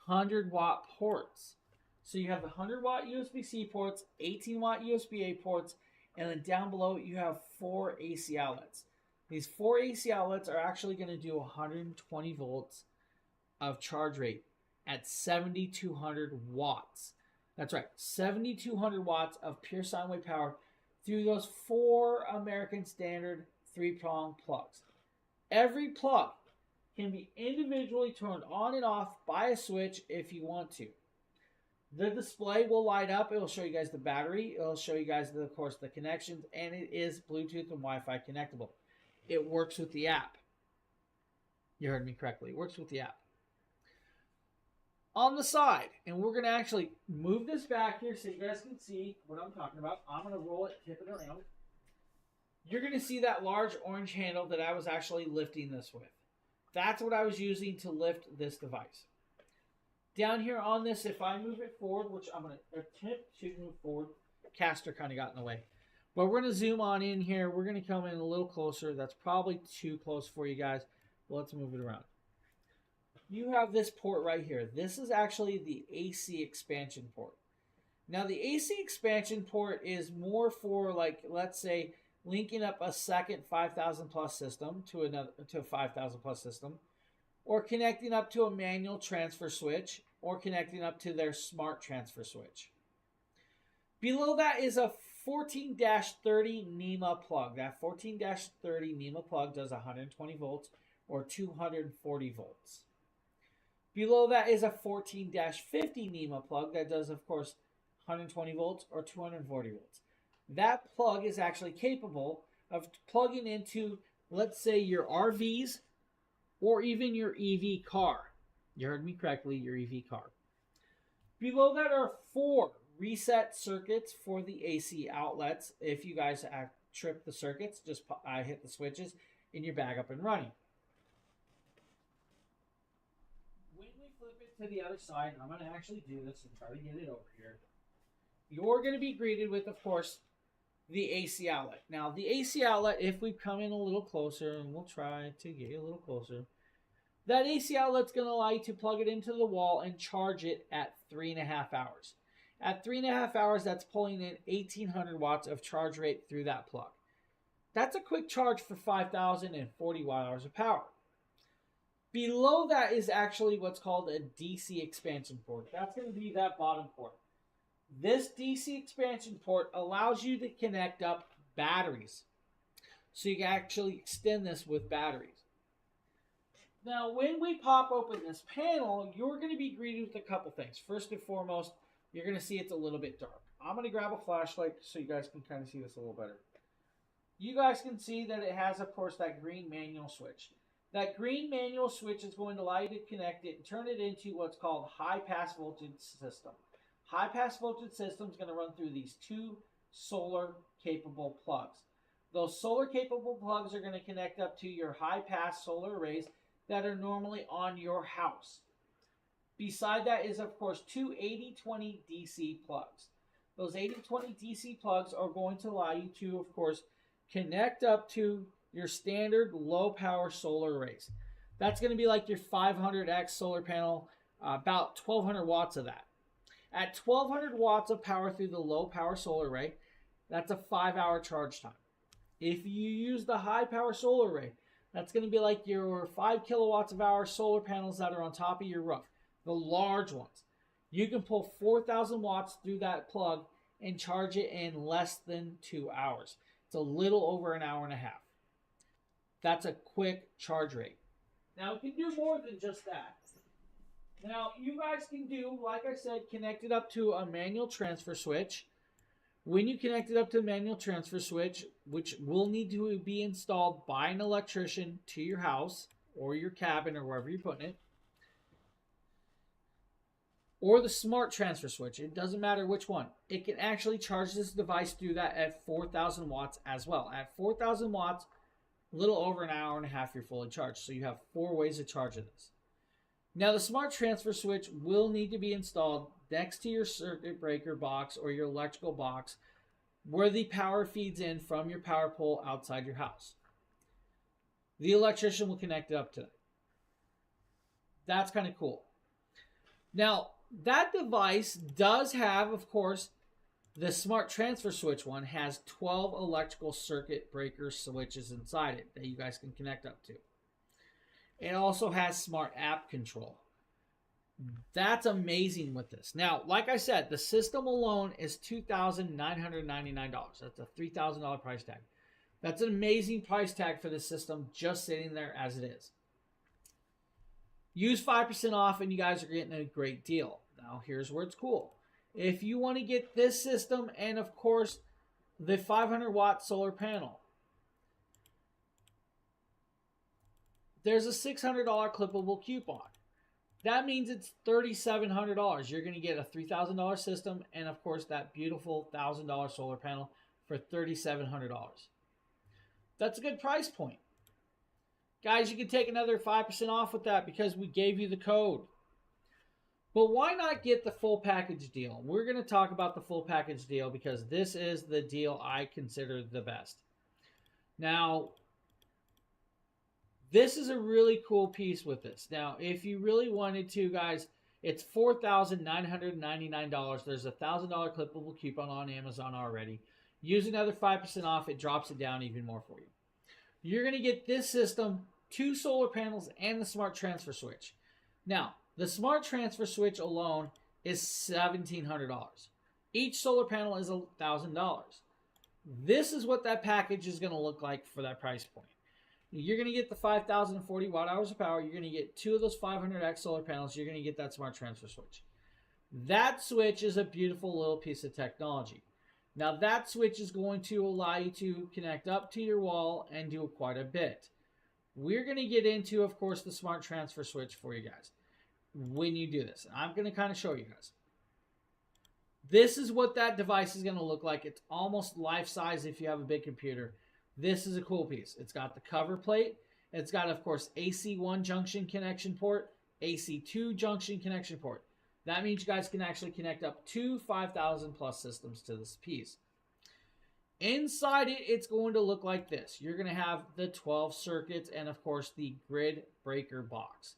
100 watt ports. So you have the 100 watt USB-C ports, 18 watt USB-A ports, and then down below you have 4 AC outlets. These 4 AC outlets are actually going to do 120 volts of charge rate at 7,200 watts. That's right, 7,200 watts of pure sine wave power through those 4 American Standard 3-prong plugs. Every plug can be individually turned on and off by a switch if you want to. The display will light up. It will show you guys the battery. It will show you guys, of course, the connections, and it is Bluetooth and Wi-Fi connectable. It works with the app. You heard me correctly. It works with the app. On the side, and we're going to actually move this back here so you guys can see what I'm talking about. I'm going to roll it, tip it around. You're going to see that large orange handle that I was actually lifting this with. That's what I was using to lift this device. Down here on this, if I move it forward, which I'm going to attempt to move forward, caster kind of got in the way. But we're going to zoom on in here. We're going to come in a little closer. That's probably too close for you guys. Let's move it around. You have this port right here. This is actually the AC expansion port. Now, the AC expansion port is more for, like, let's say, linking up a second 5,000 plus system to a 5,000 plus system, or connecting up to a manual transfer switch, or connecting up to their smart transfer switch. Below that is a 14-30 NEMA plug. That 14-30 NEMA plug does 120 volts or 240 volts. Below that is a 14-50 NEMA plug that does, of course, 120 volts or 240 volts. That plug is actually capable of plugging into, let's say, your RVs or even your EV car. You heard me correctly, your EV car. Below that are 4 reset circuits for the AC outlets. If you guys trip the circuits, just hit the switches and you're back up and running. When we flip it to the other side, I'm going to actually do this and try to get it over here. You're going to be greeted with, of course, the AC outlet. Now, the AC outlet, if we come in a little closer, and we'll try to get a little closer, that AC outlet's going to allow you to plug it into the wall and charge it at 3.5 hours. At 3.5 hours, that's pulling in 1,800 watts of charge rate through that plug. That's a quick charge for 5,040 watt-hours of power. Below that is actually what's called a DC expansion port. That's going to be that bottom port. This DC expansion port allows you to connect up batteries. So you can actually extend this with batteries. Now, when we pop open this panel, you're going to be greeted with a couple things. First and foremost, you're going to see it's a little bit dark. I'm going to grab a flashlight so you guys can kind of see this a little better. You guys can see that it has, of course, that green manual switch. That green manual switch is going to allow you to connect it and turn it into what's called high-pass voltage system. High-pass voltage system is going to run through these 2 solar-capable plugs. Those solar-capable plugs are going to connect up to your high-pass solar arrays that are normally on your house. Beside that is, of course, 2 80-20 DC plugs. Those 80-20 DC plugs are going to allow you to, of course, connect up to your standard low-power solar arrays. That's going to be like your 500X solar panel, about 1,200 watts of that. At 1,200 watts of power through the low-power solar array, that's a 5-hour charge time. If you use the high-power solar array, that's going to be like your 5 kilowatts of hour solar panels that are on top of your roof, the large ones. You can pull 4,000 watts through that plug and charge it in less than 2 hours. It's a little over an hour and a half. That's a quick charge rate. Now, it can do more than just that. Now, you guys can do, like I said, connect it up to a manual transfer switch. When you connect it up to the manual transfer switch, which will need to be installed by an electrician to your house or your cabin or wherever you're putting it, or the smart transfer switch, it doesn't matter which one. It can actually charge this device through that at 4,000 watts as well. At 4,000 watts, a little over an hour and a half, you're fully charged. So you have 4 ways of charging this. Now, the smart transfer switch will need to be installed next to your circuit breaker box or your electrical box where the power feeds in from your power pole outside your house. The electrician will connect it up to it. That's kind of cool. Now, that device does have, of course, the smart transfer switch one has 12 electrical circuit breaker switches inside it that you guys can connect up to. It also has smart app control. That's amazing with this. Now, like I said, the system alone is $2,999. That's a $3,000 price tag. That's an amazing price tag for the system just sitting there as it is. Use 5% off and you guys are getting a great deal. Now, here's where it's cool. If you want to get this system and, of course, the 500-watt solar panel, there's a $600 clippable coupon. That means it's $3,700. You're going to get a $3,000 system and, of course, that beautiful $1,000 solar panel for $3,700. That's a good price point. Guys, you can take another 5% off with that because we gave you the code. But why not get the full package deal? We're going to talk about the full package deal because this is the deal I consider the best. Now, this is a really cool piece with this. Now, if you really wanted to, guys, it's $4,999. There's a $1,000 clippable coupon on Amazon already. Use another 5% off. It drops it down even more for you. You're going to get this system 2 solar panels, and the smart transfer switch. Now, the smart transfer switch alone is $1,700. Each solar panel is $1,000. This is what that package is going to look like for that price point. You're going to get the 5,040 watt hours of power. You're going to get 2 of those 500x solar panels. You're going to get that smart transfer switch. That switch is a beautiful little piece of technology. Now, that switch is going to allow you to connect up to your wall and do quite a bit. We're going to get into, of course, the smart transfer switch for you guys when you do this. I'm going to kind of show you guys. This is what that device is going to look like. It's almost life-size if you have a big computer. This is a cool piece. It's got the cover plate. It's got, of course, AC1 junction connection port, AC2 junction connection port. That means you guys can actually connect up to 5,000 plus systems to this piece. Inside it, it's going to look like this. You're going to have the 12 circuits and, of course, the grid breaker box.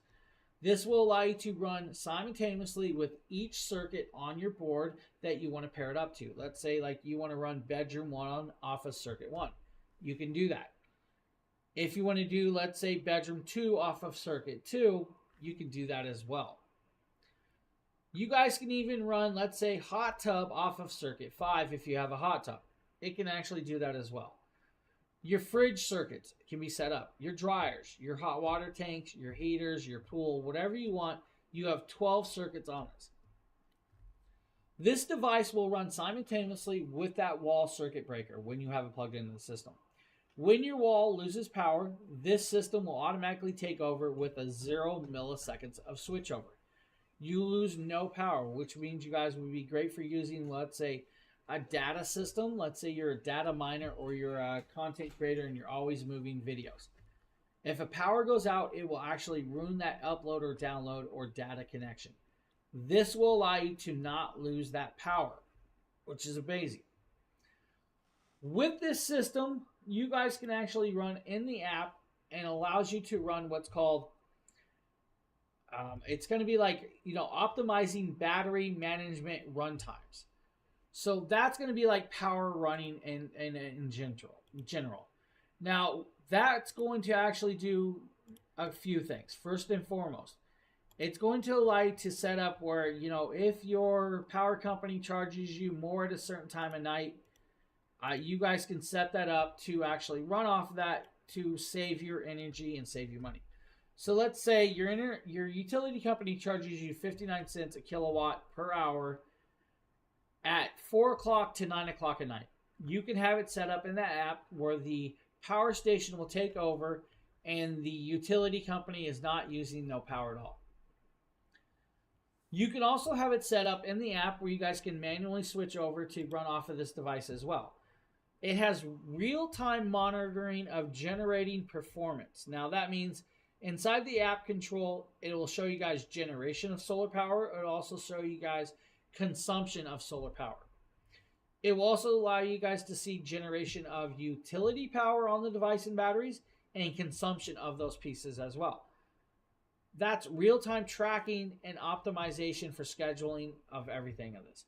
This will allow you to run simultaneously with each circuit on your board that you want to pair it up to. Let's say like you want to run bedroom 1 off of circuit 1. You can do that. If you want to do, let's say, bedroom 2 off of circuit 2, you can do that as well. You guys can even run, let's say, hot tub off of circuit 5 if you have a hot tub. It can actually do that as well. Your fridge circuits can be set up. Your dryers, your hot water tanks, your heaters, your pool, whatever you want, you have 12 circuits on this. This device will run simultaneously with that wall circuit breaker when you have it plugged into the system. When your wall loses power, this system will automatically take over with a 0 milliseconds of switchover. You lose no power, which means you guys would be great for using, let's say, a data system. Let's say you're a data miner or you're a content creator and you're always moving videos. If a power goes out, it will actually ruin that upload or download or data connection. This will allow you to not lose that power, which is amazing. With this system, you guys can actually run in the app and allows you to run what's called it's going to be like, optimizing battery management runtimes. So that's going to be like power running in general. Now, that's going to actually do a few things. First and foremost, it's going to allow you to set up where, if your power company charges you more at a certain time of night, you guys can set that up to actually run off of that to save your energy and save you money. So let's say your utility company charges you 59 cents a kilowatt per hour at 4 o'clock to 9 o'clock at night. You can have it set up in that app where the power station will take over and the utility company is not using no power at all. You can also have it set up in the app where you guys can manually switch over to run off of this device as well. It has real-time monitoring of generating performance. Now that means inside the app control, it will show you guys generation of solar power. It will also show you guys consumption of solar power. It will also allow you guys to see generation of utility power on the device and batteries and consumption of those pieces as well. That's real-time tracking and optimization for scheduling of everything of this.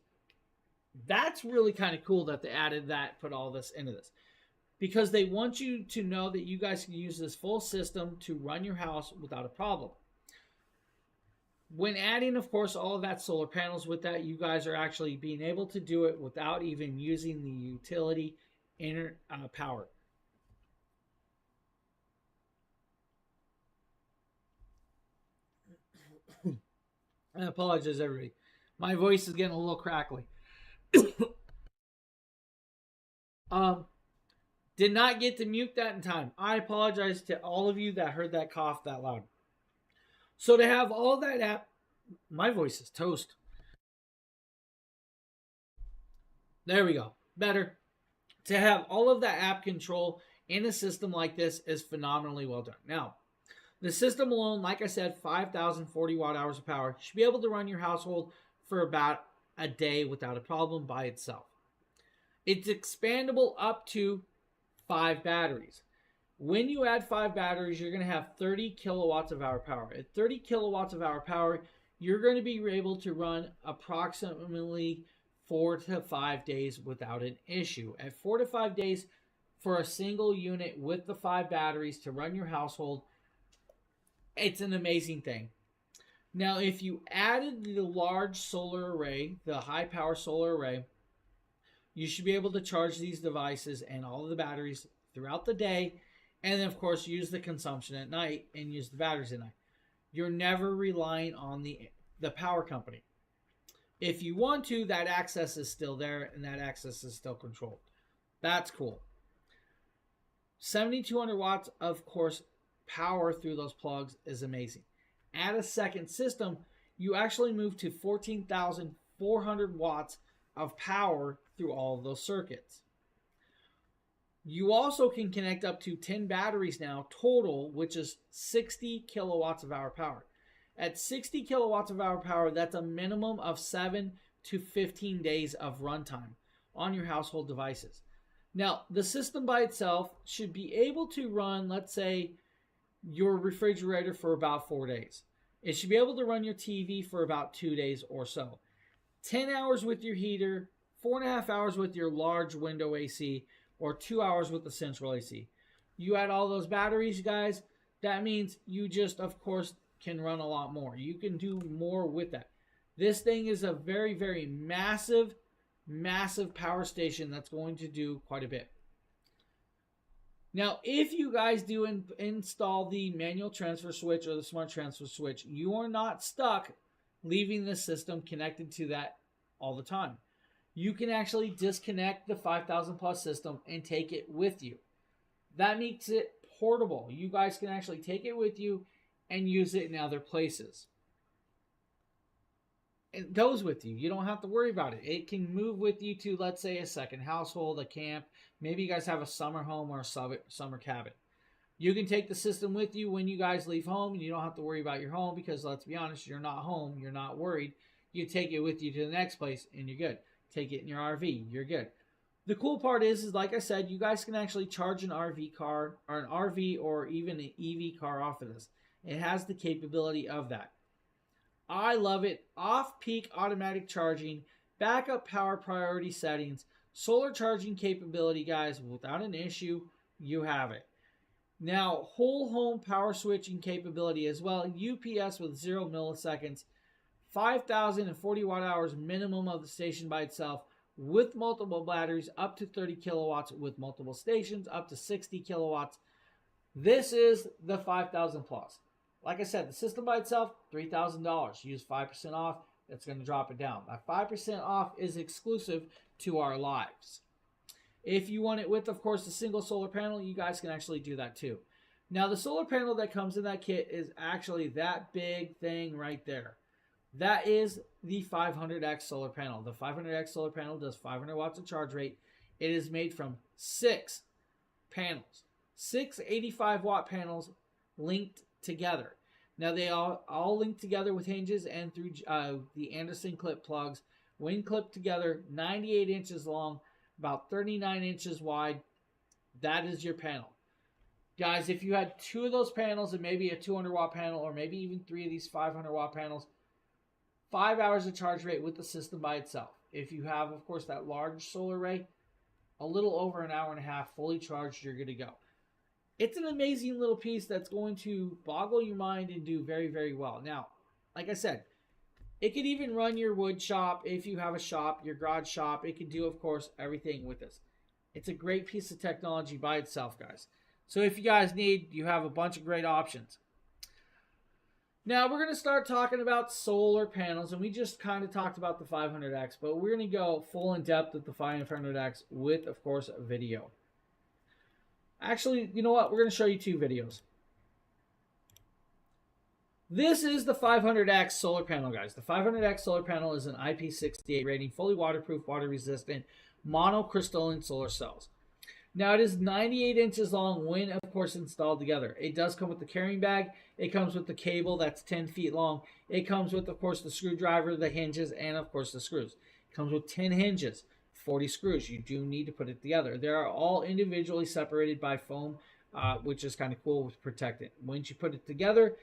That's really kind of cool that they added that, put all this into this. Because they want you to know that you guys can use this full system to run your house without a problem. When adding, of course, all of that solar panels with that, you guys are actually being able to do it without even using the utility power. I apologize, everybody. My voice is getting a little crackly. Did not get to mute that in time. I apologize to all of you that heard that cough that loud. So to have all that app, my voice is toast. There we go. Better. To have all of that app control in a system like this is phenomenally well done. Now, the system alone, like I said, 5,040 watt hours of power, should be able to run your household for about a day without a problem by itself. It's expandable up to 5 batteries. When you add 5 batteries, you're going to have 30 kilowatts of hour power. At 30 kilowatts of hour power, you're going to be able to run approximately 4 to 5 days without an issue. At 4 to 5 days for a single unit with the 5 batteries to run your household, It's an amazing thing. Now, if you added the large solar array, the high power solar array, you should be able to charge these devices and all of the batteries throughout the day, and then of course use the consumption at night and use the batteries at night. You're never relying on the power company. If you want to, that access is still there and that access is still controlled. That's cool. 7,200 watts, of course, power through those plugs is amazing. Add a second system, you actually move to 14,400 watts of power through all of those circuits. You also can connect up to 10 batteries now total, which is 60 kilowatts of hour power. At 60 kilowatts of hour power, that's a minimum of 7 to 15 days of runtime on your household devices. Now, the system by itself should be able to run, let's say, your refrigerator for about 4 days. It should be able to run your TV for about 2 days or so. 10 hours with your heater, 4.5 hours with your large window AC, or 2 hours with the central AC. You add all those batteries, guys, that means you just, of course, can run a lot more. You can do more with that. This thing is a very, very massive, massive power station that's going to do quite a bit. Now, if you guys do install the manual transfer switch or the smart transfer switch, you are not stuck leaving the system connected to that all the time. You can actually disconnect the 5,000 plus system and take it with you. That makes it portable. You guys can actually take it with you and use it in other places. It goes with you. You don't have to worry about it. It can move with you to, let's say, a second household, a camp. Maybe you guys have a summer home or a summer cabin. You can take the system with you when you guys leave home, and you don't have to worry about your home because, let's be honest, you're not home. You're not worried. You take it with you to the next place, and you're good. Take it in your RV. You're good. The cool part is like I said, you guys can actually charge an RV car or an RV or even an EV car off of this. It has the capability of that. I love it. Off-peak automatic charging, backup power priority settings, solar charging capability, guys. Without an issue, you have it. Now, whole home power switching capability as well. UPS with 0 milliseconds. 5,040 watt hours minimum of the station by itself with multiple batteries, up to 30 kilowatts with multiple stations, up to 60 kilowatts. This is the 5,000 plus. Like I said, the system by itself, $3,000. Use 5% off. That's going to drop it down. That 5% off is exclusive to our lives. If you want it with, of course, a single solar panel, you guys can actually do that too. Now, the solar panel that comes in that kit is actually that big thing right there. That is the 500X solar panel. The 500X solar panel does 500 watts of charge rate. It is made from 6 panels. 6 85 watt panels linked together. Now they all link together with hinges and through the Anderson clip plugs. When clipped together, 98 inches long, about 39 inches wide. That is your panel. Guys, if you had 2 of those panels and maybe a 200 watt panel or maybe even 3 of these 500 watt panels, 5 hours of charge rate with the system by itself. If you have, of course, that large solar array, a little over an hour and a half fully charged, you're good to go. It's an amazing little piece that's going to boggle your mind and do very, very well. Now, like I said, it could even run your wood shop if you have a shop, your garage shop. It can do, of course, everything with this. It's a great piece of technology by itself, guys. So if you guys need, you have a bunch of great options. Now, we're going to start talking about solar panels, and we just kind of talked about the 500X, but we're going to go full in depth with the 500X with, of course, a video. Actually, you know what? We're going to show you 2 videos. This is the 500X solar panel, guys. The 500X solar panel is an IP68 rating, fully waterproof, water-resistant, monocrystalline solar cells. Now, it is 98 inches long when, of course, installed together. It does come with the carrying bag. It comes with the cable that's 10 feet long. It comes with, of course, the screwdriver, the hinges, and, of course, the screws. It comes with 10 hinges, 40 screws. You do need to put it together. They are all individually separated by foam, which is kind of cool to protect it. Once you put it together,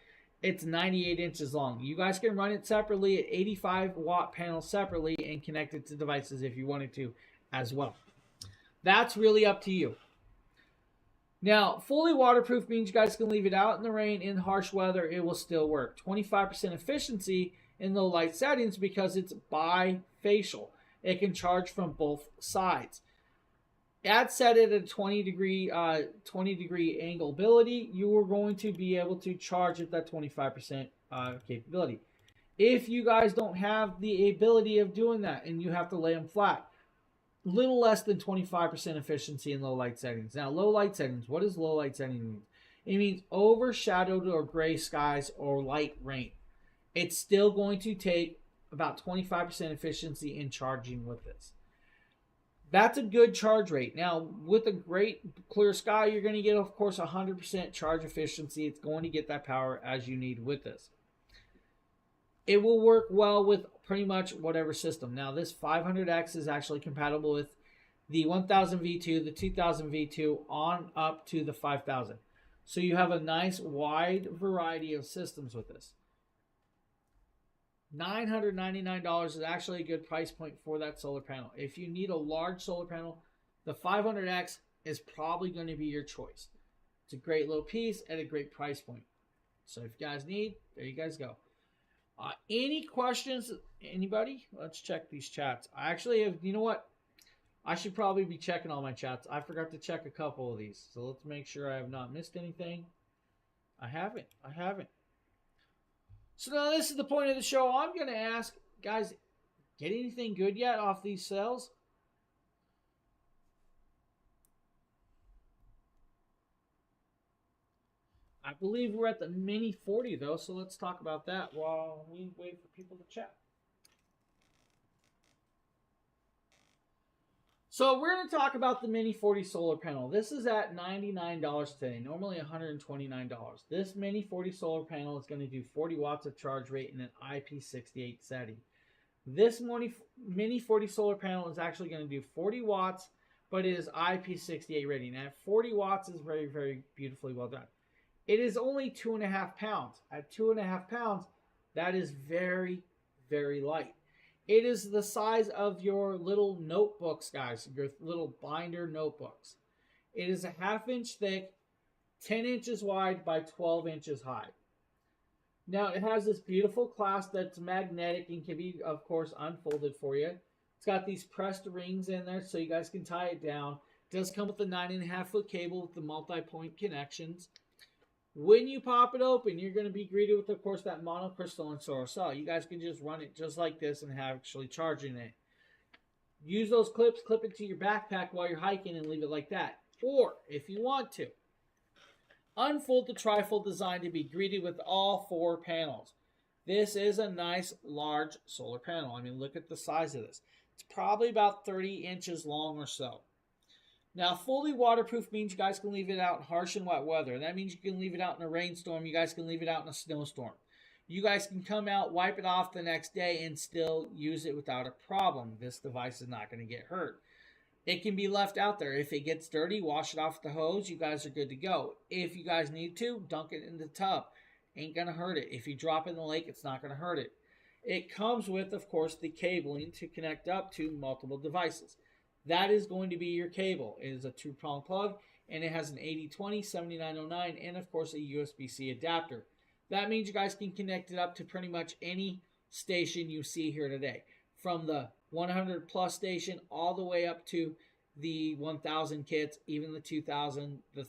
it's 98 inches long. You guys can run it separately at 85 watt panels separately and connect it to devices if you wanted to as well. That's really up to you. Now, fully waterproof means you guys can leave it out in the rain, in harsh weather, it will still work. 25% efficiency in low light settings because it's bifacial. It can charge from both sides. At set it at 20 degree angleability, you are going to be able to charge at that 25% capability. If you guys don't have the ability of doing that and you have to lay them flat, little less than 25% efficiency in low light settings. Now, low light settings, what does low light setting mean? It means overshadowed or gray skies or light rain. It's still going to take about 25% efficiency in charging with this. That's a good charge rate. Now, with a great clear sky, you're going to get, of course, 100% charge efficiency. It's going to get that power as you need with this. It will work well with pretty much whatever system. Now, this 500X is actually compatible with the 1000 V2, the 2000 V2, on up to the 5000. So you have a nice wide variety of systems with this. $999 is actually a good price point for that solar panel. If you need a large solar panel, the 500X is probably going to be your choice. It's a great little piece at a great price point. So if you guys need, there you guys go. Any questions? Anybody? Let's check these chats. I actually have, you know what? I should probably be checking all my chats. I forgot to check a couple of these. So let's make sure I have not missed anything. I haven't. So now this is the point of the show. I'm going to ask, guys, get anything good yet off these sales? I believe we're at the Mini 40, though, so let's talk about that while we wait for people to chat. So we're going to talk about the Mini 40 solar panel. This is at $99 today, normally $129. This Mini 40 solar panel is going to do 40 watts of charge rate in an IP68 setting. This Mini 40 solar panel is actually going to do 40 watts, but it is IP68 rating. And at 40 watts is very, very beautifully well done. It is only 2.5 pounds. At 2.5 pounds, that is very, very light. It is the size of your little notebooks, guys, your little binder notebooks. It is a 1/2 inch thick, 10 inches wide by 12 inches high. Now, it has this beautiful clasp that's magnetic and can be, of course, unfolded for you. It's got these pressed rings in there so you guys can tie it down. It does come with a 9.5-foot cable with the multi-point connections. When you pop it open, you're going to be greeted with, of course, that monocrystalline solar cell. You guys can just run it just like this and have actually charging it. Use those clips, clip it to your backpack while you're hiking and leave it like that. Or, if you want to, unfold the trifold design to be greeted with all 4 panels. This is a nice, large solar panel. I mean, look at the size of this. It's probably about 30 inches long or so. Now, fully waterproof means you guys can leave it out in harsh and wet weather. That means you can leave it out in a rainstorm. You guys can leave it out in a snowstorm. You guys can come out, wipe it off the next day, and still use it without a problem. This device is not going to get hurt. It can be left out there. If it gets dirty, wash it off with the hose. You guys are good to go. If you guys need to, dunk it in the tub. Ain't going to hurt it. If you drop it in the lake, it's not going to hurt it. It comes with, of course, the cabling to connect up to multiple devices. That is going to be your cable. It is a 2-prong plug, and it has an 8020, 7909, and of course a USB-C adapter. That means you guys can connect it up to pretty much any station you see here today, from the 100 plus station all the way up to the 1000 kits, even the 2000, the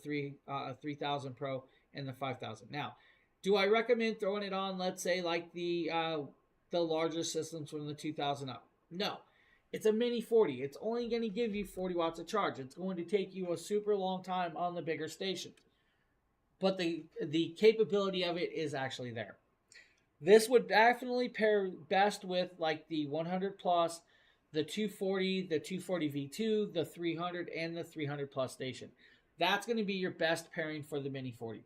3000 Pro, and the 5000. Now, do I recommend throwing it on, let's say, like the larger systems from the 2000 up? No. It's a Mini 40. It's only going to give you 40 watts of charge. It's going to take you a super long time on the bigger station. But the capability of it is actually there. This would definitely pair best with like the 100 plus, the 240, the 240 V2, the 300, and the 300 plus station. That's going to be your best pairing for the Mini 40.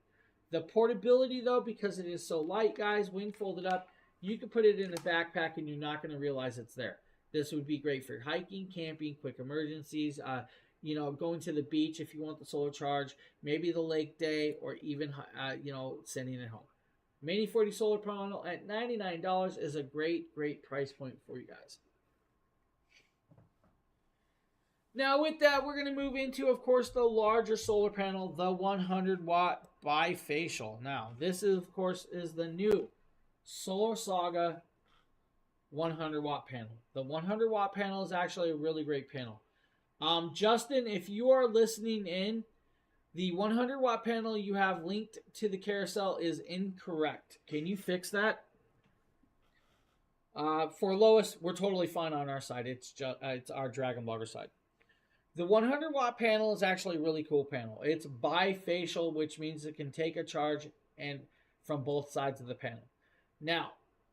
The portability, though, because it is so light, guys, when folded up, you can put it in a backpack and you're not going to realize it's there. This would be great for hiking, camping, quick emergencies, going to the beach if you want the solar charge, maybe the lake day, or even, sending it home. Mini 40 solar panel at $99 is a great, great price point for you guys. Now with that, we're going to move into, of course, the larger solar panel, the 100 watt bifacial. Now, this is, of course, is the new Solar Saga 100 watt panel. The 100 watt panel is actually a really great panel. Justin, if you are listening in, the 100 watt panel you have linked to the carousel is incorrect. Can you fix that? For Lois, we're totally fine on our side. It's our Dragon Blogger side. The 100 watt panel is actually a really cool panel. It's bifacial, which means it can take a charge and from both sides of the panel. Now,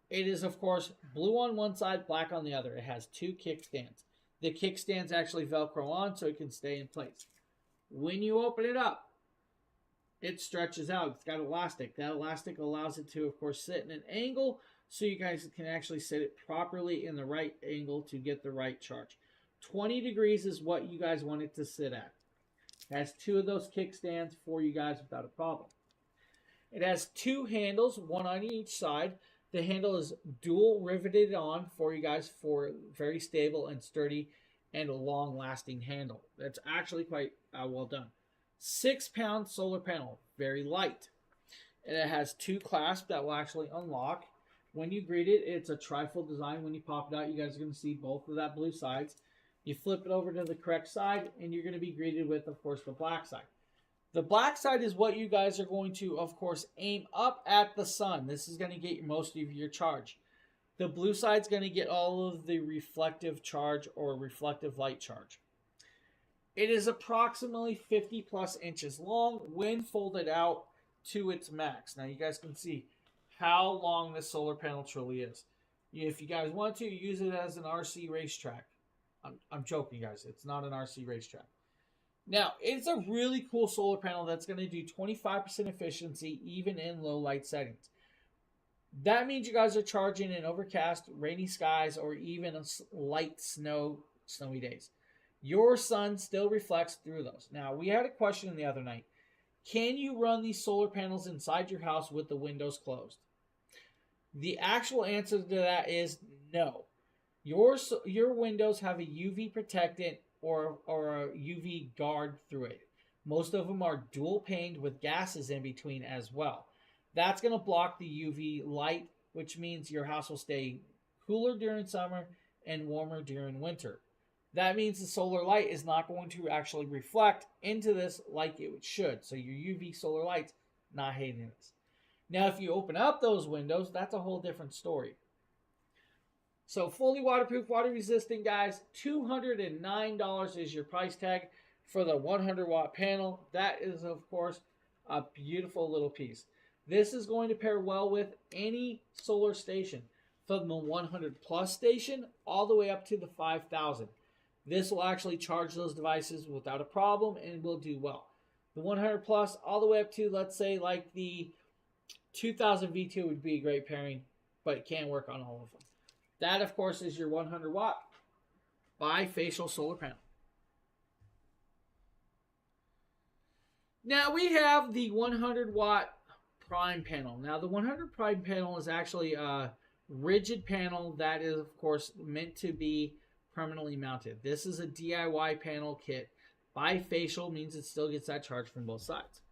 it is, of course, blue on one side, black on the other. It has two kickstands. The kickstands actually Velcro on so it can stay in place. When you open it up, it stretches out. It's got elastic. That elastic allows it to, of course, sit in an angle so you guys can actually sit it properly in the right angle to get the right charge. 20 degrees is what you guys want it to sit at. It has two of those kickstands for you guys without a problem. It has two handles, one on each side. The handle is dual riveted on for you guys for very stable and sturdy and a long-lasting handle. That's actually quite well done. 6-pound solar panel, very light. And it has two clasps that will actually unlock. When you greet it, it's a trifold design. When you pop it out, you guys are going to see both of that blue sides. You flip it over to the correct side, and you're going to be greeted with, of course, the black side. The black side is what you guys are going to, of course, aim up at the sun. This is going to get most of your charge. The blue side is going to get all of the reflective charge or reflective light charge. It is approximately 50 plus inches long when folded out to its max. Now you guys can see how long this solar panel truly is. If you guys want to, use it as an RC racetrack. I'm joking, guys. It's not an RC racetrack. Now, it's a really cool solar panel that's going to do 25% efficiency even in low light settings. That means you guys are charging in overcast, rainy skies, or even light snowy days. Your sun still reflects through those. Now, we had a question the other night. Can you run these solar panels inside your house with the windows closed? The actual answer to that is no. Your windows have a UV protectant or a UV guard through it. Most of them are dual paned with gases in between as well. That's going to block the UV light, which means your house will stay cooler during summer and warmer during winter. That means the solar light is not going to actually reflect into this like it should. So your UV solar light's not hating this. Now, if you open up those windows, that's a whole different story. So fully waterproof, water resistant, guys. $209 is your price tag for the 100 watt panel. That is, of course, a beautiful little piece. This is going to pair well with any solar station, from the 100 plus station all the way up to the 5,000. This will actually charge those devices without a problem and will do well. The 100 plus all the way up to, let's say, like the 2000 V2 would be a great pairing, but it can't work on all of them. That, of course, is your 100 watt bifacial solar panel. Now we have the 100 watt prime panel. Now the 100 prime panel is actually a rigid panel that is, of course, meant to be permanently mounted. This is a DIY panel kit. Bifacial means it still gets that charge from both sides.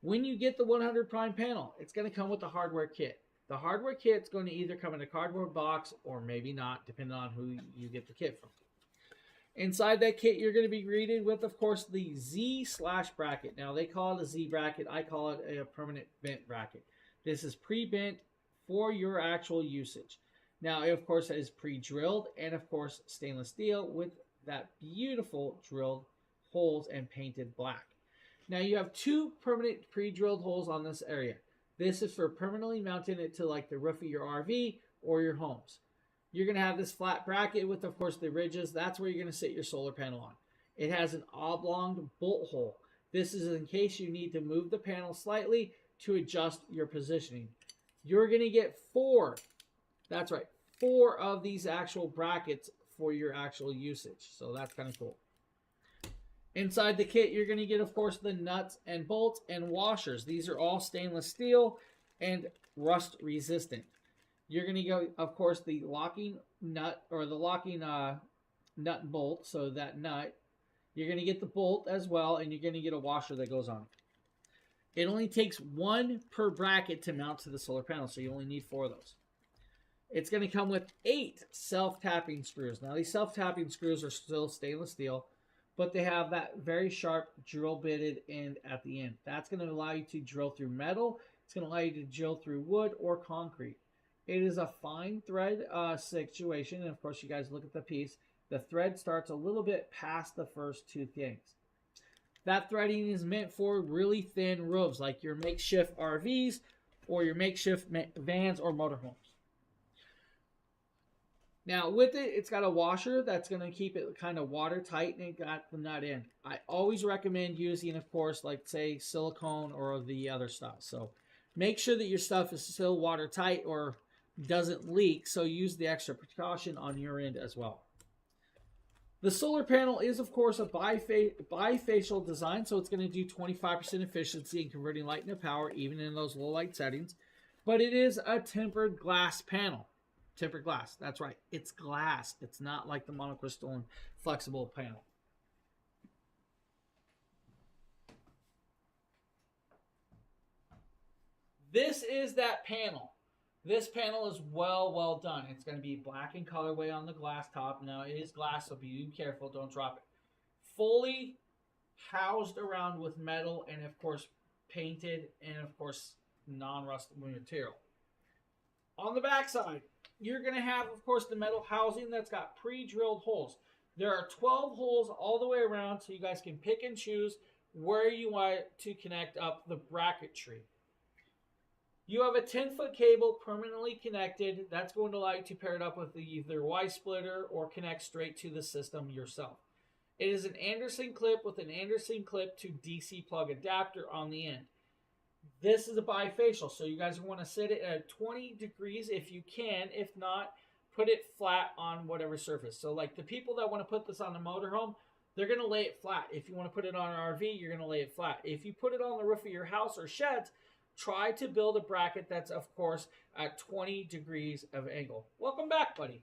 When you get the 100 prime panel, it's going to come with the hardware kit. The hardware kit's going to either come in a cardboard box or maybe not, depending on who you get the kit from. Inside that kit, you're going to be greeted with, of course, the Z/bracket. Now, they call it a Z bracket. I call it a permanent bent bracket. This is pre-bent for your actual usage. Now, it, of course, is pre-drilled and, of course, stainless steel with that beautiful drilled holes and painted black. Now, you have two permanent pre-drilled holes on this area. This is for permanently mounting it to like the roof of your RV or your homes. You're going to have this flat bracket with, of course, the ridges. That's where you're going to sit your solar panel on. It has an oblong bolt hole. This is in case you need to move the panel slightly to adjust your positioning. You're going to get 4, that's right, 4 of these actual brackets for your actual usage. So that's kind of cool. Inside the kit, you're going to get, of course, the nuts and bolts and washers. These are all stainless steel and rust resistant. You're going to go, of course, the locking nut or the locking nut and bolt. So that nut, you're going to get the bolt as well, and you're going to get a washer that goes on. It only takes one per bracket to mount to the solar panel, so you only need 4 of those. It's going to come with 8 self-tapping screws. Now, these self-tapping screws are still stainless steel, but they have that very sharp drill bitted end at the end. That's going to allow you to drill through metal. It's going to allow you to drill through wood or concrete. It is a fine thread situation, and of course, you guys look at the piece. The thread starts a little bit past the first 2 things. That threading is meant for really thin roofs, like your makeshift RVs or your makeshift vans or motorhomes. Now, with it, it's got a washer that's going to keep it kind of watertight, and it got the nut in. I always recommend using, of course, like, say, silicone or the other stuff. So make sure that your stuff is still watertight or doesn't leak, so use the extra precaution on your end as well. The solar panel is, of course, a bifacial design, so it's going to do 25% efficiency in converting light into power, even in those low light settings. But it is a tempered glass panel. Tempered glass, that's right. It's glass. It's not like the monocrystalline flexible panel. This is that panel. This panel is well done. It's going to be black in colorway on the glass top. Now, it is glass, so be careful. Don't drop it. Fully housed around with metal and, of course, painted and, of course, non-rustable material. On the back side, you're going to have, of course, the metal housing that's got pre-drilled holes. There are 12 holes all the way around, so you guys can pick and choose where you want to connect up the bracketry. You have a 10-foot cable permanently connected. That's going to allow you to pair it up with either Y-splitter or connect straight to the system yourself. It is an Anderson clip with an Anderson clip to DC plug adapter on the end. This is a bifacial, so you guys want to set it at 20 degrees if you can. If not, put it flat on whatever surface. So like the people that want to put this on a motorhome, they're going to lay it flat. If you want to put it on an RV, you're going to lay it flat. If you put it on the roof of your house or sheds, try to build a bracket that's, of course, at 20 degrees of angle. Welcome back, buddy.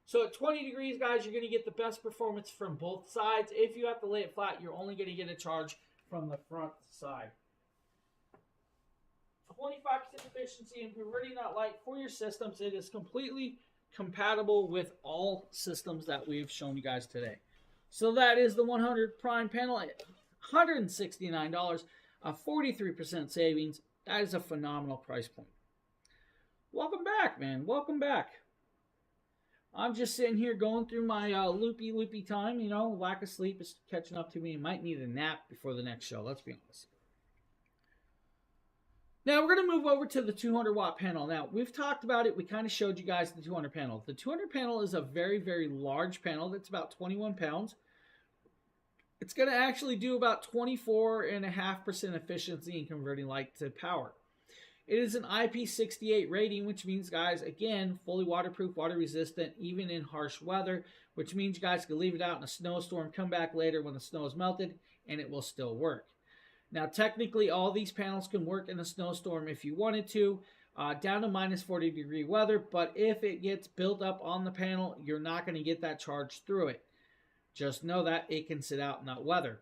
So at 20 degrees, guys, you're going to get the best performance from both sides. If you have to lay it flat, you're only going to get a charge from the front side. 25% efficiency in converting that light for your systems. It is completely compatible with all systems that we've shown you guys today. So that is the 100 prime panel at $169, a 43% savings. That is a phenomenal price point. Welcome back, man. Welcome back. I'm just sitting here going through my loopy time. You know, lack of sleep is catching up to me. I might need a nap before the next show. Let's be honest. Now, we're going to move over to the 200-watt panel. Now, we've talked about it. We kind of showed you guys the 200 panel. The 200 panel is a very large panel. That's about 21 pounds. It's going to actually do about 24.5% efficiency in converting light to power. It is an IP68 rating, which means, guys, again, fully waterproof, water resistant, even in harsh weather, which means you guys can leave it out in a snowstorm, come back later when the snow is melted, and it will still work. Now, technically, all these panels can work in a snowstorm if you wanted to, down to minus 40 degree weather, but if it gets built up on the panel, you're not going to get that charge through it. Just know that it can sit out in that weather.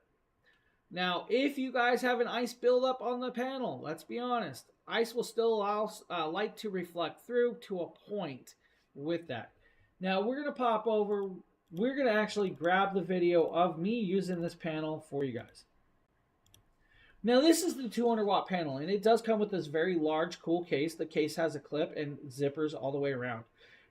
Now, if you guys have an ice buildup on the panel, let's be honest, ice will still allow light to reflect through to a point with that. Now, we're going to pop over. We're going to actually grab the video of me using this panel for you guys. Now, this is the 200-watt panel, and it does come with this very large, cool case. The case has a clip and zippers all the way around.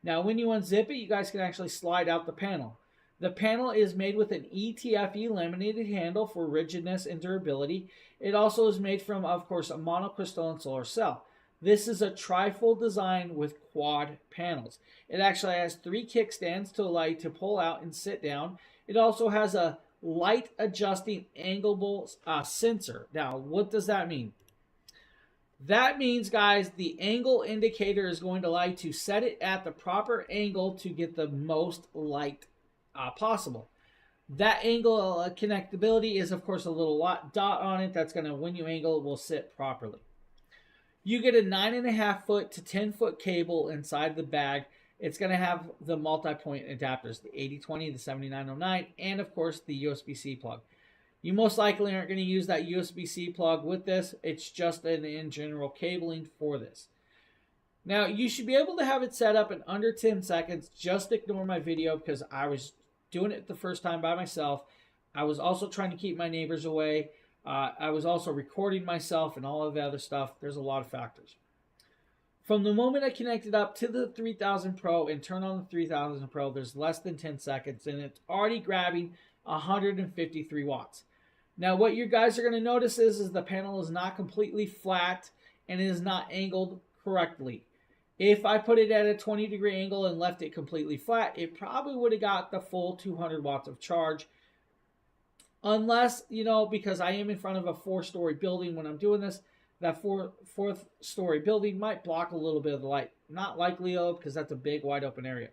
Now, when you unzip it, you guys can actually slide out the panel. The panel is made with an ETFE laminated handle for rigidness and durability. It also is made from, of course, a monocrystalline solar cell. This is a trifold design with quad panels. It actually has 3 kickstands to allow you to pull out and sit down. It also has a light adjusting angleable sensor. Now, what does that mean? That means, guys, the angle indicator is going to allow you to set it at the proper angle to get the most light possible. That angle connectability is, of course, a little dot on it. That's going to, when you angle, it will sit properly. You get a 9.5 foot to 10 foot cable inside the bag. it's going to have the multi-point adapters, the 8020, the 7909, and of course the USB-C plug. You most likely aren't going to use that USB-C plug with this. It's just in general cabling for this. Now, you should be able to have it set up in under 10 seconds. Just ignore my video because I was doing it the first time by myself. I was also trying to keep my neighbors away. I was also recording myself and all of the other stuff. There's a lot of factors. From the moment I connected up to the 3000 Pro and turn on the 3000 Pro, there's less than 10 seconds, and it's already grabbing 153 watts. Now, what you guys are going to notice is the panel is not completely flat and it is not angled correctly. If I put it at a 20-degree angle and left it completely flat, it probably would have got the full 200 watts of charge. Unless, because I am in front of a 4-story building when I'm doing this, that fourth story building might block a little bit of the light. Not likely though, because that's a big wide open area.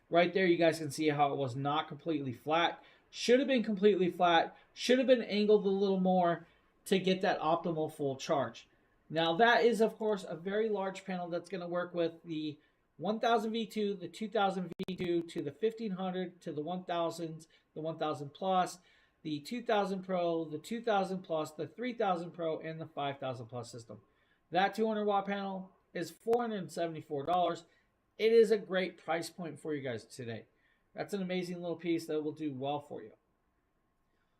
Right there, you guys can see how it was not completely flat. Should have been completely flat. Should have been angled a little more to get that optimal full charge. Now that is, of course, a very large panel that's going to work with the 1000 V2, the 2000 V2, to the 1500, to the 1000s, the 1000 Plus, the 2000 Pro, the 2000 Plus, the 3000 Pro, and the 5000 Plus system. That 200 watt panel is $474. It is a great price point for you guys today. That's an amazing little piece that will do well for you.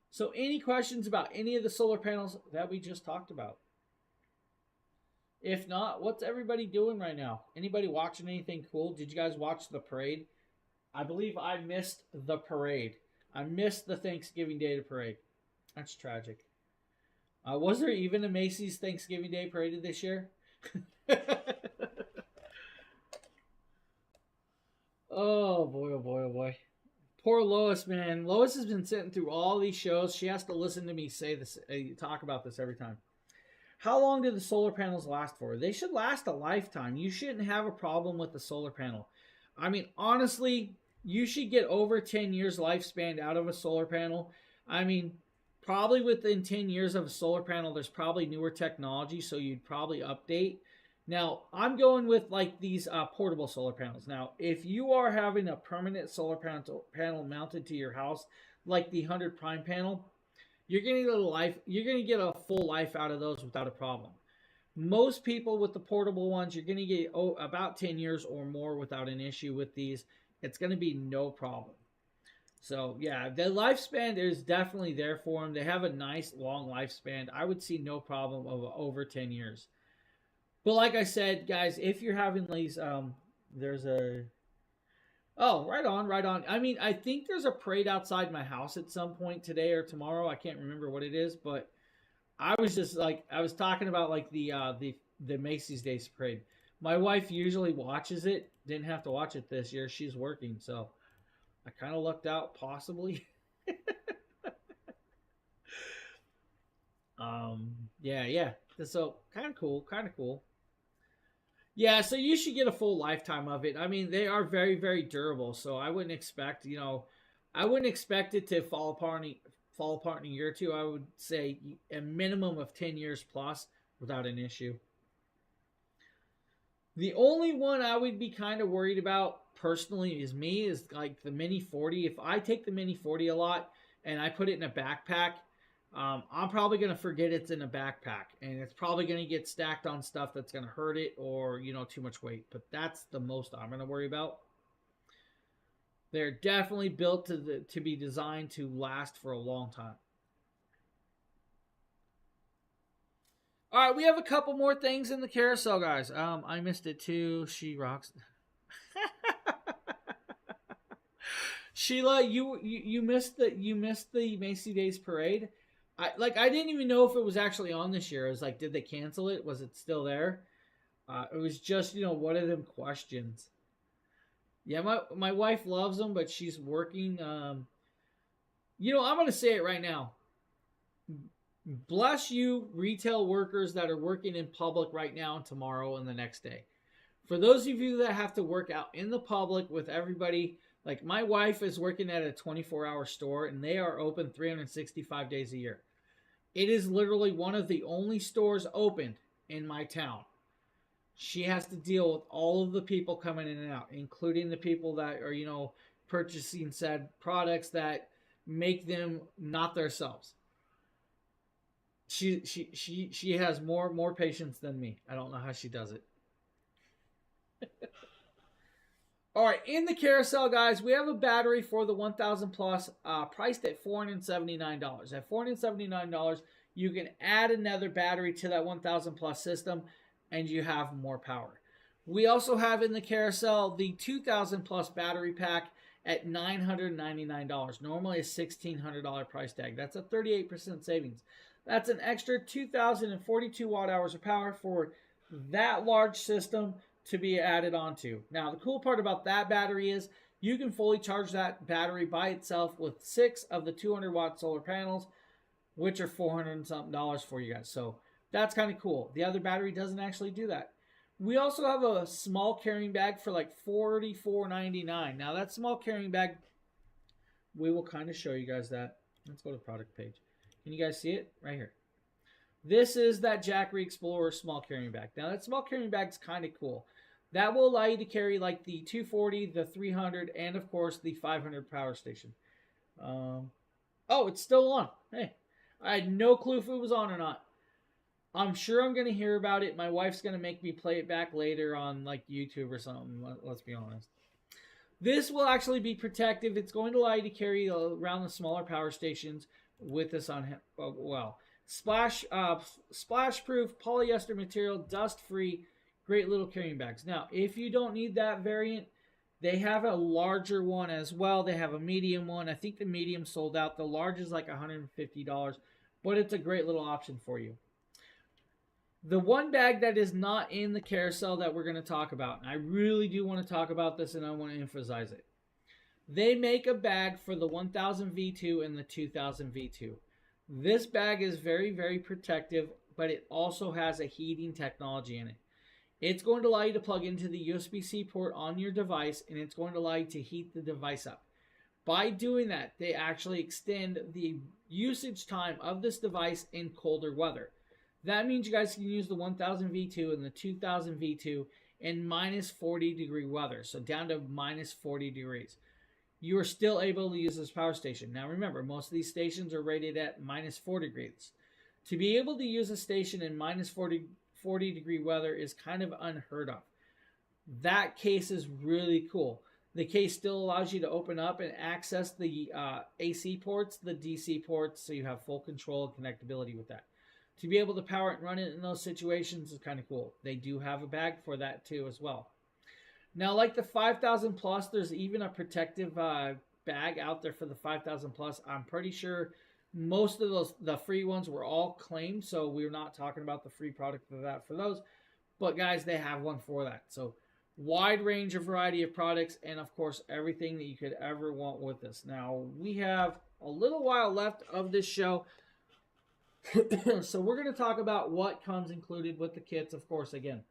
So any questions about any of the solar panels that we just talked about? If not, what's everybody doing right now? Anybody watching anything cool? Did you guys watch the parade? I believe I missed the parade. I missed the Thanksgiving Day parade. That's tragic. Was there even a Macy's Thanksgiving Day parade this year? Oh boy, oh boy, oh boy. Poor Lois, man. Lois has been sitting through all these shows. She has to listen to me say this, talk about this every time. How long do the solar panels last for? They should last a lifetime. You shouldn't have a problem with the solar panel. I mean, honestly, you should get over 10 years lifespan out of a solar panel. I mean, probably within 10 years of a solar panel, there's probably newer technology, so you'd probably update. Now, I'm going with like these portable solar panels. Now, if you are having a permanent solar panel mounted to your house, like the 100 Prime panel, you're going to get a full life out of those without a problem. Most people with the portable ones, you're going to get about 10 years or more without an issue with these. It's going to be no problem. So, yeah, the lifespan is definitely there for them. They have a nice long lifespan. I would see no problem of over 10 years. But like I said, guys, if you're having these, there's a... Oh, right on. I mean, I think there's a parade outside my house at some point today or tomorrow. I can't remember what it is, but I was just like, I was talking about like the Macy's Day Parade. My wife usually watches it. Didn't have to watch it this year. She's working, so I kind of lucked out, possibly. Yeah. So kind of cool. Yeah, so you should get a full lifetime of it. I mean, they are very, very durable. So I wouldn't expect, it to fall apart in a year or two. I would say a minimum of 10 years plus without an issue. The only one I would be kind of worried about personally is like the Mini 40. If I take the Mini 40 a lot and I put it in a backpack, I'm probably going to forget it's in a backpack, and it's probably going to get stacked on stuff that's going to hurt it or, too much weight. But that's the most I'm going to worry about. They're definitely built to be designed to last for a long time. All right, we have a couple more things in the carousel, guys. I missed it too. She rocks. Sheila, you missed the Macy's Days Parade. I didn't even know if it was actually on this year. I was like, did they cancel it? Was it still there? It was just, one of them questions. Yeah, my wife loves them, but she's working. I'm going to say it right now. Bless you, retail workers that are working in public right now and tomorrow and the next day. For those of you that have to work out in the public with everybody, like my wife is working at a 24-hour store, and they are open 365 days a year. It is literally one of the only stores open in my town. she has to deal with all of the people coming in and out, including the people that are, purchasing said products that make them not themselves. She has more patience than me. I don't know how she does it. All right, in the carousel, guys, we have a battery for the 1000 plus, priced at $479. At $479, you can add another battery to that 1000 plus system, and you have more power. We also have in the carousel the 2000 plus battery pack at $999. Normally a $1,600 price tag. That's a 38% savings. That's an extra 2,042 watt hours of power for that large system to be added onto. Now, the cool part about that battery is you can fully charge that battery by itself with 6 of the 200 watt solar panels, which are $400 and something for you guys. So that's kind of cool. The other battery doesn't actually do that. We also have a small carrying bag for like $44.99. Now, that small carrying bag, we will kind of show you guys that. Let's go to the product page. Can you guys see it? Right here. This is that Jackery Explorer small carrying bag. Now, that small carrying bag is kind of cool. That will allow you to carry like the 240, the 300, and of course the 500 power station. Oh, it's still on. Hey, I had no clue if it was on or not. I'm sure I'm going to hear about it. My wife's going to make me play it back later on like YouTube or something. Let's be honest. This will actually be protective. It's going to allow you to carry around the smaller power stations with this on, splash proof polyester material, dust free, great little carrying bags. Now, if you don't need that variant, they have a larger one as well. They have a medium one. I think the medium sold out. The large is like $150, but it's a great little option for you. The one bag that is not in the carousel that we're going to talk about, and I really do want to talk about this and I want to emphasize it. They make a bag for the 1000 V2 and the 2000 V2. This bag is very, very protective, but it also has a heating technology in it. It's going to allow you to plug into the USB-C port on your device, and it's going to allow you to heat the device up. By doing that, they actually extend the usage time of this device in colder weather. That means you guys can use the 1000 V2 and the 2000 V2 in minus 40 degree weather, so down to minus 40 degrees. You are still able to use this power station. Now remember, most of these stations are rated at minus 4 degrees. To be able to use a station in minus 40 degree weather is kind of unheard of. That case is really cool. The case still allows you to open up and access the AC ports, the DC ports, so you have full control and connectability with that. To be able to power it and run it in those situations is kind of cool. They do have a bag for that too as well. Now, like the 5000 plus, there's even a protective bag out there for the 5000 plus. I'm pretty sure most of the free ones were all claimed, so we're not talking about the free product for that for those. But guys, they have one for that. So wide range of variety of products, and of course everything that you could ever want with this. Now we have a little while left of this show. So we're going to talk about what comes included with the kits, of course, again.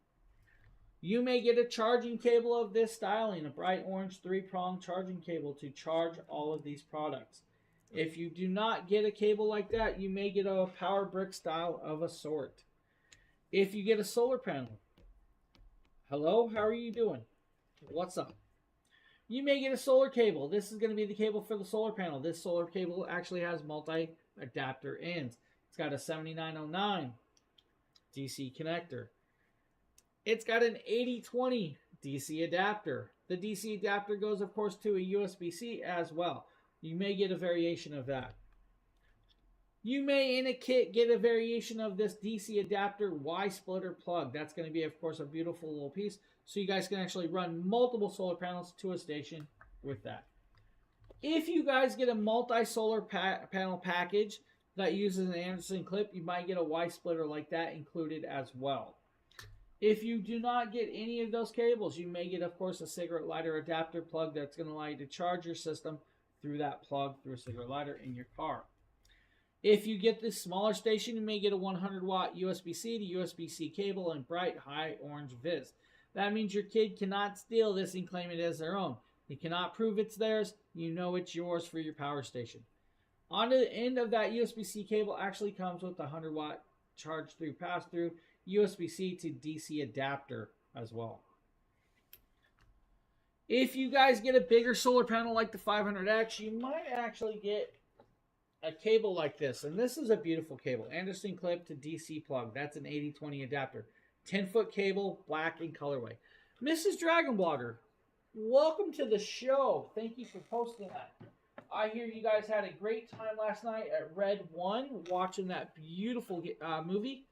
You may get a charging cable of this styling, a bright orange 3-prong charging cable to charge all of these products. If you do not get a cable like that, you may get a power brick style of a sort. If you get a solar panel, hello, how are you doing? What's up? You may get a solar cable. This is going to be the cable for the solar panel. This solar cable actually has multi-adapter ends. It's got a 7909 DC connector. It's got an 8020 DC adapter. The DC adapter goes, of course, to a USB-C as well. You may get a variation of that. You may, in a kit, get a variation of this DC adapter Y-splitter plug. That's going to be, of course, a beautiful little piece. So you guys can actually run multiple solar panels to a station with that. If you guys get a multi-solar panel package that uses an Anderson clip, you might get a Y-splitter like that included as well. If you do not get any of those cables, you may get, of course, a cigarette lighter adapter plug that's going to allow you to charge your system through that plug through a cigarette lighter in your car. If you get this smaller station, you may get a 100 watt USB-C to USB-C cable and bright high orange viz. That means your kid cannot steal this and claim it as their own. They cannot prove it's theirs. You know it's yours for your power station. On the end of that USB-C cable actually comes with a 100 watt charge through pass-through USB-C to DC adapter as well. If you guys get a bigger solar panel like the 500X, you might actually get a cable like this. And this is a beautiful cable. Anderson clip to DC plug. That's an 8020 adapter. 10-foot cable, black in colorway. Mrs. Dragon Blogger, welcome to the show. Thank you for posting that. I hear you guys had a great time last night at Red 1 watching that beautiful movie.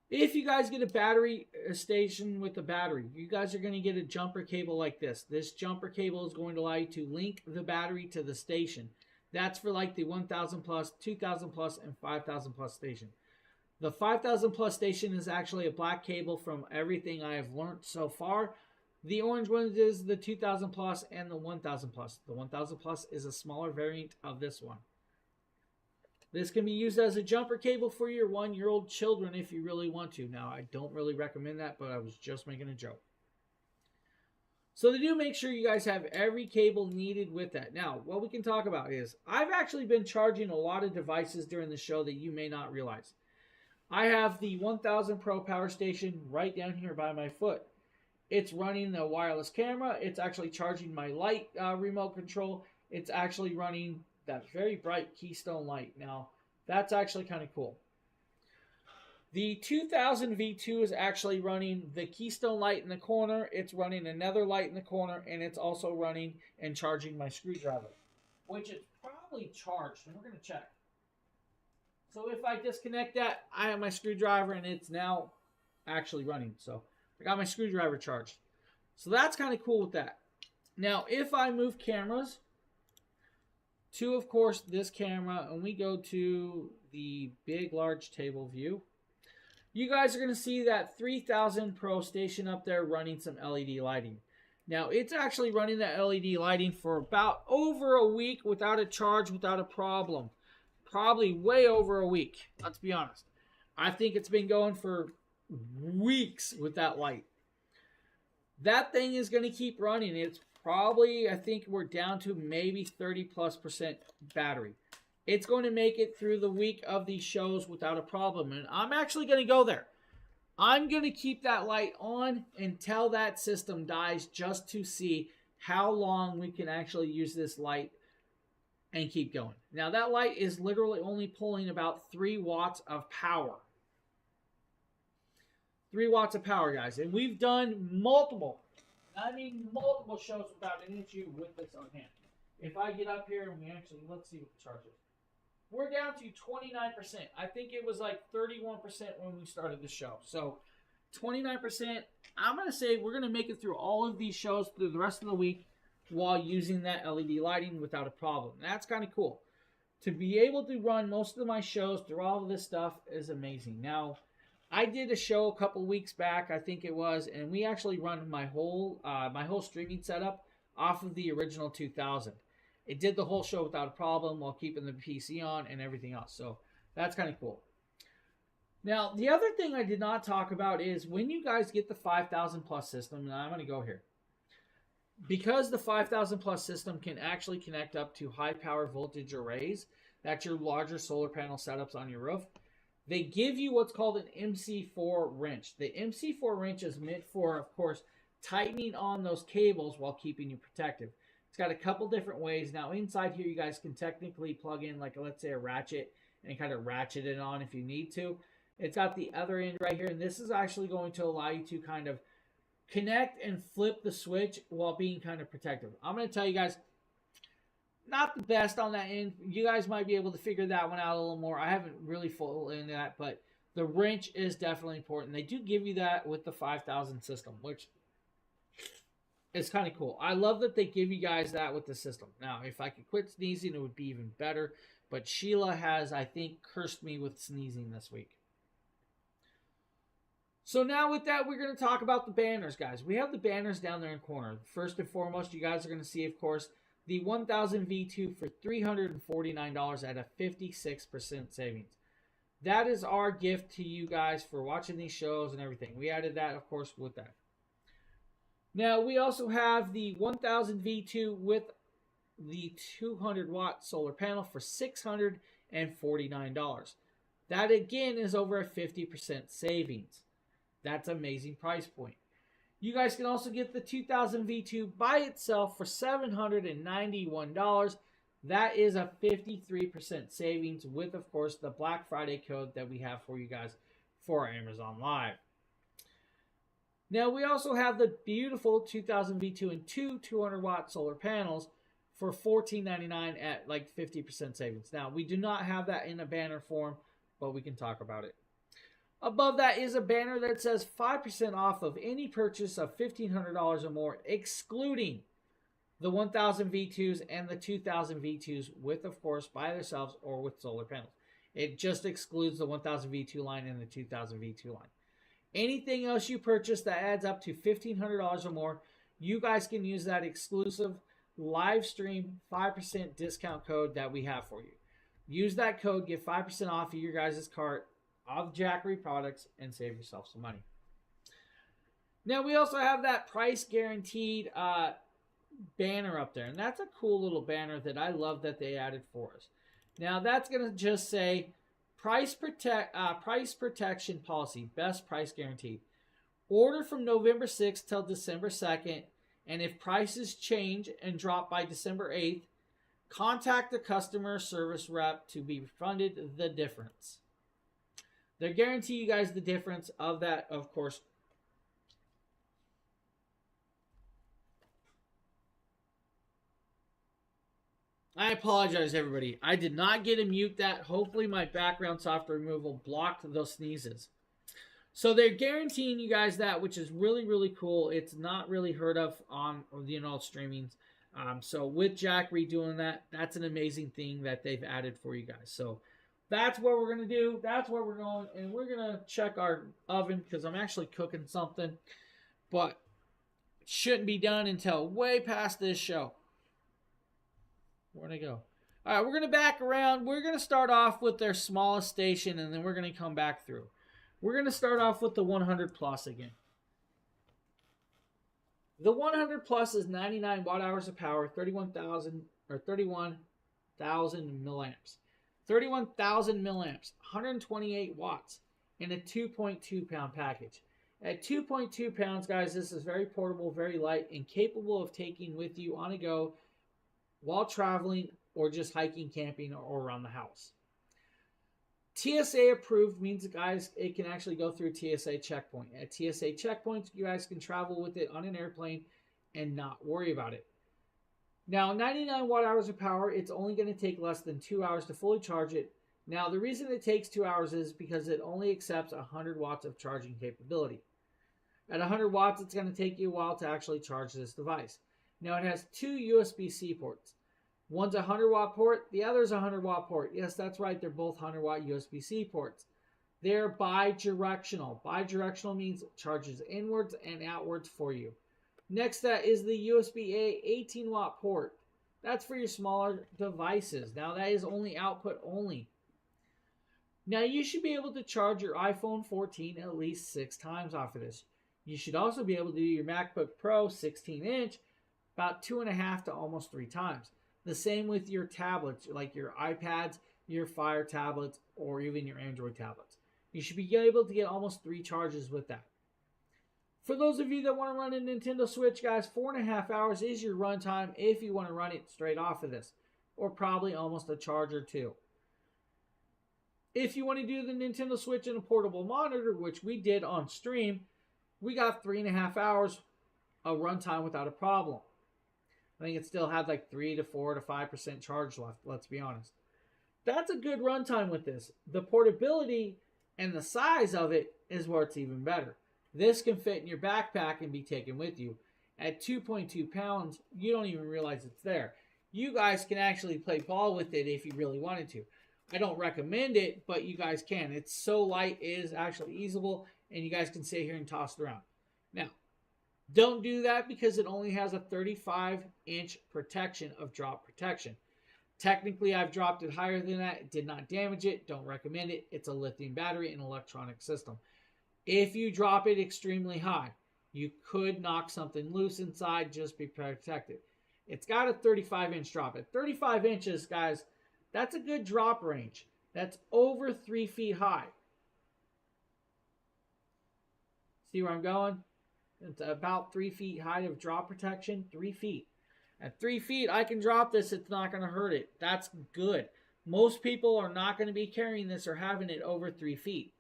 If you guys get a battery station with a battery, you guys are going to get a jumper cable like this. This jumper cable is going to allow you to link the battery to the station. That's for like the 1000 plus, 2000 plus, and 5000 plus station. The 5000 plus station is actually a black cable from everything I have learned so far. The orange one is the 2000 plus and the 1000 plus. The 1000 plus is a smaller variant of this one. This can be used as a jumper cable for your 1-year-old children if you really want to. Now, I don't really recommend that, but I was just making a joke. So they do make sure you guys have every cable needed with that. Now, what we can talk about is, I've actually been charging a lot of devices during the show that you may not realize. I have the 1000 Pro power station right down here by my foot. It's running the wireless camera. It's actually charging my light remote control. It's actually running that very bright Keystone light. Now, that's actually kind of cool. The 2000 V2 is actually running the Keystone light in the corner. It's running another light in the corner, and it's also running and charging my screwdriver, which is probably charged, and we're going to check. So if I disconnect that, I have my screwdriver, and it's now actually running. So I got my screwdriver charged. So that's kind of cool with that. Now, if I move cameras to, of course, this camera, and we go to the big, large table view, you guys are going to see that 3000 Pro station up there running some LED lighting. Now, it's actually running that LED lighting for about over a week without a charge, without a problem. Probably way over a week, let's be honest. I think it's been going for weeks with that light. That thing is going to keep running. It's probably, I think we're down to maybe 30+% battery. It's going to make it through the week of these shows without a problem. And I'm actually going to go there. I'm going to keep that light on until that system dies, just to see how long we can actually use this light and keep going. Now, that light is literally only pulling about 3 watts of power. 3 watts of power, guys. And we've done multiple shows without an issue with this on hand. If I get up here and we actually, let's see what the charge is. We're down to 29%. I think it was like 31% when we started the show. So 29%, I'm going to say we're going to make it through all of these shows through the rest of the week while using that LED lighting without a problem. That's kind of cool. To be able to run most of my shows through all of this stuff is amazing. Now, I did a show a couple weeks back, I think it was, and we actually run my whole streaming setup off of the original 2000. It did the whole show without a problem while keeping the PC on and everything else. So that's kind of cool. Now, the other thing I did not talk about is when you guys get the 5000 plus system, and I'm going to go here. Because the 5000 plus system can actually connect up to high power voltage arrays, that's your larger solar panel setups on your roof, they give you what's called an MC4 wrench. The MC4 wrench is meant for, of course, tightening on those cables while keeping you protected. It's got a couple different ways. Now, inside here, you guys can technically plug in, like, let's say, a ratchet and kind of ratchet it on if you need to. It's got the other end right here, and this is actually going to allow you to kind of connect and flip the switch while being kind of protective. I'm going to tell you guys, not the best on that end. You guys might be able to figure that one out a little more. I haven't really full into that, but the wrench is definitely important. They do give you that with the 5000 system, which is kind of cool. I love that they give you guys that with the system. Now, if I could quit sneezing, it would be even better. But Sheila has, I think, cursed me with sneezing this week. So now with that, we're going to talk about the banners, guys. We have the banners down there in the corner. First and foremost, you guys are going to see, of course, the 1000 V2 for $349 at a 56% savings. That is our gift to you guys for watching these shows and everything. We added that, of course, with that. Now, we also have the 1000 V2 with the 200 watt solar panel for $649. That, again, is over a 50% savings. That's an amazing price point. You guys can also get the 2000 V2 by itself for $791. That is a 53% savings with, of course, the Black Friday code that we have for you guys for Amazon Live. Now, we also have the beautiful 2000 V2 and two 200-watt solar panels for $14.99 at like 50% savings. Now, we do not have that in a banner form, but we can talk about it. Above that is a banner that says 5% off of any purchase of $1,500 or more, excluding the 1000 V2s and the 2000 V2s with, of course, by themselves or with solar panels. It just excludes the 1000 V2 line and the 2000 V2 line. Anything else you purchase that adds up to $1,500 or more, you guys can use that exclusive live stream 5% discount code that we have for you. Use that code, get 5% off of your guys' cart of Jackery products, and save yourself some money. Now, we also have that price guaranteed banner up there, and that's a cool little banner that I love that they added for us. Now, that's going to just say price protection policy, best price guaranteed. Order from November 6th till December 2nd, and if prices change and drop by December 8th, contact the customer service rep to be refunded the difference. They guarantee you guys the difference of that, of course. I apologize, everybody. I did not get to mute that. Hopefully my background software removal blocked those sneezes. So they're guaranteeing you guys that, which is really, really cool. It's not really heard of on, streamings. So with Jackery doing that, that's an amazing thing that they've added for you guys. So that's what we're going to do. That's where we're going. And we're going to check our oven because I'm actually cooking something. But it shouldn't be done until way past this show. Where'd I go? All right, we're going to back around. We're going to start off with their smallest station, and then we're going to come back through. We're going to start off with the 100 Plus again. The 100 Plus is 99 watt-hours of power, 31,000 milliamps. 31,000 milliamps, 128 watts, and a 2.2 pound package. At 2.2 pounds, guys, this is very portable, very light, and capable of taking with you on a go while traveling or just hiking, camping, or around the house. TSA approved means, guys, it can actually go through TSA checkpoint. At TSA checkpoints, you guys can travel with it on an airplane and not worry about it. Now, 99 watt-hours of power, it's only going to take less than 2 hours to fully charge it. Now, the reason it takes 2 hours is because it only accepts 100 watts of charging capability. At 100 watts, it's going to take you a while to actually charge this device. Now, it has two USB-C ports. One's a 100-watt port, the other's a 100-watt port. Yes, that's right, they're both 100-watt USB-C ports. They're bidirectional. Bidirectional means it charges inwards and outwards for you. Next, that is the USB-A 18-watt port. That's for your smaller devices. Now, that is only output only. Now, you should be able to charge your iPhone 14 at least 6 times off of this. You should also be able to do your MacBook Pro 16-inch about 2.5 to almost 3 times. The same with your tablets, like your iPads, your Fire tablets, or even your Android tablets. You should be able to get almost 3 charges with that. For those of you that want to run a Nintendo Switch, guys, 4.5 hours is your runtime if you want to run it straight off of this, or probably almost a charge or 2. If you want to do the Nintendo Switch and a portable monitor, which we did on stream, we got 3.5 hours of runtime without a problem. I think it still had like 3 to 4 to 5% charge left, let's be honest. That's a good runtime with this. The portability and the size of it is where it's even better. This can fit in your backpack and be taken with you. At 2.2 pounds, you don't even realize it's there. You guys can actually play ball with it if you really wanted to. I don't recommend it, but you guys can. It's so light, it is actually easable, and you guys can sit here and toss it around. Now, don't do that because it only has a 35-inch protection of drop protection. Technically, I've dropped it higher than that. It did not damage it. Don't recommend it. It's a lithium battery and electronic system. If you drop it extremely high, you could knock something loose inside. Just be protected. It's got a 35-inch drop. At 35 inches, guys, that's a good drop range. That's over 3 feet high. See where I'm going? It's about 3 feet height of drop protection. 3 feet. At 3 feet, I can drop this. It's not going to hurt it. That's good. Most people are not going to be carrying this or having it over 3 feet.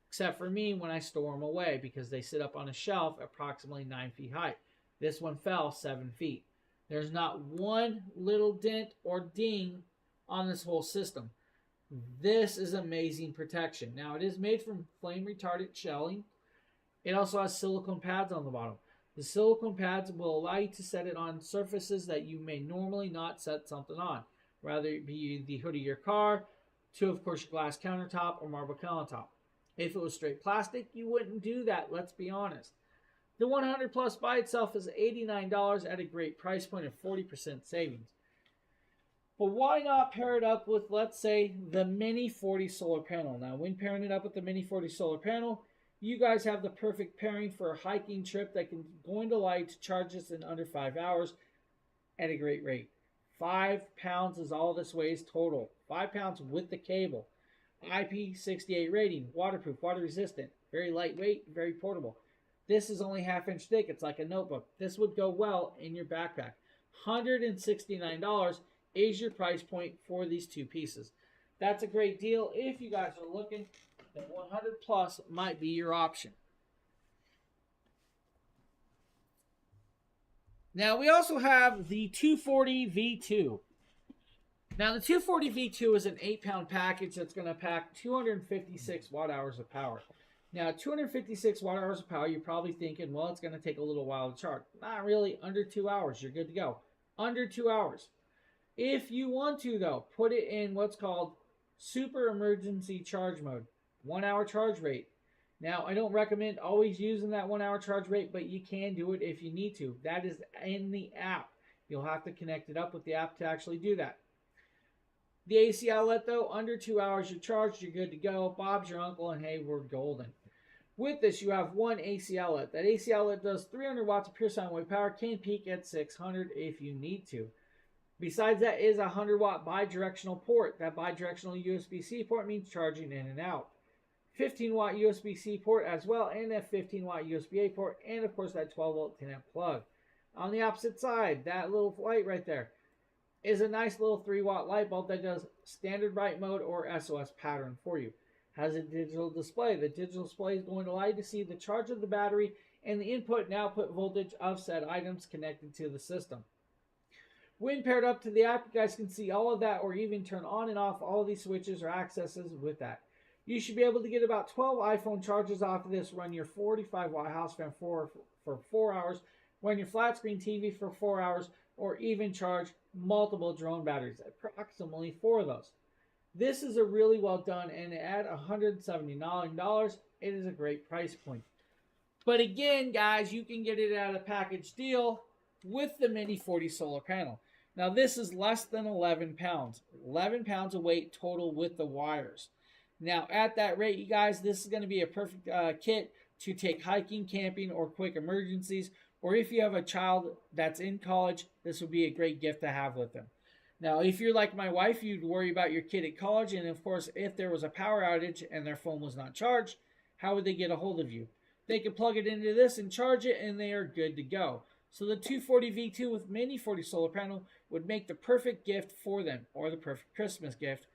Except for me when I store them away because they sit up on a shelf approximately 9 feet high. This one fell 7 feet. There's not one little dent or ding on this whole system. This is amazing protection. Now, it is made from flame retardant shelling. It also has silicone pads on the bottom. The silicone pads will allow you to set it on surfaces that you may normally not set something on. Whether it be the hood of your car, to, of course, your glass countertop or marble countertop. If it was straight plastic, you wouldn't do that, let's be honest. The 100 Plus by itself is $89 at a great price point of 40% savings. But why not pair it up with, let's say, the Mini 40 solar panel? Now, when pairing it up with the Mini 40 solar panel, you guys have the perfect pairing for a hiking trip that can going to allow you to charge this in under 5 hours at a great rate. 5 pounds is all this weighs total. 5 pounds with the cable. IP68 rating, waterproof, water resistant, very lightweight, very portable. This is only 1/2 inch thick. It's like a notebook. This would go well in your backpack. $169 is your price point for these two pieces. That's a great deal. If you guys are looking, then 100 Plus might be your option. Now, we also have the 240 V2. Now, the 240 V2 is an 8-pound package that's going to pack 256 watt-hours of power. Now, 256 watt-hours of power, you're probably thinking, well, it's going to take a little while to charge. Not really. Under 2 hours, you're good to go. Under 2 hours. If you want to, though, put it in what's called super emergency charge mode. 1 hour charge rate. Now, I don't recommend always using that 1 hour charge rate, but you can do it if you need to. That is in the app. You'll have to connect it up with the app to actually do that. The AC outlet, though, under 2 hours you're charged, you're good to go. Bob's your uncle, and hey, we're golden. With this, you have one AC outlet. That AC outlet does 300 watts of pure sine wave power, can peak at 600 if you need to. Besides that is a 100 watt bidirectional port. That bidirectional USB-C port means charging in and out. 15 watt USB-C port as well, and a 15 watt USB-A port, and of course that 12 volt 10 amp plug. On the opposite side, that little light right there is a nice little 3 watt light bulb that does standard bright mode or SOS pattern for you. Has a digital display. The digital display is going to allow you to see the charge of the battery and the input and output voltage of said items connected to the system. When paired up to the app, you guys can see all of that or even turn on and off all of these switches or accesses with that. You should be able to get about 12 iPhone chargers off of this, run your 45 watt house fan for 4 hours, run your flat screen TV for 4 hours, or even charge multiple drone batteries, approximately 4 of those. This is a really well done, and at $179, it is a great price point. But again, guys, you can get it at a package deal with the Mini 40 solar panel. Now, this is less than 11 pounds. 11 pounds of weight total with the wires. Now, at that rate, you guys, this is going to be a perfect kit to take hiking, camping, or quick emergencies. Or if you have a child that's in college, this would be a great gift to have with them. Now, if you're like my wife, you'd worry about your kid at college. And, of course, if there was a power outage and their phone was not charged, how would they get a hold of you? They could plug it into this and charge it, and they are good to go. So the 240 V2 with Mini 40 solar panel would make the perfect gift for them, or the perfect Christmas gift,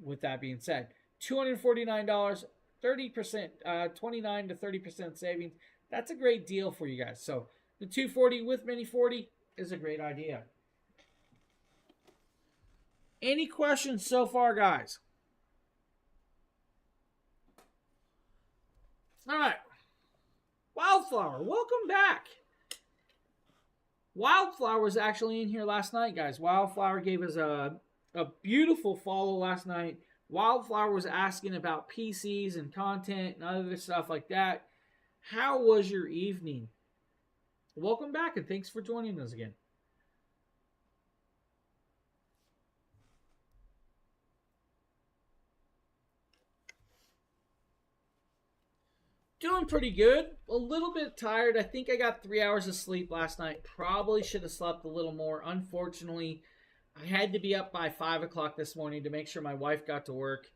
with that being said. $249, 30%, 29 to 30% savings. That's a great deal for you guys. So the 240 with Mini 40 is a great idea. Any questions so far, guys? All right. Wildflower, welcome back. Wildflower was actually in here last night, guys. Wildflower gave us a beautiful follow last night. Wildflower was asking about PCs and content and other stuff like that. How was your evening? Welcome back, and thanks for joining us again. Doing pretty good. A little bit tired. I think I got 3 hours of sleep last night. Probably should have slept a little more. Unfortunately, I had to be up by 5 o'clock this morning to make sure my wife got to work.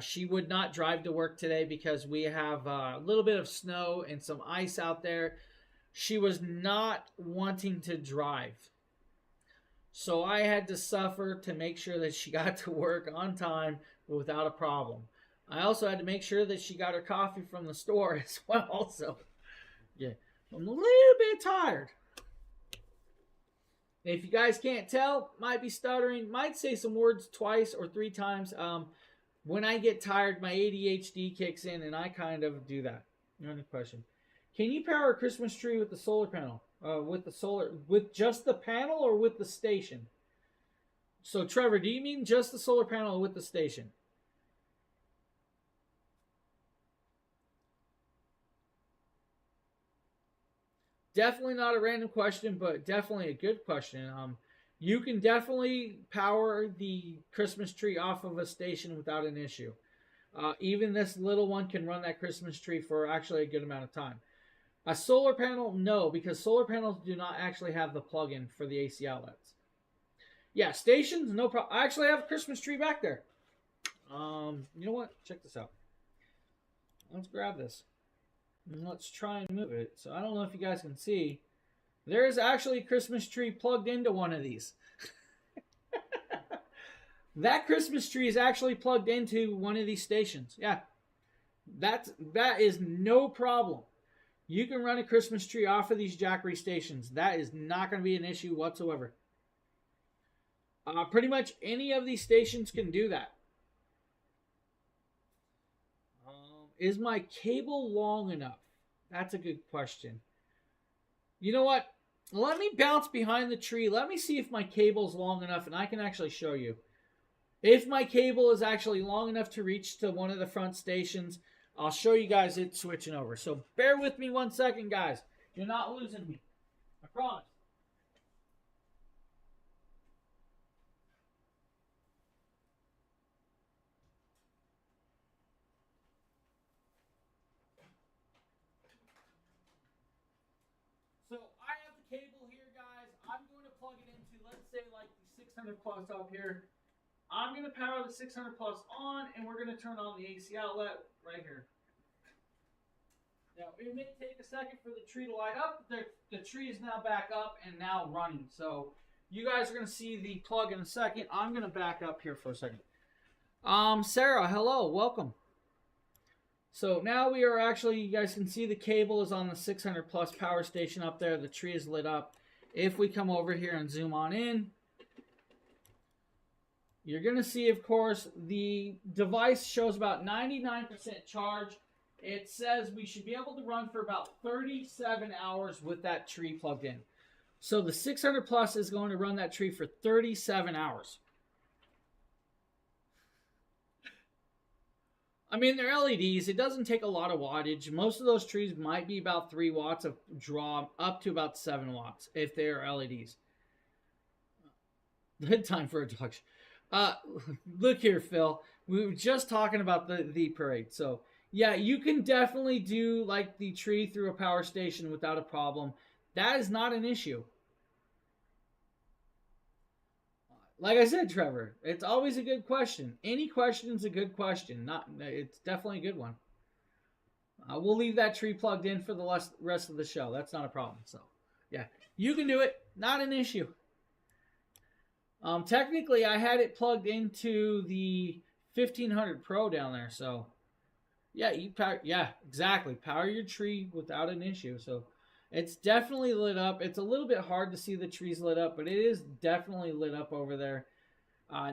She would not drive to work today because we have a little bit of snow and some ice out there. She was not wanting to drive. So I had to suffer to make sure that she got to work on time without a problem. I also had to make sure that she got her coffee from the store as well. So, yeah, I'm a little bit tired. If you guys can't tell, might be stuttering, might say some words twice or 3 times. When I get tired, my ADHD kicks in, and I kind of do that. Another question: can you power a Christmas tree with the solar panel? With just the panel or with the station? So, Trevor, do you mean just the solar panel or with the station? Definitely not a random question, but definitely a good question. You can definitely power the Christmas tree off of a station without an issue. Even this little one can run that Christmas tree for actually a good amount of time. A solar panel, no, because solar panels do not actually have the plug-in for the AC outlets. Yeah, stations, no problem. I actually have a Christmas tree back there. You know what? Check this out. Let's grab this. And let's try and move it. So I don't know if you guys can see. There is actually a Christmas tree plugged into one of these. That Christmas tree is actually plugged into one of these stations. Yeah. That is no problem. You can run a Christmas tree off of these Jackery stations. That is not going to be an issue whatsoever. Pretty much any of these stations can do that. Is my cable long enough? That's a good question. You know what? Let me bounce behind the tree. Let me see if my cable's long enough, and I can actually show you. If my cable is actually long enough to reach to one of the front stations, I'll show you guys it switching over. So bear with me 1 second, guys. You're not losing me. I promise. So I have the cable here, guys. I'm going to plug it into, let's say, like the 600 plus up here. I'm going to power the 600 plus on, and we're going to turn on the AC outlet right here. Now, it may take a second for the tree to light up. The tree is now back up and now running. So you guys are going to see the plug in a second. I'm going to back up here for a second. Sarah, hello, welcome. So now we are actually, you guys can see the cable is on the 600 plus power station up there. The tree is lit up. If we come over here and zoom on in, you're going to see, of course, the device shows about 99% charge. It says we should be able to run for about 37 hours with that tree plugged in. So the 600 plus is going to run that tree for 37 hours. I mean, they're LEDs. It doesn't take a lot of wattage. Most of those trees might be about 3 watts of draw, up to about 7 watts if they are LEDs. Good time for a dog show. Look here, Phil. We were just talking about the parade. So, yeah, you can definitely do like the tree through a power station without a problem. That is not an issue. Like I said, Trevor, it's always a good question. Any question is a good question. It's definitely a good one. We'll leave that tree plugged in for the rest of the show. That's not a problem. So, yeah, you can do it. Not an issue. Technically, I had it plugged into the 1500 Pro down there. So, yeah, exactly. Power your tree without an issue. So, it's definitely lit up. It's a little bit hard to see the trees lit up, but it is definitely lit up over there.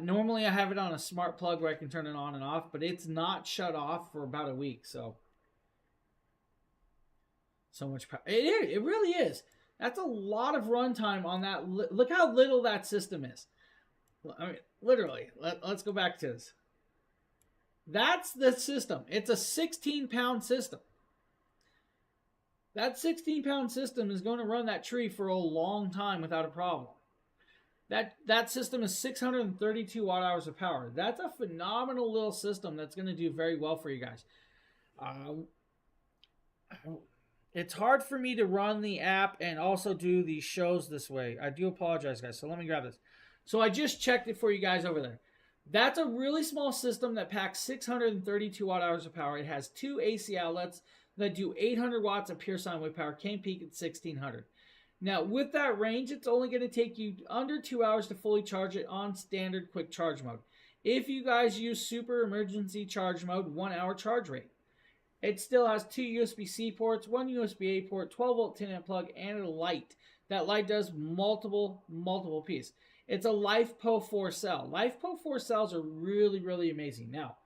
Normally, I have it on a smart plug where I can turn it on and off, but it's not shut off for about a week. So much power. It really is. That's a lot of runtime on that. Look how little that system is. I mean, literally. Let's go back to this. That's the system. It's a 16-pound system. That 16-pound system is going to run that tree for a long time without a problem. That system is 632 watt-hours of power. That's a phenomenal little system that's going to do very well for you guys. It's hard for me to run the app and also do these shows this way. I do apologize, guys. So let me grab this. So I just checked it for you guys over there. That's a really small system that packs 632 watt hours of power. It has 2 AC outlets that do 800 watts of pure sine wave power, can peak at 1600. Now, with that range, it's only going to take you under 2 hours to fully charge it on standard quick charge mode. If you guys use super emergency charge mode, 1 hour charge rate. It still has 2 USB-C ports, 1 USB-A port, 12 volt 10 amp plug, and a light. That light does multiple pieces. It's a LiFePO 4 cell. LiFePO 4 cells are really, really amazing. Now,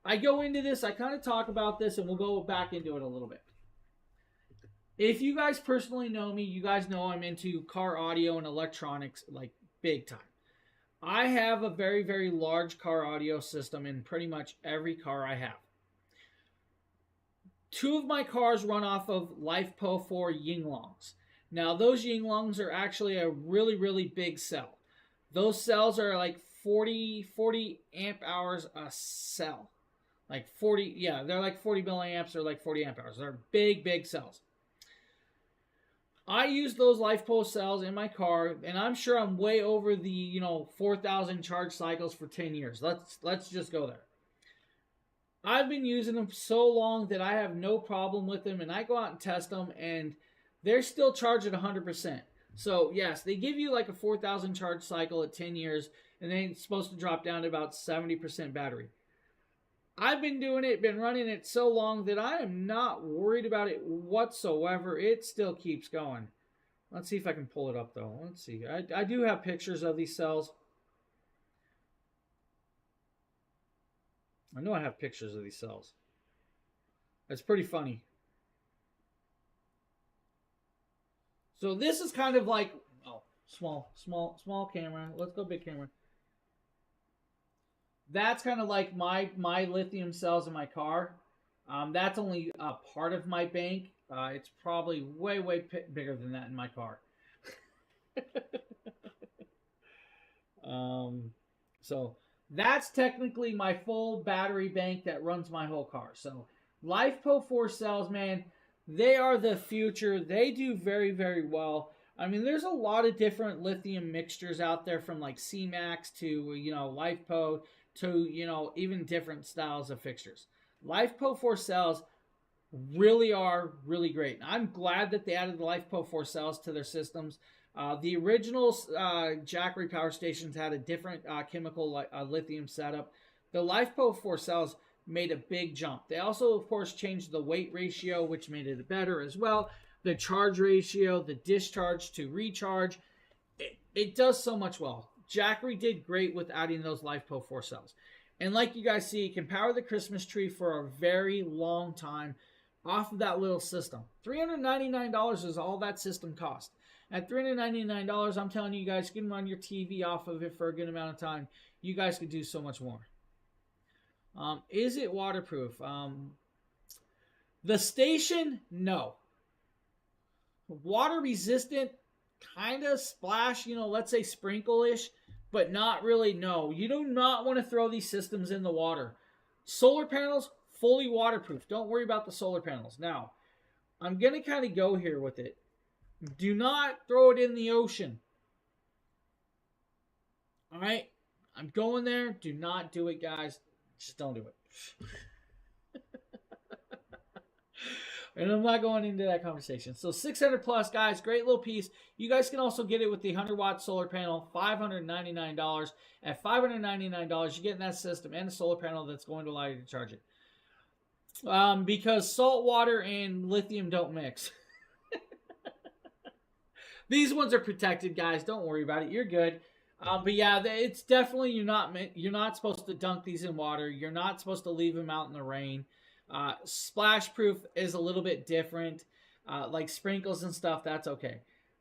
I go into this, I kind of talk about this, and we'll go back into it a little bit. If you guys personally know me, you guys know I'm into car audio and electronics like big time. I have a very, very large car audio system in pretty much every car I have. 2 of my cars run off of LiFePO 4 Yinglongs. Now, those Yinglongs are actually a really, really big cell. Those cells are like 40 amp hours a cell. Like 40, yeah, they're like 40 milliamps or like 40 amp hours. They're big, big cells. I use those LiFePO cells in my car, and I'm sure I'm way over the 4,000 charge cycles for 10 years. Let's just go there. I've been using them so long that I have no problem with them, and I go out and test them, and they're still charged at 100%. So yes, they give you like a 4,000 charge cycle at 10 years, and then it's supposed to drop down to about 70% battery. I've been doing it, been running it so long that I am not worried about it whatsoever. It still keeps going. Let's see if I can pull it up though. Let's see. I do have pictures of these cells. I know I have pictures of these cells. It's pretty funny. So this is kind of like, small camera. Let's go big camera. That's kind of like my lithium cells in my car. That's only a part of my bank. It's probably way bigger than that in my car. So that's technically my full battery bank that runs my whole car. So LiFePO 4 cells, man, they are the future. They do very, very well. I mean, there's a lot of different lithium mixtures out there, from like C-Max to, LiFePO to, even different styles of fixtures. LiFePO 4 cells really are really great. I'm glad that they added the LiFePO 4 cells to their systems. The original Jackery power stations had a different chemical lithium setup. The LiFePO 4 cells made a big jump. They also, of course, changed the weight ratio, which made it better as well. The charge ratio, the discharge to recharge, it does so much well. Jackery did great with adding those LiFePO 4 cells. And like you guys see, it can power the Christmas tree for a very long time off of that little system. $399 is all that system cost. At $399, I'm telling you guys, you can run your TV off of it for a good amount of time. You guys could do so much more. Is it waterproof? The station, no. Water resistant, kind of splash, let's say sprinkle-ish, but not really, no. You do not want to throw these systems in the water. Solar panels, fully waterproof. Don't worry about the solar panels. Now, I'm going to kind of go here with it. Do not throw it in the ocean. All right? I'm going there. Do not do it, guys. Just don't do it. And I'm not going into that conversation. So 600 plus, guys, great little piece. You guys can also get it with the 100-watt solar panel, $599. At $599, you're getting that system and the solar panel that's going to allow you to charge it. Because salt water and lithium don't mix. These ones are protected, guys. Don't worry about it. You're good. But yeah, it's definitely, you're not supposed to dunk these in water. You're not supposed to leave them out in the rain. Splash proof is a little bit different. Like sprinkles and stuff, that's okay.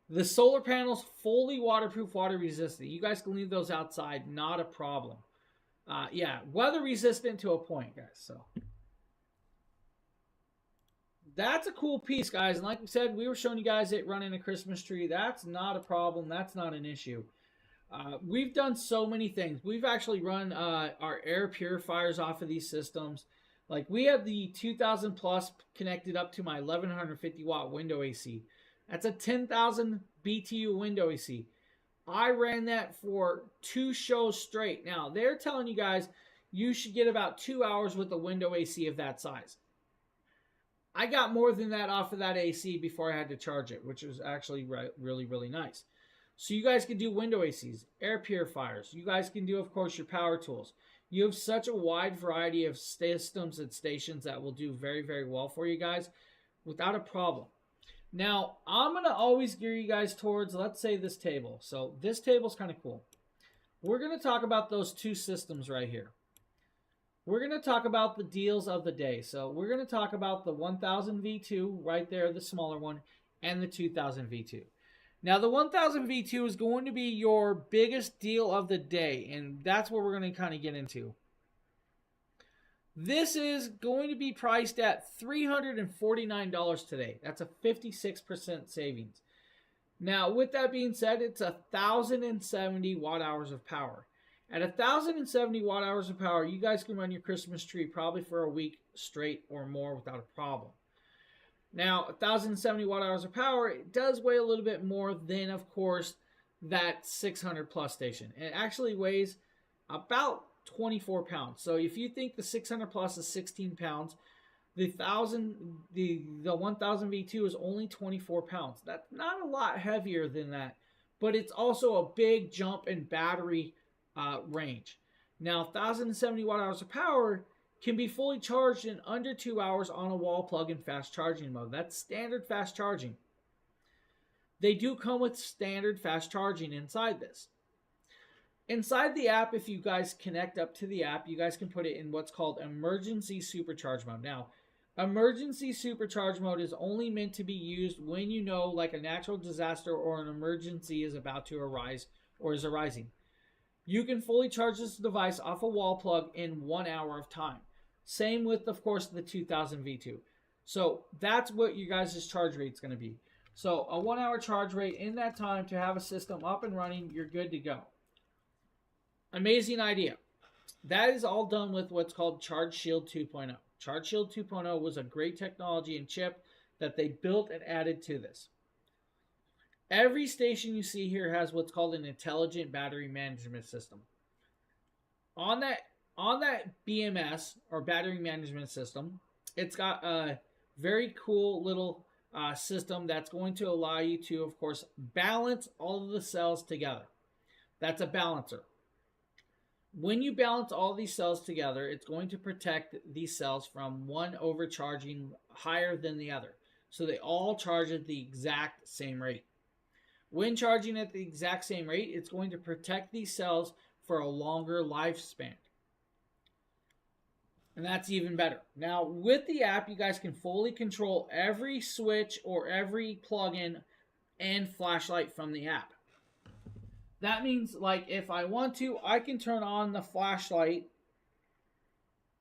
The solar panels, fully waterproof, water resistant. You guys can leave those outside, not a problem. Yeah, weather resistant to a point, guys. So that's a cool piece, guys. And like we said, we were showing you guys it running a Christmas tree. That's not a problem. That's not an issue. We've done so many things. We've actually run our air purifiers off of these systems. Like we have the 2000 plus connected up to my 1150 watt window AC. That's a 10,000 BTU window AC. I ran that for 2 shows straight. Now, they're telling you guys you should get about 2 hours with a window AC of that size. I got more than that off of that AC before I had to charge it, which was actually really, really nice. So you guys can do window ACs, air purifiers. You guys can do, of course, your power tools. You have such a wide variety of systems and stations that will do very, very well for you guys without a problem. Now, I'm going to always gear you guys towards, let's say, this table. So this table's kind of cool. We're going to talk about those 2 systems right here. We're going to talk about the deals of the day. So we're going to talk about the 1000 V2 right there, the smaller one, and the 2000 V2. Now, the 1000 V2 is going to be your biggest deal of the day, and that's what we're going to kind of get into. This is going to be priced at $349 today. That's a 56% savings. Now, with that being said, it's 1,070 watt hours of power. At 1,070 watt hours of power, you guys can run your Christmas tree probably for a week straight or more without a problem. Now, 1,070 watt hours of power, it does weigh a little bit more than, of course, that 600 plus station. It actually weighs about 24 pounds. So if you think the 600 plus is 16 pounds, the 1000 V2 is only 24 pounds. That's not a lot heavier than that, but it's also a big jump in battery range. Now, 1,070 watt hours of power can be fully charged in under 2 hours on a wall plug in fast charging mode. That's standard fast charging. They do come with standard fast charging inside this. Inside the app, if you guys connect up to the app, you guys can put it in what's called emergency supercharge mode. Now, emergency supercharge mode is only meant to be used when you know like a natural disaster or an emergency is about to arise or is arising. You can fully charge this device off a wall plug in 1 hour of time. Same with, of course, the 2000 V2. So that's what you guys' charge rate is going to be. So a 1 hour charge rate in that time to have a system up and running, you're good to go. Amazing idea. That is all done with what's called Charge Shield 2.0. Charge Shield 2.0 was a great technology and chip that they built and added to this. Every station you see here has what's called an intelligent battery management system. On that BMS or battery management system, it's got a very cool little system that's going to allow you to, of course, balance all of the cells together. That's a balancer. When you balance all these cells together, it's going to protect these cells from one overcharging higher than the other. So they all charge at the exact same rate. When charging at the exact same rate, it's going to protect these cells for a longer lifespan. And that's even better. Now, with the app, you guys can fully control every switch or every plug-in and flashlight from the app. That means, like, if I want to, I can turn on the flashlight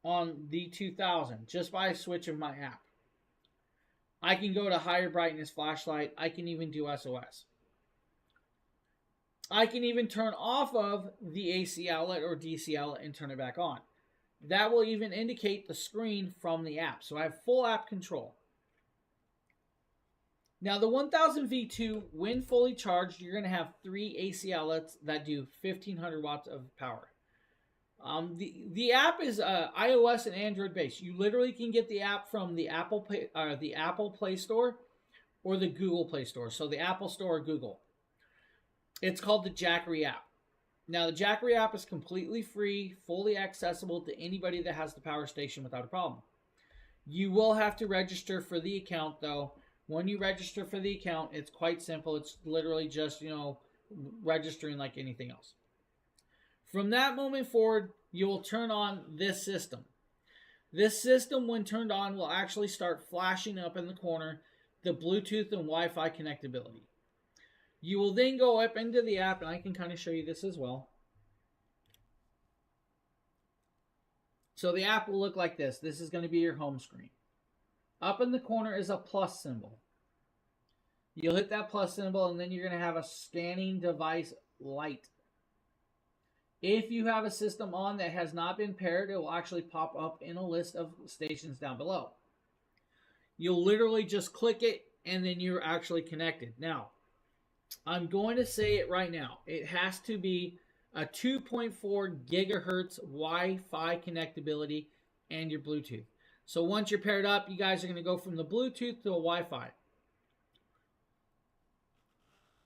on the 2000 just by a switch of my app. I can go to higher brightness flashlight. I can even do SOS. I can even turn off of the AC outlet or DC outlet and turn it back on. That will even indicate the screen from the app. So I have full app control. Now the 1000 V2, when fully charged, you're going to have 3 AC outlets that do 1500 watts of power. The app is iOS and Android based. You literally can get the app from the Apple Play Store or the Google Play Store. So the Apple Store or Google. It's called the Jackery app. Now, the Jackery app is completely free, fully accessible to anybody that has the power station without a problem. You will have to register for the account, though. When you register for the account, it's quite simple. It's literally just, registering like anything else. From that moment forward, you will turn on this system. This system, when turned on, will actually start flashing up in the corner the Bluetooth and Wi-Fi connectability. You will then go up into the app, and I can kind of show you this as well. So the app will look like this. This is going to be your home screen. Up in the corner is a plus symbol. You'll hit that plus symbol, and then you're going to have a scanning device light. If you have a system on that has not been paired, it will actually pop up in a list of stations down below. You'll literally just click it, and then you're actually connected. Now, I'm going to say it right now. It has to be a 2.4 gigahertz Wi-Fi connectability and your Bluetooth. So once you're paired up, you guys are going to go from the Bluetooth to a Wi-Fi.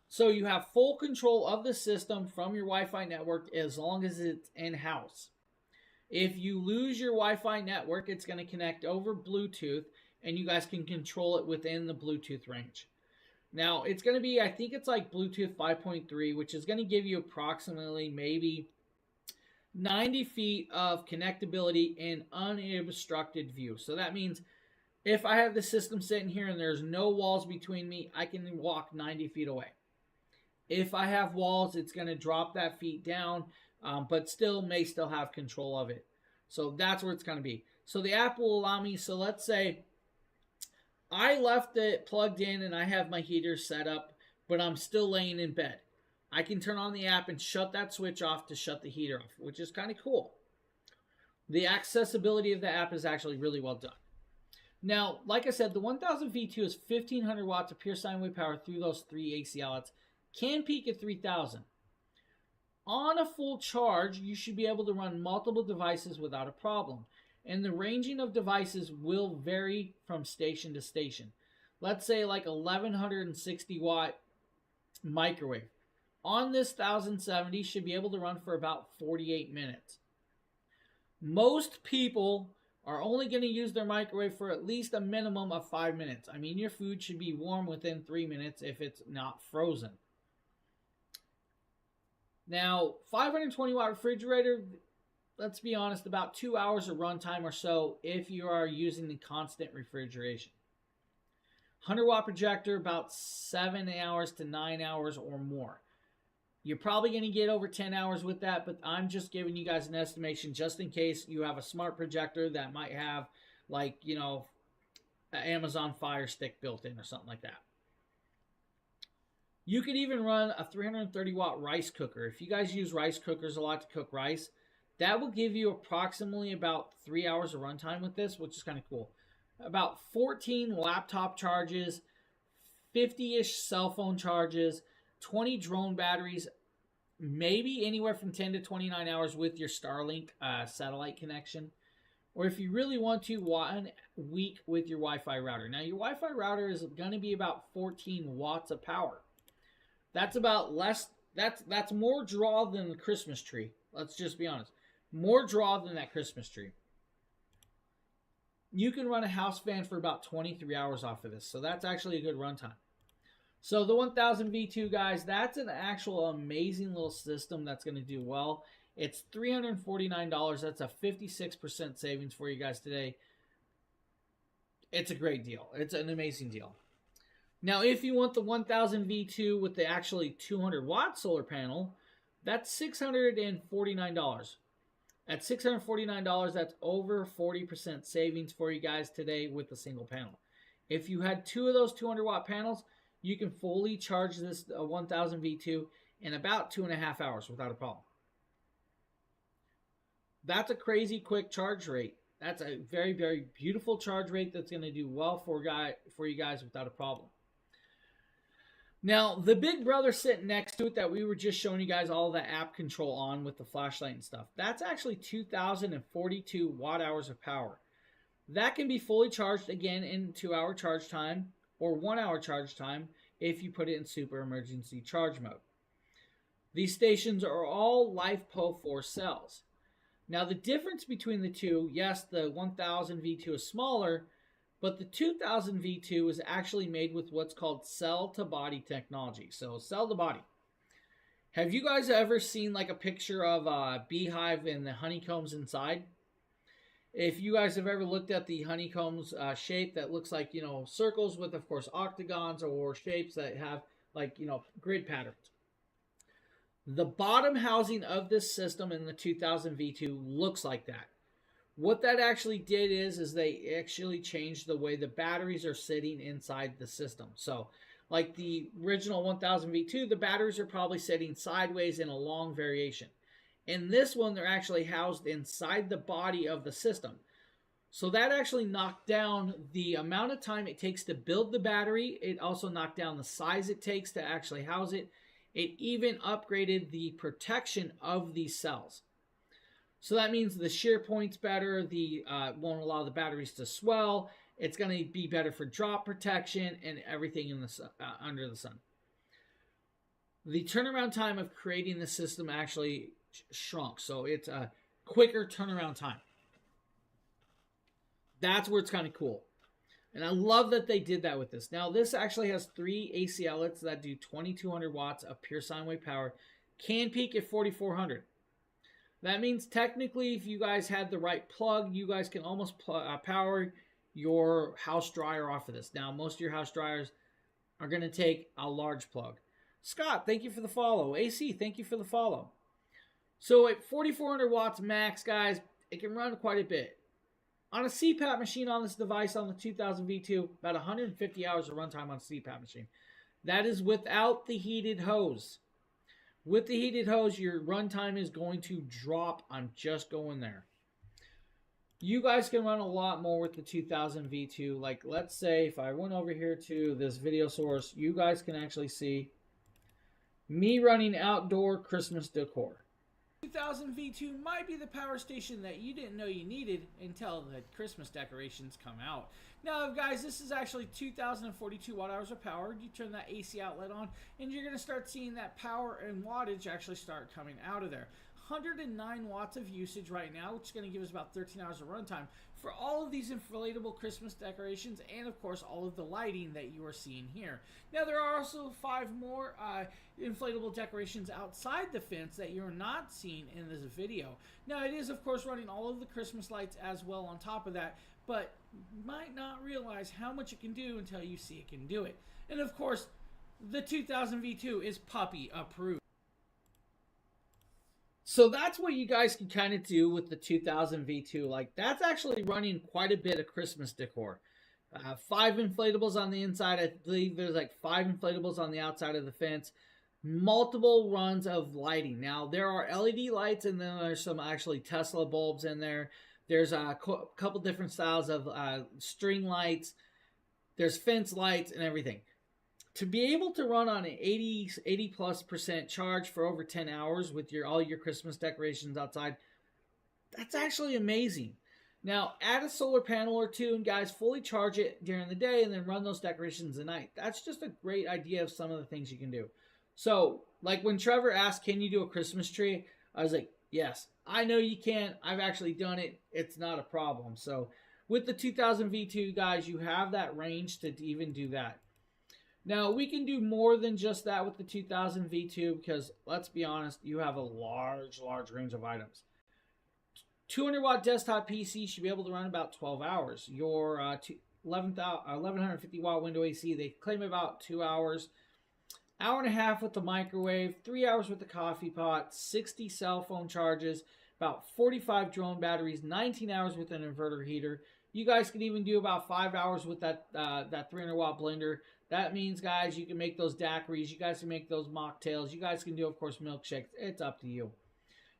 So you have full control of the system from your Wi-Fi network as long as it's in-house. If you lose your Wi-Fi network, it's going to connect over Bluetooth, and you guys can control it within the Bluetooth range. Now, it's going to be, I think it's like Bluetooth 5.3, which is going to give you approximately maybe 90 feet of connectability in unobstructed view. So that means if I have the system sitting here and there's no walls between me, I can walk 90 feet away. If I have walls, it's going to drop that feet down, but still may still have control of it. So that's where it's going to be. So the app will allow me, so let's say I left it plugged in and I have my heater set up, but I'm still laying in bed. I can turn on the app and shut that switch off to shut the heater off, which is kind of cool. The accessibility of the app is actually really well done. Now, like I said, the 1000 V2 is 1500 watts of pure sine wave power through those 3 AC outlets. Can peak at 3000. On a full charge, you should be able to run multiple devices without a problem. And the ranging of devices will vary from station to station. Let's say like 1160 watt microwave. On this 1070 should be able to run for about 48 minutes. Most people are only going to use their microwave for at least a minimum of 5 minutes. I mean, your food should be warm within 3 minutes if it's not frozen. Now, 520 watt refrigerator, let's be honest, about 2 hours of runtime or so if you are using the constant refrigeration. 100 watt projector, about 7 hours to 9 hours or more. You're probably going to get over 10 hours with that, but I'm just giving you guys an estimation just in case you have a smart projector that might have, like, you know, an Amazon Fire Stick built in or something like that. You could even run a 330 watt rice cooker. If you guys use rice cookers a lot to cook rice, that will give you approximately about 3 hours of runtime with this, which is kind of cool. About 14 laptop charges, 50-ish cell phone charges, 20 drone batteries, maybe anywhere from 10 to 29 hours with your Starlink satellite connection. Or if you really want to, 1 week with your Wi-Fi router. Now, your Wi-Fi router is going to be about 14 watts of power. That's about less, that's more draw than the Christmas tree. Let's just be honest. More draw than that Christmas tree. You can run a house fan for about 23 hours off of this. So that's actually a good runtime. So the 1000 V2, guys, that's an actual amazing little system that's going to do well. It's $349. That's a 56% savings for you guys today. It's a great deal. It's an amazing deal. Now, if you want the 1000 V2 with the actually 200 watt solar panel, that's $649. At $649, that's over 40% savings for you guys today with a single panel. If you had 2 of those 200 watt panels, you can fully charge this 1000 V2 in about 2.5 hours without a problem. That's a crazy quick charge rate. That's a very, very beautiful charge rate that's going to do well for you guys without a problem. Now, the big brother sitting next to it that we were just showing you guys all the app control on with the flashlight and stuff, that's actually 2042 watt hours of power. That can be fully charged again in 2-hour charge time or 1-hour charge time if you put it in super emergency charge mode. These stations are all LiFePO4 cells. Now, the difference between the two, yes, the 1000 V2 is smaller, but the 2000 V2 is actually made with what's called cell-to-body technology. So, cell-to-body. Have you guys ever seen like a picture of a beehive and the honeycombs inside? If you guys have ever looked at the honeycombs shape that looks like, you know, circles with, of course, octagons or shapes that have like, you know, grid patterns. The bottom housing of this system in the 2000 V2 looks like that. What that actually did is they actually changed the way the batteries are sitting inside the system. So, like the original 1000 V2, the batteries are probably sitting sideways in a long variation. In this one, they're actually housed inside the body of the system. So that actually knocked down the amount of time it takes to build the battery. It also knocked down the size it takes to actually house it. It even upgraded the protection of these cells. So that means the shear point's better. The won't allow the batteries to swell. It's going to be better for drop protection and everything in the under the sun. The turnaround time of creating the system actually shrunk, so it's a quicker turnaround time. That's where it's kind of cool. And I love that they did that with this. Now, this actually has 3 AC outlets that do 2200 watts of pure sine wave power. Can peak at 4400. That means technically, if you guys had the right plug, you guys can almost power your house dryer off of this. Now, most of your house dryers are going to take a large plug. Scott, thank you for the follow. AC, thank you for the follow. So at 4400 watts max, guys, it can run quite a bit. On a CPAP machine on this device on the 2000 V2, about 150 hours of runtime on a CPAP machine. That is without the heated hose. With the heated hose, your runtime is going to drop. I'm just going there. You guys can run a lot more with the 2000 V2. Like, let's say if I went over here to this video source, you guys can actually see me running outdoor Christmas decor. 2000 V2 might be the power station that you didn't know you needed until the Christmas decorations come out. Now, guys, this is actually 2042 watt hours of power. You turn that AC outlet on, and you're going to start seeing that power and wattage actually start coming out of there. 109 watts of usage right now, which is going to give us about 13 hours of runtime for all of these inflatable Christmas decorations and, of course, all of the lighting that you are seeing here. Now, there are also 5 more inflatable decorations outside the fence that you're not seeing in this video. Now, it is, of course, running all of the Christmas lights as well on top of that, but you might not realize how much it can do until you see it can do it. And, of course, the 2000 V2 is puppy approved. So that's what you guys can kind of do with the 2000 V2. Like, that's actually running quite a bit of Christmas decor. 5 inflatables on the inside. I believe there's like 5 inflatables on the outside of the fence. Multiple runs of lighting. Now, there are LED lights, and then there's some actually Tesla bulbs in there. There's a couple different styles of string lights. There's fence lights and everything. To be able to run on an 80+% charge for over 10 hours with all your Christmas decorations outside, that's actually amazing. Now, add a solar panel or 2, and guys, fully charge it during the day and then run those decorations at night. That's just a great idea of some of the things you can do. So, like when Trevor asked, can you do a Christmas tree? I was like, yes, I know you can. I've actually done it. It's not a problem. So, with the 2000 V2, guys, you have that range to even do that. Now, we can do more than just that with the 2000 V2 because, let's be honest, you have a large range of items. 200 watt desktop PC should be able to run about 12 hours. Your 1150 watt window AC, they claim about 2 hours. Hour and a half with the microwave, 3 hours with the coffee pot, 60 cell phone charges, about 45 drone batteries, 19 hours with an inverter heater. You guys can even do about 5 hours with that 300 watt blender. That means, guys, you can make those daiquiris. You guys can make those mocktails. You guys can do, of course, milkshakes. It's up to you.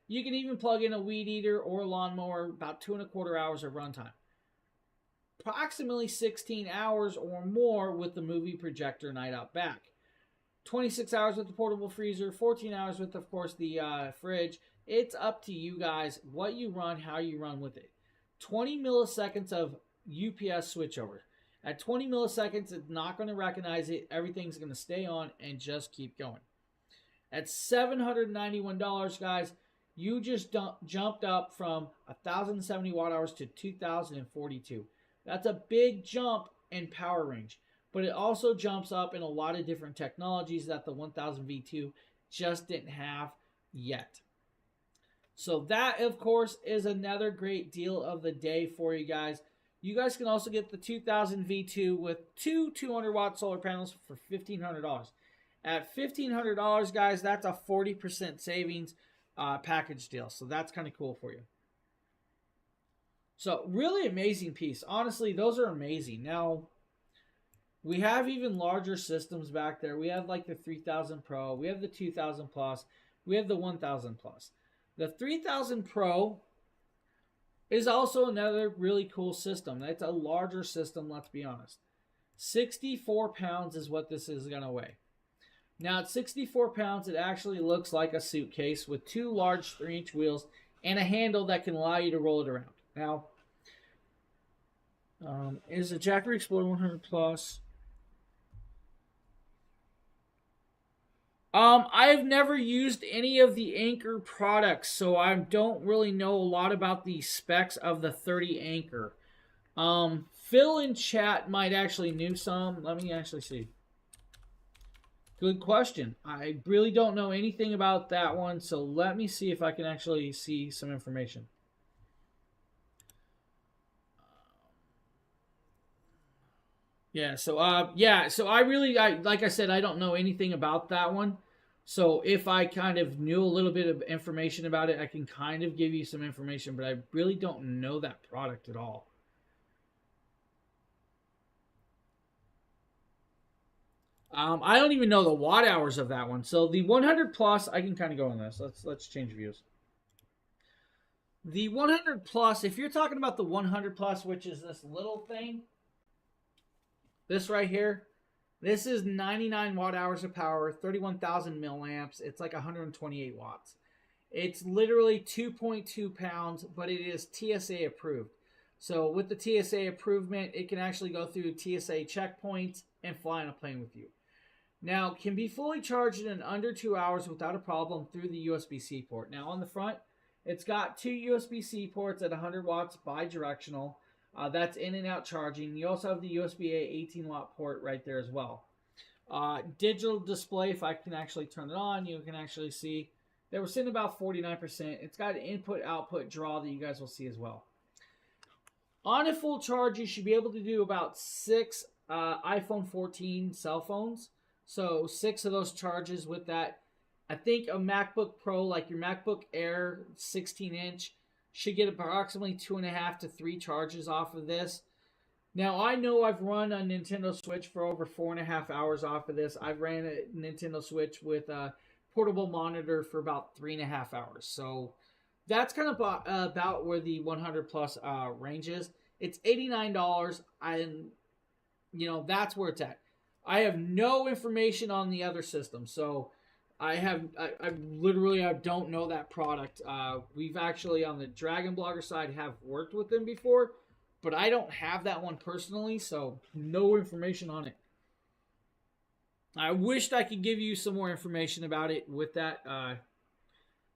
You can even plug in a weed eater or a lawnmower, about 2.25 hours of runtime. Approximately 16 hours or more with the movie projector night out back. 26 hours with the portable freezer, 14 hours with, of course, the fridge. It's up to you guys what you run, how you run with it. 20 milliseconds of UPS switchover. At 20 milliseconds, it's not going to recognize it. Everything's going to stay on and just keep going. At $791, guys, you just jumped up from 1,070 watt hours to 2,042. That's a big jump in power range. But it also jumps up in a lot of different technologies that the 1000 V2 just didn't have yet. So that, of course, is another great deal of the day for you guys. You guys can also get the 2000 V2 with 2 200 watt solar panels for $1,500. At $1,500, guys, that's a 40% savings package deal. So that's kind of cool for you. So really amazing piece. Honestly, those are amazing. Now, we have even larger systems back there. We have like the 3000 Pro. We have the 2000 Plus. We have the 1000 Plus. The 3000 Pro is also another really cool system. That's a larger system, let's be honest. 64 pounds is what this is going to weigh. Now, at 64 pounds, it actually looks like a suitcase with two large 3-inch wheels and a handle that can allow you to roll it around. Now, is a Jackery Explorer 100 Plus? I've never used any of the Anchor products, so I don't really know a lot about the specs of the 30 Anchor. Phil in chat might actually knew some. Let me actually see. Good question. I really don't know anything about that one, so let me see if I can actually see some information. So I really, like I said, I don't know anything about that one. So if I kind of knew a little bit of information about it, I can kind of give you some information, but I really don't know that product at all. I don't even know the watt hours of that one. So the 100 Plus, I can kind of go on this. Let's change views. The 100 Plus, if you're talking about the 100 Plus, which is this little thing, this right here, this is 99 watt hours of power, 31,000 milliamps. It's like 128 watts. It's literally 2.2 pounds, but it is TSA approved. So with the TSA approvement, it can actually go through TSA checkpoints and fly on a plane with you. Now, can be fully charged in under 2 hours without a problem through the USB-C port. Now, on the front, it's got two USB-C ports at 100 watts bi-directional. That's in and out charging. You also have the USB-A 18-watt port right there as well. Digital display, if I can actually turn it on, you can actually see that we're sitting about 49%. It's got an input-output draw that you guys will see as well. On a full charge, you should be able to do about 6 iPhone 14 cell phones. So 6 of those charges with that. I think a MacBook Pro, like your MacBook Air 16-inch, should get approximately 2.5 to 3 charges off of this. Now, I know I've run a Nintendo Switch for over 4.5 hours off of this. I've ran a Nintendo Switch with a portable monitor for about 3.5 hours. So that's kind of about where the 100 Plus range is. It's $89, and that's where it's at. I have no information on the other system, so I literally don't know that product. We've actually on the Dragon Blogger side have worked with them before, but I don't have that one personally, so no information on it. I wished I could give you some more information about it with that.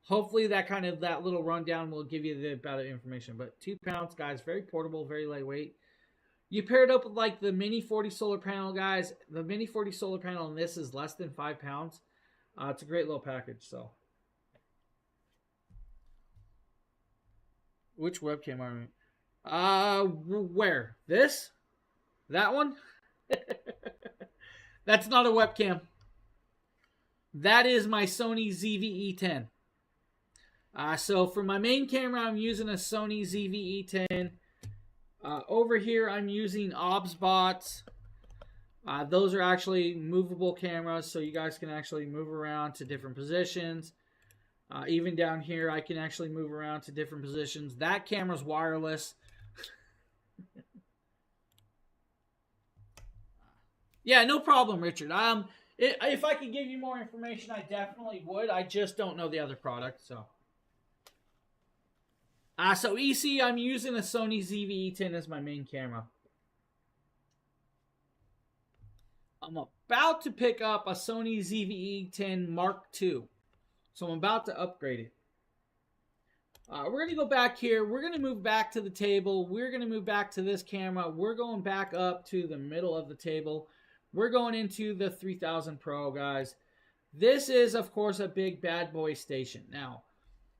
Hopefully that little rundown will give you the better information. But 2 pounds, guys, very portable, very lightweight. You pair it up with like the Mini 40 solar panel, guys. The Mini 40 solar panel on this is less than 5 pounds. It's a great little package. So, which webcam are we? Where? This? That one? That's not a webcam. That is my Sony ZV-E10. So for my main camera, I'm using a Sony ZV-E10. Over here, I'm using OBSBots. Those are actually movable cameras, so you guys can actually move around to different positions. Even down here, I can actually move around to different positions. That camera's wireless. Yeah, no problem, Richard. If I could give you more information, I definitely would. I just don't know the other product, so. So EC, I'm using a Sony ZV-E10 as my main camera. I'm about to pick up a Sony ZV-E10 Mark II. So I'm about to upgrade it. We're going to go back here. We're going to move back to the table. We're going to move back to this camera. We're going back up to the middle of the table. We're going into the 3000 Pro, guys. This is, of course, a big bad boy station. Now,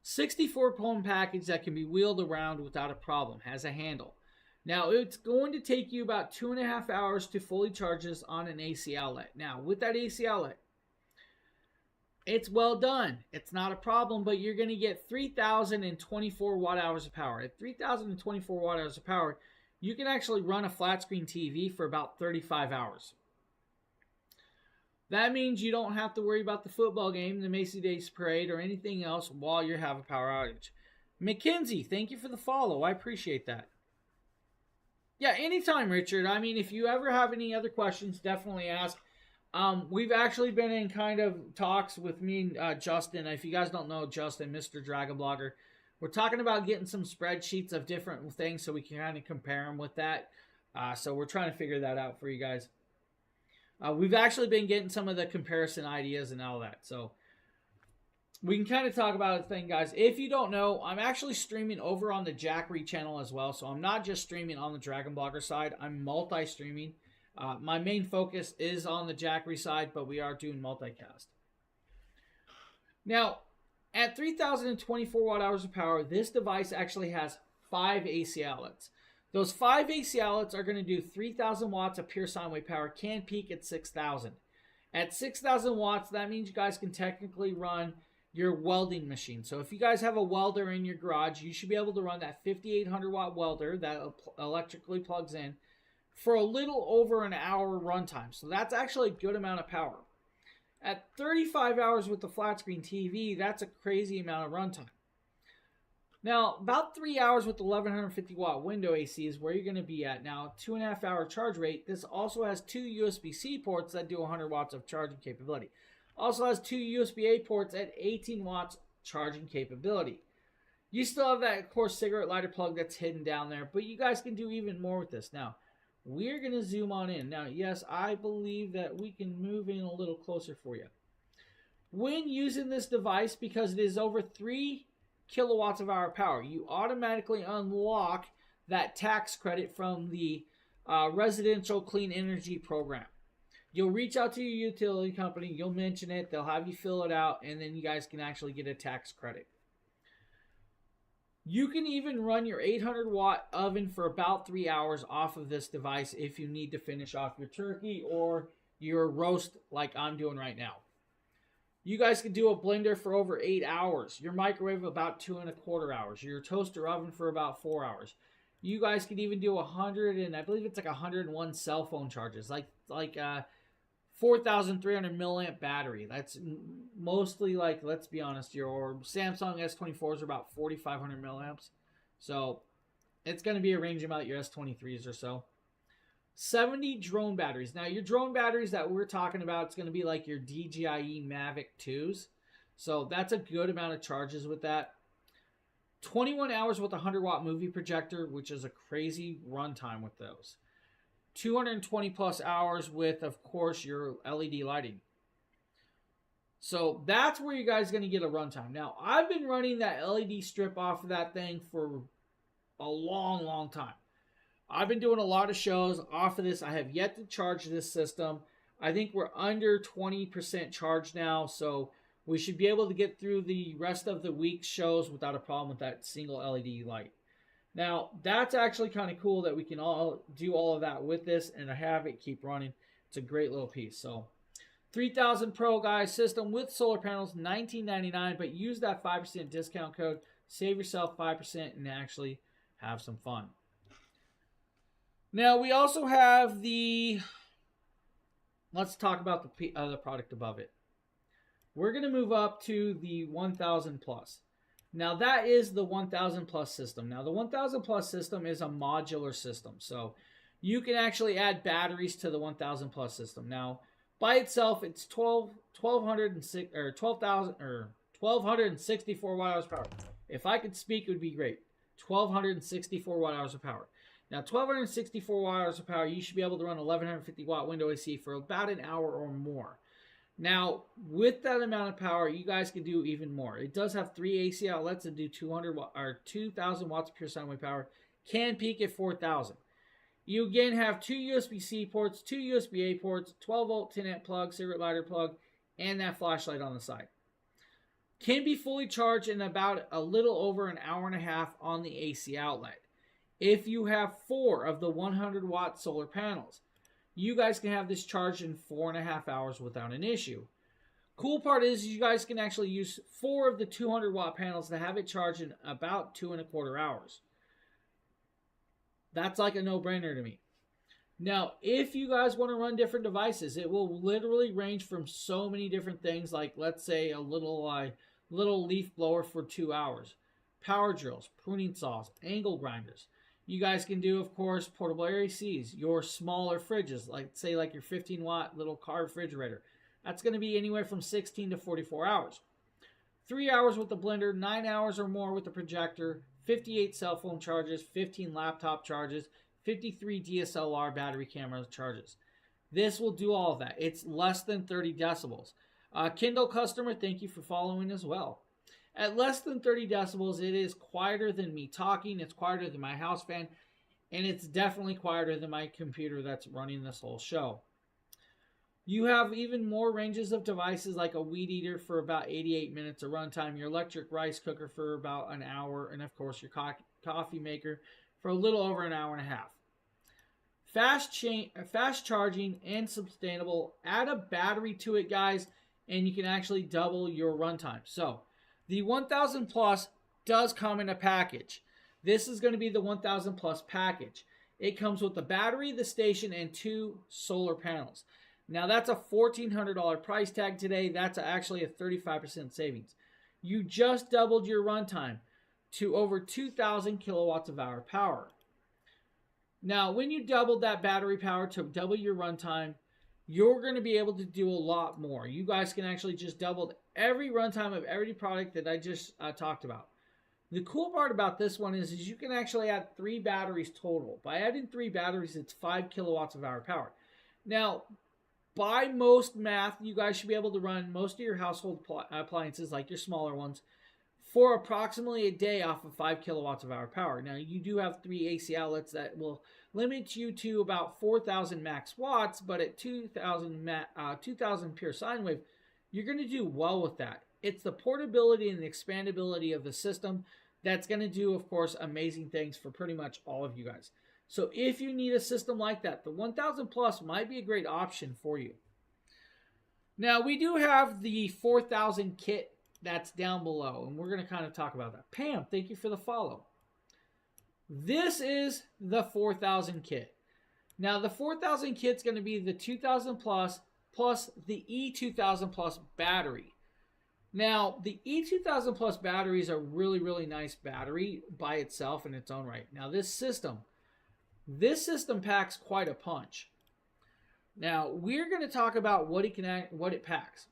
64-pound package that can be wheeled around without a problem. Has a handle. Now, it's going to take you about 2.5 hours to fully charge this on an AC outlet. Now, with that AC outlet, it's well done. It's not a problem, but you're going to get 3,024 watt-hours of power. At 3,024 watt-hours of power, you can actually run a flat-screen TV for about 35 hours. That means you don't have to worry about the football game, the Macy Days Parade, or anything else while you have a power outage. McKinsey, thank you for the follow. I appreciate that. Yeah, anytime, Richard. I mean, if you ever have any other questions, definitely ask. We've actually been in kind of talks with me and Justin. If you guys don't know Justin, Mr. Dragon Blogger, we're talking about getting some spreadsheets of different things so we can kind of compare them with that. So we're trying to figure that out for you guys. We've actually been getting some of the comparison ideas and all that. So we can kind of talk about a thing, guys. If you don't know, I'm actually streaming over on the Jackery channel as well. So I'm not just streaming on the Dragon Blogger side. I'm multi-streaming. My main focus is on the Jackery side, but we are doing multicast. Now, at 3,024 watt hours of power, this device actually has 5 AC outlets. Those 5 AC outlets are going to do 3,000 watts of pure sine wave power, can peak at 6,000. At 6,000 watts, that means you guys can technically run your welding machine. So if you guys have a welder in your garage, you should be able to run that 5,800 watt welder that electrically plugs in for a little over an hour runtime. So that's actually a good amount of power. At 35 hours with the flat screen TV, that's a crazy amount of runtime. Now, about 3 hours with the 1150 watt window AC is where you're going to be at. Now, 2.5 hour charge rate. This also has 2 USB-C ports that do 100 watts of charging capability. Also has 2 USB-A ports at 18 watts charging capability. You still have that, of course, cigarette lighter plug that's hidden down there, but you guys can do even more with this. Now, we're going to zoom on in. Now, yes, I believe that we can move in a little closer for you. When using this device, because it is over 3 kilowatts of hour power, you automatically unlock that tax credit from the Residential Clean Energy Program. You'll reach out to your utility company, you'll mention it, they'll have you fill it out, and then you guys can actually get a tax credit. You can even run your 800 watt oven for about 3 hours off of this device if you need to finish off your turkey or your roast like I'm doing right now. You guys can do a blender for over 8 hours. Your microwave about 2.25 hours. Your toaster oven for about 4 hours. You guys can even do 100 and I believe it's like 101 cell phone charges, like 4,300 milliamp battery. That's mostly, like, let's be honest, your Samsung S24s are about 4,500 milliamps. So it's going to be a range about your S23s or so. 70 drone batteries. Now, your drone batteries that we're talking about, it's going to be like your DJI Mavic 2s. So that's a good amount of charges with that. 21 hours with a 100 watt movie projector, which is a crazy runtime with those. 220 plus hours with, of course, your LED lighting. So that's where you guys are going to get a runtime. Now, I've been running that LED strip off of that thing for a long, long time. I've been doing a lot of shows off of this. I have yet to charge this system. I think we're under 20% charged now, so we should be able to get through the rest of the week's shows without a problem with that single LED light. Now, that's actually kind of cool that we can all do all of that with this and have it keep running. It's a great little piece. So, 3000 Pro, guys, system with solar panels, $19.99, but use that 5% discount code. Save yourself 5% and actually have some fun. Now, we also have the... Let's talk about the other product above it. We're going to move up to the 1000 Plus. Now, that is the 1000 Plus system. Now, the 1000 Plus system is a modular system. So, you can actually add batteries to the 1000 Plus system. Now, by itself, it's 1264 watt hours of power. If I could speak, it would be great. 1264 watt hours of power. Now, 1264 watt hours of power, you should be able to run 1150 watt window AC for about an hour or more. Now, with that amount of power, you guys can do even more. It does have 3 AC outlets that do 2,000 watts of pure sine wave power. Can peak at 4,000. You again have 2 USB-C ports, 2 USB-A ports, 12 volt 10 amp plug, cigarette lighter plug, and that flashlight on the side. Can be fully charged in about a little over an hour and a half on the AC outlet. If you have 4 of the 100 watt solar panels, you guys can have this charged in 4.5 hours without an issue. Cool part is you guys can actually use 4 of the 200 watt panels to have it charged in about 2.25 hours. That's like a no-brainer to me. Now, if you guys want to run different devices, it will literally range from so many different things, like let's say a little leaf blower for 2 hours. power drills, pruning saws, angle grinders. You guys can do, of course, portable ACs, your smaller fridges, like say like your 15-watt little car refrigerator. That's going to be anywhere from 16 to 44 hours. 3 hours with the blender, 9 hours or more with the projector, 58 cell phone charges, 15 laptop charges, 53 DSLR battery camera charges. This will do all of that. It's less than 30 decibels. Kindle customer, thank you for following as well. At less than 30 decibels, it is quieter than me talking. It's quieter than my house fan. And it's definitely quieter than my computer that's running this whole show. You have even more ranges of devices like a weed eater for about 88 minutes of runtime, your electric rice cooker for about an hour, and of course your coffee maker for a little over an hour and a half. Fast charging and sustainable. Add a battery to it, guys, and you can actually double your runtime. So the 1000 Plus does come in a package. This is going to be the 1000 Plus package. It comes with the battery, the station, and 2 solar panels. Now that's a $1,400 price tag today. That's actually a 35% savings. You just doubled your runtime to over 2,000 kilowatts of hour power. Now, when you doubled that battery power to double your runtime, you're going to be able to do a lot more. You guys can actually just double every runtime of every product that I just talked about. The cool part about this one is you can actually add 3 batteries total. By adding 3 batteries, it's 5 kilowatts of hour power. Now, by most math, you guys should be able to run most of your household appliances, like your smaller ones, for approximately a day off of 5 kilowatts of hour power. Now, you do have 3 AC outlets that will limit you to about 4,000 max watts, but at 2,000 pure sine wave, you're going to do well with that. It's the portability and the expandability of the system that's going to do, of course, amazing things for pretty much all of you guys. So if you need a system like that, the 1000 Plus might be a great option for you. Now, we do have the 4000 kit that's down below, and we're going to kind of talk about that. Pam, thank you for the follow. This is the 4000 kit. Now, the 4000 kit's going to be the 2000 Plus the E2000 Plus battery. Now, the E2000 Plus battery is a really, really nice battery by itself in its own right. Now, this system packs quite a punch. Now, we're going to talk about what it packs.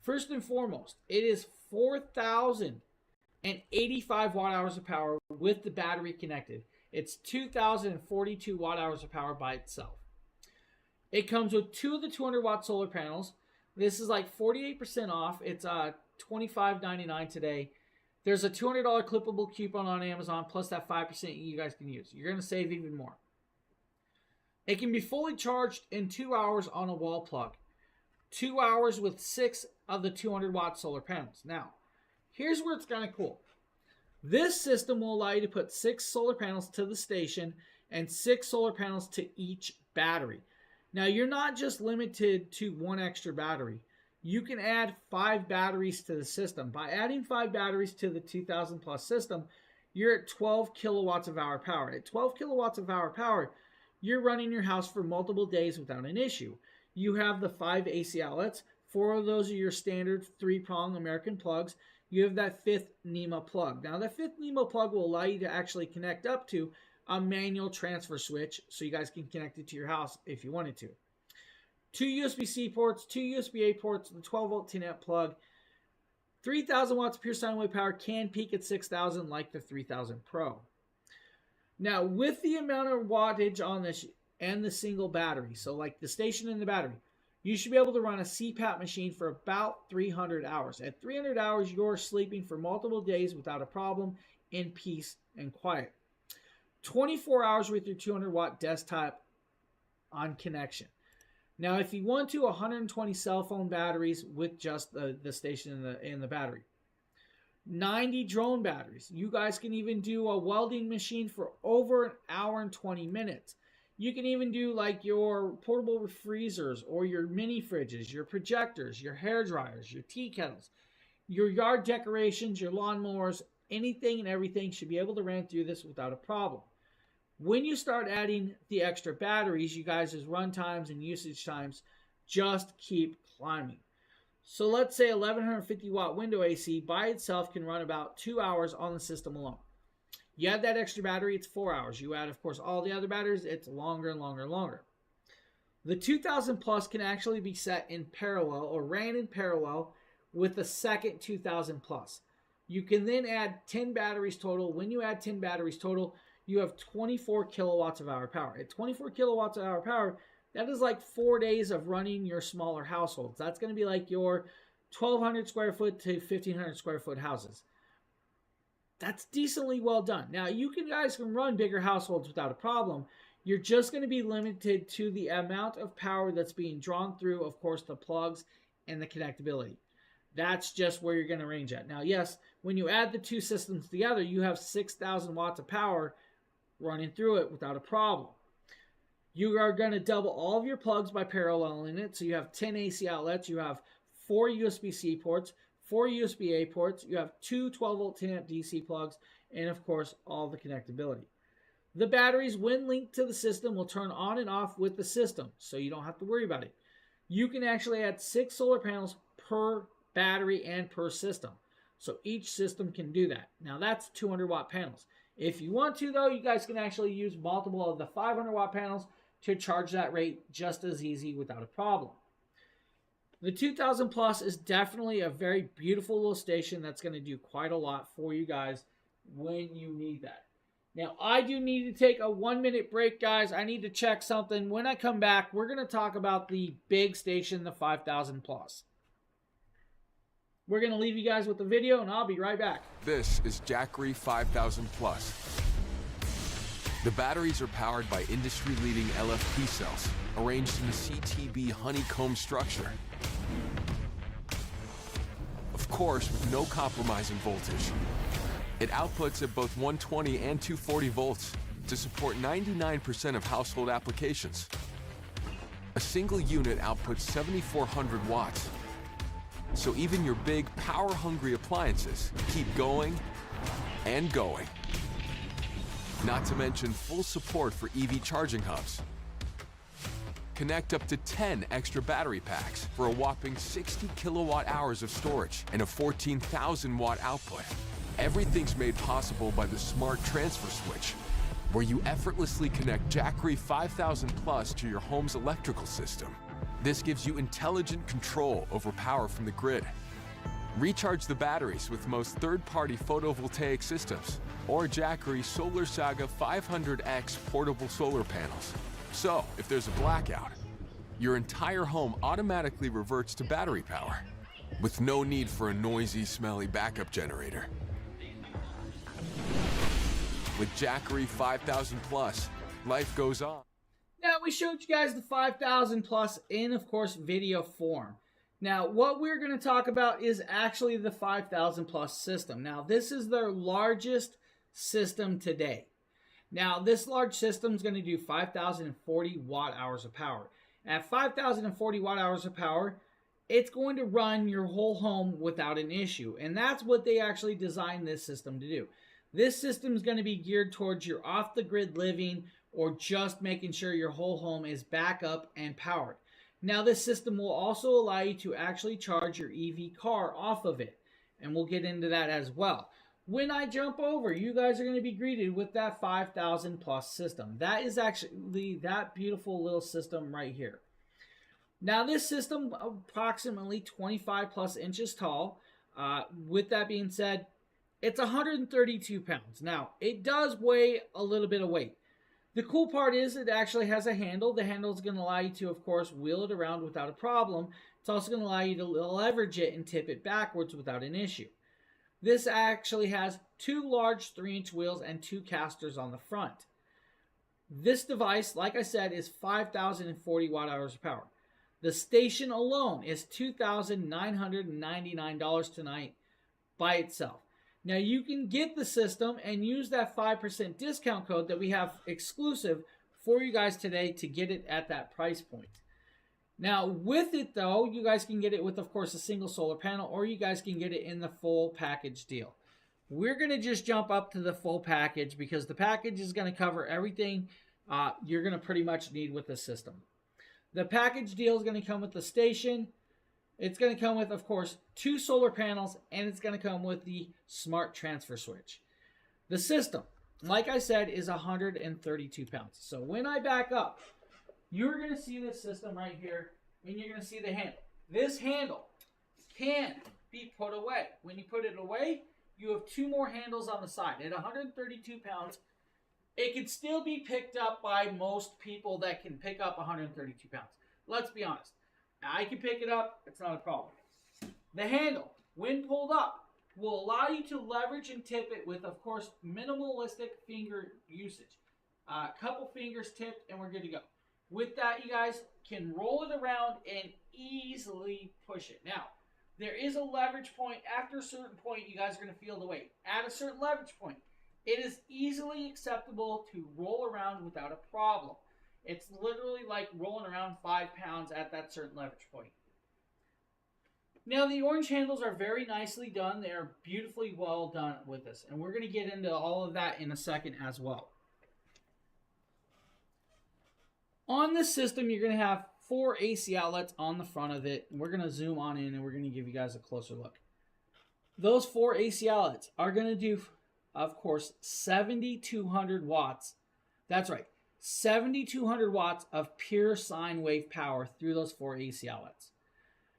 First and foremost, it is 4,085 watt hours of power with the battery connected. It's 2,042 watt hours of power by itself. It comes with 2 of the 200 watt solar panels. This is like 48% off. It's $25.99 today. There's a $200 clippable coupon on Amazon plus that 5% you guys can use. You're going to save even more. It can be fully charged in 2 hours on a wall plug. 2 hours with 6 of the 200 watt solar panels. Now, here's where it's kind of cool. This system will allow you to put 6 solar panels to the station and 6 solar panels to each battery. Now, you're not just limited to 1 extra battery. You can add 5 batteries to the system. By adding 5 batteries to the 2000 Plus system, you're at 12 kilowatts of hour power. At 12 kilowatts of hour power, you're running your house for multiple days without an issue. You have the 5 AC outlets. 4 of those are your standard 3-prong American plugs. You have that 5th NEMA plug. Now, the 5th NEMA plug will allow you to actually connect up to a manual transfer switch so you guys can connect it to your house if you wanted to. 2 USB-C ports, 2 USB-A ports, the 12-volt 10-amp plug. 3,000 watts of pure sine wave power, can peak at 6,000 like the 3000 Pro. Now, with the amount of wattage on this and the single battery, so like the station and the battery, you should be able to run a CPAP machine for about 300 hours. At 300 hours, you're sleeping for multiple days without a problem, in peace and quiet. 24 hours with your 200 watt desktop on connection. Now, if you want to, 120 cell phone batteries with just the station and the battery. 90 drone batteries. You guys can even do a welding machine for over an hour and 20 minutes. You can even do like your portable freezers or your mini fridges, your projectors, your hair dryers, your tea kettles, your yard decorations, your lawnmowers, anything and everything should be able to run through this without a problem. When you start adding the extra batteries, you guys' run times and usage times just keep climbing. So let's say 1150 watt window AC by itself can run about 2 hours on the system alone. You add that extra battery, it's 4 hours. You add, of course, all the other batteries, it's longer and longer and longer. The 2000 plus can actually be set in parallel or ran in parallel with the second 2000 plus. You can then add 10 batteries total. When you add 10 batteries total, you have 24 kilowatts of hour power. At 24 kilowatts of hour power, that is like 4 days of running your smaller households. That's going to be like your 1,200 square foot to 1,500 square foot houses. That's decently well done. Now, you guys can run bigger households without a problem. You're just going to be limited to the amount of power that's being drawn through, of course, the plugs and the connectability. That's just where you're going to range at. Now, yes, when you add the two systems together, you have 6,000 watts of power running through it without a problem. You are going to double all of your plugs by paralleling it. So you have 10 AC outlets. You have 4 USB-C ports, 4 USB-A ports. You have 2 12-volt 10-amp DC plugs, and, of course, all the connectability. The batteries, when linked to the system, will turn on and off with the system, so you don't have to worry about it. You can actually add 6 solar panels per battery and per system. So each system can do that. Now, that's 200-watt panels. If you want to, though, you guys can actually use multiple of the 500-watt panels to charge that rate just as easy without a problem. The 2000 Plus is definitely a very beautiful little station that's going to do quite a lot for you guys when you need that. Now, I do need to take a 1-minute break, guys. I need to check something. When I come back, we're going to talk about the big station, the 5000 Plus. We're going to leave you guys with the video, and I'll be right back. This is Jackery 5000 Plus. The batteries are powered by industry-leading LFP cells, arranged in a CTB honeycomb structure. Of course, with no compromising voltage. It outputs at both 120 and 240 volts to support 99% of household applications. A single unit outputs 7,400 watts. So even your big, power-hungry appliances keep going and going. Not to mention full support for EV charging hubs. Connect up to 10 extra battery packs for a whopping 60 kilowatt hours of storage and a 14,000 watt output. Everything's made possible by the smart transfer switch, where you effortlessly connect Jackery 5000 Plus to your home's electrical system. This gives you intelligent control over power from the grid. Recharge the batteries with most third-party photovoltaic systems or Jackery Solar Saga 500X portable solar panels. So, if there's a blackout, your entire home automatically reverts to battery power with no need for a noisy, smelly backup generator. With Jackery 5000 Plus, life goes on. Now, we showed you guys the 5000 Plus in, of course, video form. Now, what we're going to talk about is actually the 5000 Plus system. Now, this is their largest system today. Now, this large system is going to do 5,040 watt hours of power. At 5,040 watt hours of power, it's going to run your whole home without an issue. And that's what they actually designed this system to do. This system is going to be geared towards your off-the-grid living or just making sure your whole home is back up and powered. Now, this system will also allow you to actually charge your EV car off of it. And we'll get into that as well. When I jump over, you guys are going to be greeted with that 5000 Plus system. That is actually that beautiful little system right here. Now, this system approximately 25 plus inches tall. With that being said, it's 132 pounds. Now, it does weigh a little bit of weight. The cool part is it actually has a handle. The handle is going to allow you to, of course, wheel it around without a problem. It's also going to allow you to leverage it and tip it backwards without an issue. This actually has 2 large 3-inch wheels and 2 casters on the front. This device, like I said, is 5,040 watt hours of power. The station alone is $2,999 tonight by itself. Now, you can get the system and use that 5% discount code that we have exclusive for you guys today to get it at that price point. Now, with it, though, you guys can get it with, of course, a single solar panel, or you guys can get it in the full package deal. We're going to just jump up to the full package because the package is going to cover everything you're going to pretty much need with the system. The package deal is going to come with the station, It's going to come with, of course, 2 solar panels, and it's going to come with the smart transfer switch. The system, like I said, is 132 pounds. So when I back up, you're going to see this system right here, and you're going to see the handle. This handle can be put away. When you put it away, you have 2 more handles on the side. At 132 pounds, it can still be picked up by most people that can pick up 132 pounds. Let's be honest. I can pick it up. It's not a problem. The handle, when pulled up, will allow you to leverage and tip it with, of course, minimalistic finger usage. A couple fingers tipped, and we're good to go. With that, you guys can roll it around and easily push it. Now, there is a leverage point. After a certain point, you guys are going to feel the weight. At a certain leverage point, it is easily acceptable to roll around without a problem. It's literally like rolling around 5 pounds at that certain leverage point. Now, the orange handles are very nicely done. They are beautifully well done with this. And we're going to get into all of that in a second as well. On this system, you're going to have 4 AC outlets on the front of it. We're going to zoom on in and we're going to give you guys a closer look. Those 4 AC outlets are going to do, of course, 7,200 watts. That's right. 7,200 watts of pure sine wave power through those 4 AC outlets.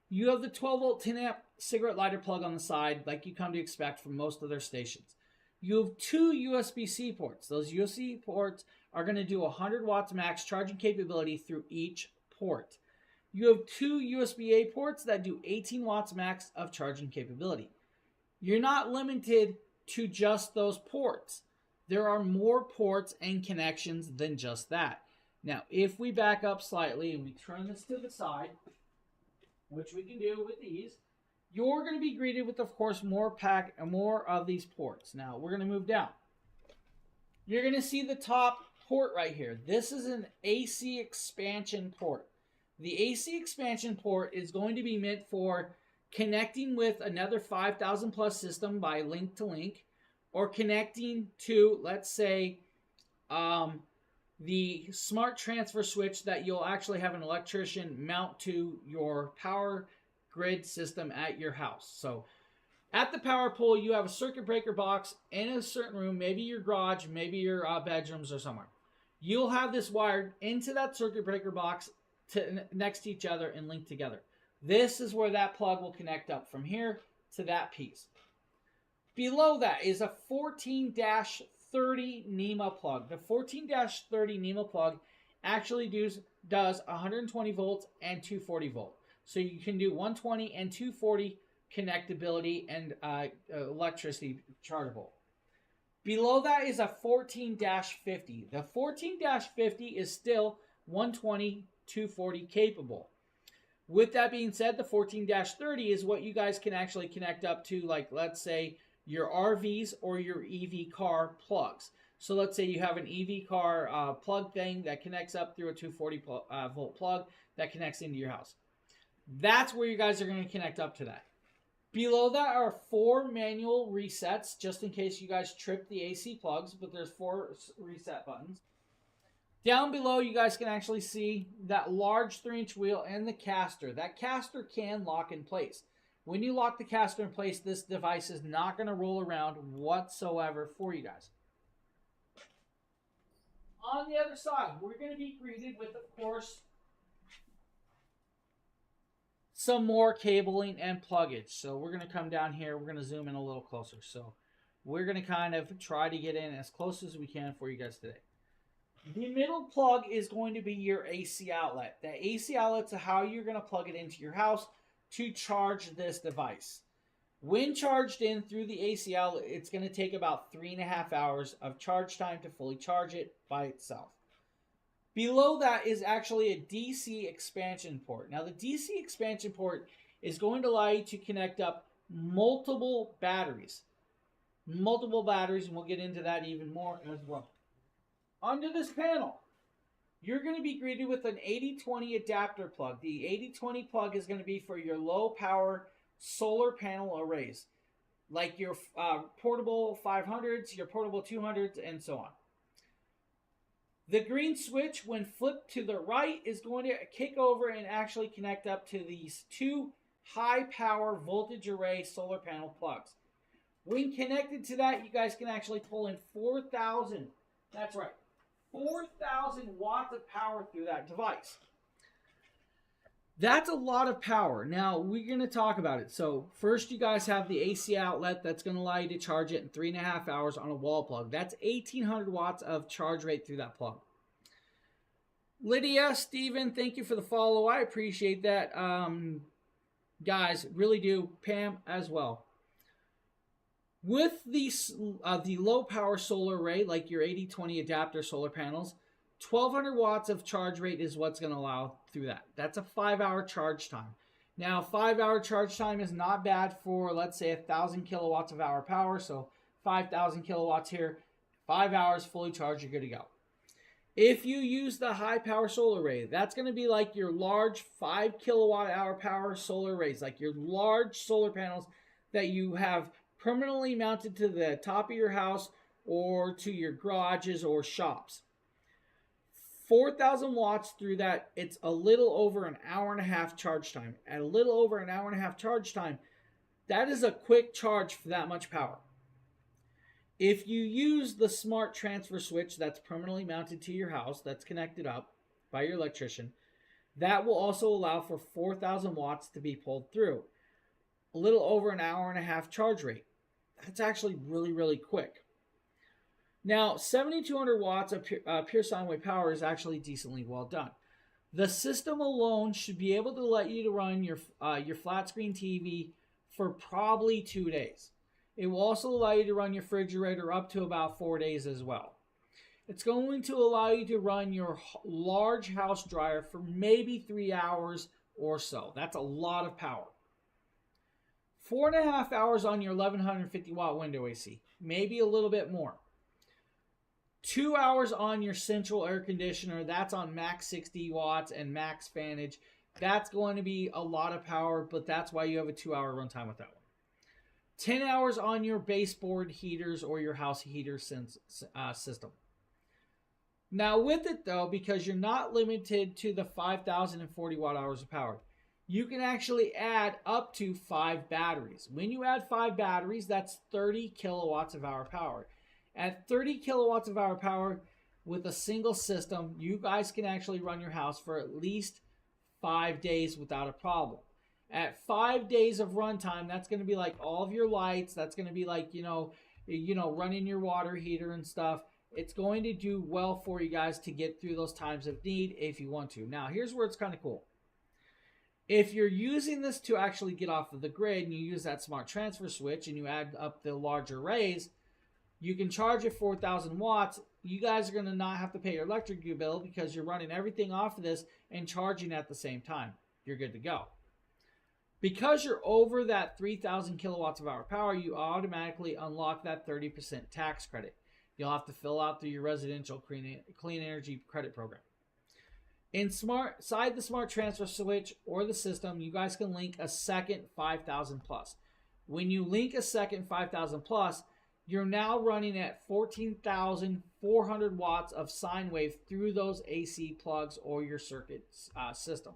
You have the 12 volt 10 amp cigarette lighter plug on the side like you come to expect from most of their stations. You have 2 USB-C ports. Those USB ports are going to do 100 watts max charging capability through each port. You have 2 USB-A ports that do 18 watts max of charging capability. You're not limited to just those ports. There are more ports and connections than just that. Now, if we back up slightly and we turn this to the side, which we can do with these, you're going to be greeted with, of course, more of these ports. Now, we're going to move down. You're going to see the top port right here. This is an AC expansion port. The AC expansion port is going to be meant for connecting with another 5,000 plus system by link to link, or connecting to, let's say, the smart transfer switch that you'll actually have an electrician mount to your power grid system at your house. So at the power pole, you have a circuit breaker box in a certain room, maybe your garage, maybe your bedrooms or somewhere. You'll have this wired into that circuit breaker box next to each other and linked together. This is where that plug will connect up from here to that piece. Below that is a 14-30 NEMA plug. The 14-30 NEMA plug actually does 120 volts and 240 volt. So you can do 120 and 240 connectability and electricity chargeable. Below that is a 14-50. The 14-50 is still 120, 240 capable. With that being said, the 14-30 is what you guys can actually connect up to, like, let's say, your RVs or your EV car plugs. So let's say you have an EV car plug thing that connects up through a 240 volt plug that connects into your house. That's where you guys are going to connect up to that. Below that are 4 manual resets, just in case you guys trip the AC plugs, but there's 4 reset buttons. Down below, you guys can actually see that large 3-inch wheel and the caster. That caster can lock in place. When you lock the caster in place, this device is not going to roll around whatsoever for you guys. On the other side, we're going to be greeted with, of course, some more cabling and pluggage. So we're going to come down here. We're going to zoom in a little closer. So we're going to kind of try to get in as close as we can for you guys today. The middle plug is going to be your AC outlet. The AC outlet's how you're going to plug it into your house to charge this device. When charged in through the AC outlet, it's going to take about 3.5 hours of charge time to fully charge it by itself. Below that is actually a DC expansion port. Now, the DC expansion port is going to allow you to connect up multiple batteries. And we'll get into that even more as well. Under this panel, you're going to be greeted with an 80-20 adapter plug. The 80-20 plug is going to be for your low power solar panel arrays, like your portable 500s, your portable 200s, and so on. The green switch, when flipped to the right, is going to kick over and actually connect up to these 2 high power voltage array solar panel plugs. When connected to that, you guys can actually pull in 4,000, that's right, 4,000 watts of power through that device. That's a lot of power. Now, we're going to talk about it. So, first you guys have the AC outlet that's going to allow you to charge it in 3.5 hours on a wall plug. That's 1,800 watts of charge rate through that plug. Lydia, Steven, thank you for the follow. I appreciate that. Guys, really do. Pam as well. With the low power solar array, like your 80/20 adapter solar panels, 1,200 watts of charge rate is what's going to allow through that. That's a 5-hour charge time. Now, 5-hour charge time is not bad for, let's say, 1,000 kilowatts of hour power. So 5,000 kilowatts here, 5 hours fully charged, you're good to go. If you use the high power solar array, that's going to be like your large 5 kilowatt hour power solar arrays, like your large solar panels that you have permanently mounted to the top of your house or to your garages or shops. 4,000 watts through that, it's a little over an hour and a half charge time. At a little over an hour and a half charge time, that is a quick charge for that much power. If you use the smart transfer switch that's permanently mounted to your house, that's connected up by your electrician, that will also allow for 4,000 watts to be pulled through. A little over an hour and a half charge rate. That's actually really, really quick. Now, 7,200 watts of pure sine wave power is actually decently well done. The system alone should be able to let you to run your flat screen TV for probably 2 days. It will also allow you to run your refrigerator up to about 4 days as well. It's going to allow you to run your large house dryer for maybe 3 hours or so. That's a lot of power. 4.5 hours on your 1,150 watt window AC, maybe a little bit more. 2 hours on your central air conditioner, that's on max 60 watts and max fanage. That's going to be a lot of power, but that's why you have a 2-hour runtime with that one. 10 hours on your baseboard heaters or your house heater system. Now with it though, because you're not limited to the 5,040 watt hours of power, you can actually add up to 5 batteries. When you add 5 batteries, that's 30 kilowatts of hour power. At 30 kilowatts of hour power with a single system, you guys can actually run your house for at least 5 days without a problem. At 5 days of runtime, that's going to be like all of your lights. That's going to be like, running your water heater and stuff. It's going to do well for you guys to get through those times of need if you want to. Now, here's where it's kind of cool. If you're using this to actually get off of the grid and you use that smart transfer switch and you add up the larger arrays, you can charge it 4,000 watts. You guys are going to not have to pay your electric bill because you're running everything off of this and charging at the same time. You're good to go. Because you're over that 3,000 kilowatts of hour power, you automatically unlock that 30% tax credit. You'll have to fill out through your residential clean energy credit program. Inside the smart transfer switch or the system, you guys can link a second 5,000 plus. When you link a second 5,000 plus, you're now running at 14,400 watts of sine wave through those AC plugs or your circuit system.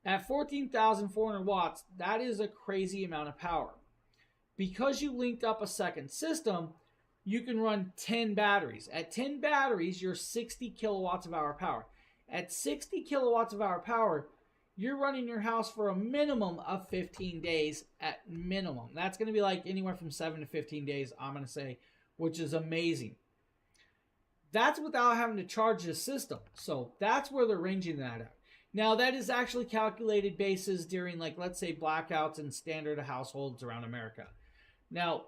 At 14,400 watts, that is a crazy amount of power. Because you linked up a second system, you can run 10 batteries. At 10 batteries, you're 60 kilowatts of hour power. At 60 kilowatts of hour power, you're running your house for a minimum of 15 days at minimum. That's going to be like anywhere from 7 to 15 days, I'm going to say, which is amazing. That's without having to charge the system. So that's where they're ranging that at. Now, that is actually calculated basis during, like, let's say, blackouts and standard households around America. Now,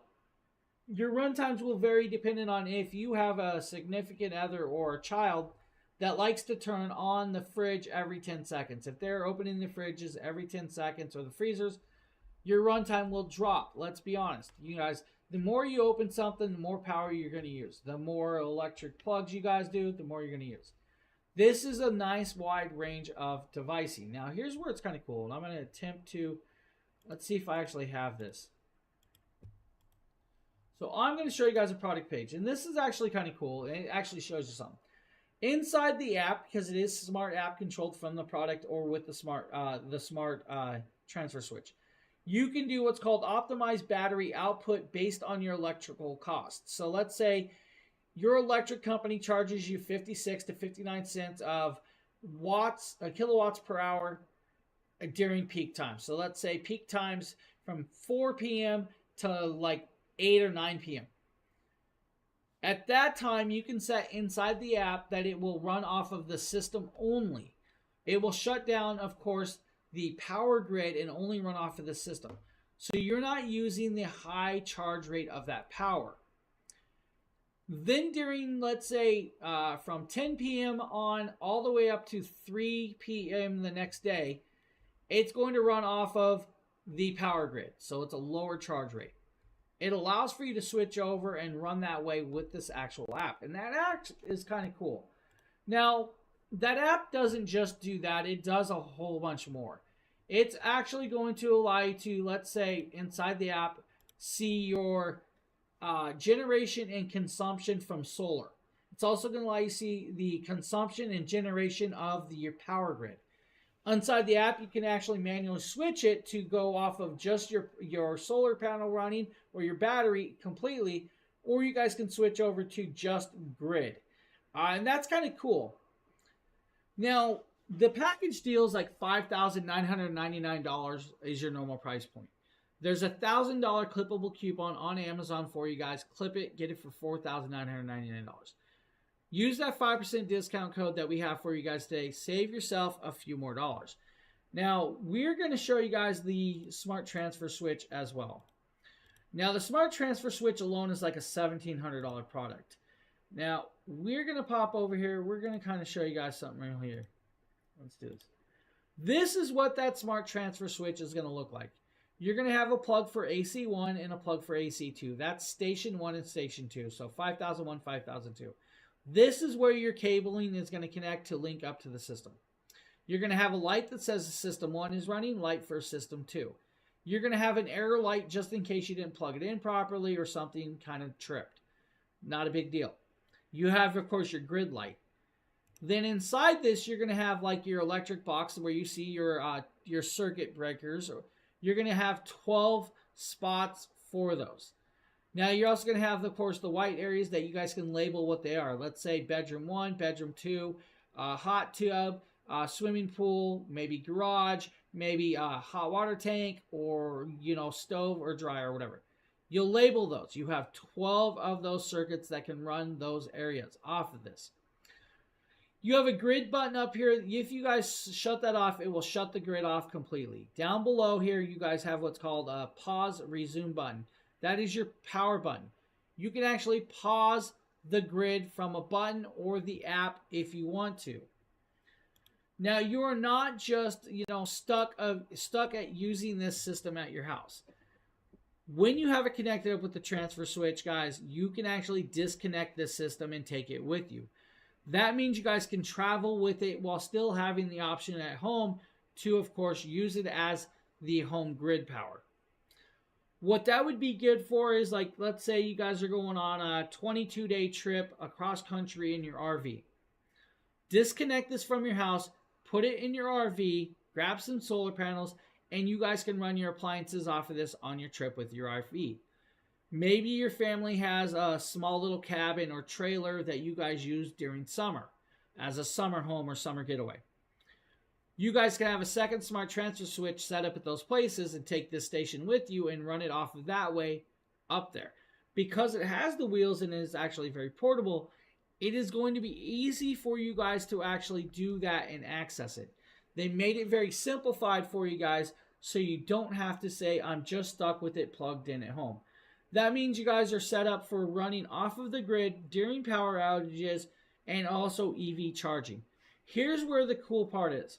your run times will vary depending on if you have a significant other or a child that likes to turn on the fridge every 10 seconds. If they're opening the fridges every 10 seconds or the freezers, your runtime will drop. Let's be honest. You guys, the more you open something, the more power you're going to use. The more electric plugs you guys do, the more you're going to use. This is a nice wide range of devicing. Now, here's where it's kind of cool. And I'm going to attempt to, let's see if I actually have this. So I'm going to show you guys a product page. And this is actually kind of cool. And it actually shows you something. Inside the app, because it is smart app controlled from the product or with the smart transfer switch. You can do what's called optimized battery output based on your electrical costs. So let's say your electric company charges you 56 to 59 cents of kilowatts per hour during peak time. So let's say peak times from 4 p.m. to like 8 or 9 p.m. At that time, you can set inside the app that it will run off of the system only. It will shut down, of course, the power grid and only run off of the system. So you're not using the high charge rate of that power. Then during, let's say, from 10 p.m. on all the way up to 3 p.m. the next day, it's going to run off of the power grid. So it's a lower charge rate. It allows for you to switch over and run that way with this actual app. And that app is kind of cool. Now, that app doesn't just do that. It does a whole bunch more. It's actually going to allow you to, let's say, inside the app, see your generation and consumption from solar. It's also going to allow you to see the consumption and generation of your power grid. Inside the app, you can actually manually switch it to go off of just your solar panel running or your battery completely, or you guys can switch over to just grid. And that's kind of cool. Now, the package deal is like $5,999 is your normal price point. There's a $1,000 clippable coupon on Amazon for you guys. Clip it, get it for $4,999. Use that 5% discount code that we have for you guys today. Save yourself a few more dollars. Now, we're going to show you guys the Smart Transfer Switch as well. Now, the Smart Transfer Switch alone is like a $1,700 product. Now, we're going to pop over here. We're going to kind of show you guys something right here. Let's do this. This is what that Smart Transfer Switch is going to look like. You're going to have a plug for AC1 and a plug for AC2. That's Station 1 and Station 2. So 5001, 5002. This is where your cabling is going to connect to link up to the system. You're going to have a light that says System 1 is running, light for System 2. You're going to have an error light just in case you didn't plug it in properly or something kind of tripped. Not a big deal. You have, of course, your grid light. Then inside this, you're going to have like your electric box where you see your circuit breakers. You're going to have 12 spots for those. Now, you're also going to have, of course, the white areas that you guys can label what they are. Let's say bedroom 1, bedroom 2, hot tub, swimming pool, maybe garage, maybe a hot water tank, or, stove or dryer or whatever. You'll label those. You have 12 of those circuits that can run those areas off of this. You have a grid button up here. If you guys shut that off, it will shut the grid off completely. Down below here, you guys have what's called a pause resume button. That is your power button. You can actually pause the grid from a button or the app if you want to. Now, you are not just, stuck at using this system at your house. When you have it connected up with the transfer switch, guys, you can actually disconnect this system and take it with you. That means you guys can travel with it while still having the option at home to, of course, use it as the home grid power. What that would be good for is, like, let's say you guys are going on a 22-day trip across country in your RV. Disconnect this from your house, put it in your RV, grab some solar panels, and you guys can run your appliances off of this on your trip with your RV. Maybe your family has a small little cabin or trailer that you guys use during summer as a summer home or summer getaway. You guys can have a second Smart Transfer Switch set up at those places and take this station with you and run it off of that way up there. Because it has the wheels and it is actually very portable, it is going to be easy for you guys to actually do that and access it. They made it very simplified for you guys so you don't have to say, I'm just stuck with it plugged in at home. That means you guys are set up for running off of the grid during power outages and also EV charging. Here's where the cool part is.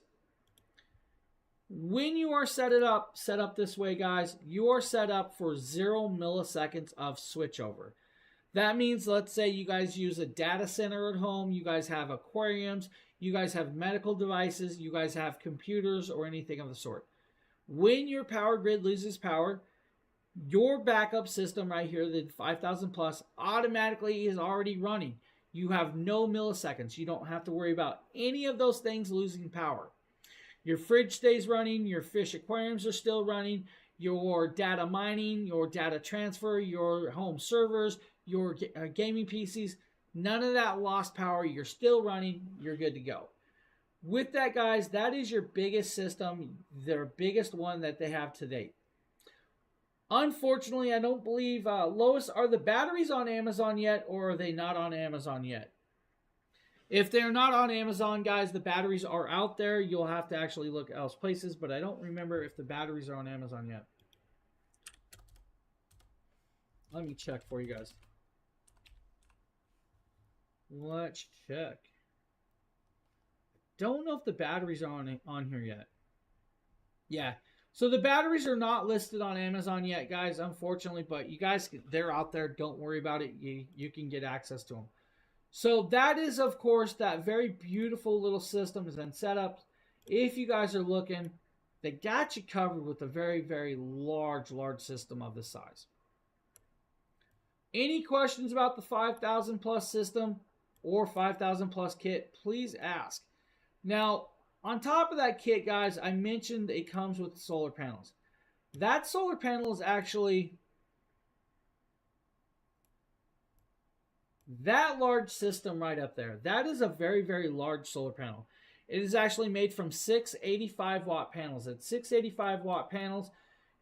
When you are set up this way, guys, you are set up for 0 milliseconds of switchover. That means, let's say you guys use a data center at home, you guys have aquariums, you guys have medical devices, you guys have computers or anything of the sort. When your power grid loses power, your backup system right here, the 5000 plus, automatically is already running. You have no milliseconds. You don't have to worry about any of those things losing power. Your fridge stays running, your fish aquariums are still running, your data mining, your data transfer, your home servers, your gaming PCs, none of that lost power. You're still running, you're good to go. With that, guys, that is your biggest system, their biggest one that they have to date. Unfortunately, I don't believe, Lois, are the batteries on Amazon yet, or are they not on Amazon yet? If they're not on Amazon, guys, the batteries are out there. You'll have to actually look else places, but I don't remember if the batteries are on Amazon yet. Let me check for you guys. Let's check. Don't know if the batteries are on here yet. Yeah. So the batteries are not listed on Amazon yet, guys, unfortunately, but you guys, they're out there. Don't worry about it. You can get access to them. So that is, of course, that very beautiful little system and setup. If you guys are looking, they got you covered with a very, very large system of this size. Any questions about the 5,000 plus system or 5,000 plus kit, please ask. Now, on top of that kit, guys, I mentioned it comes with solar panels. That solar panel is actually that large system right up there. That is a very, very large solar panel. It is actually made from 6 85-watt panels. At 6 85-watt panels,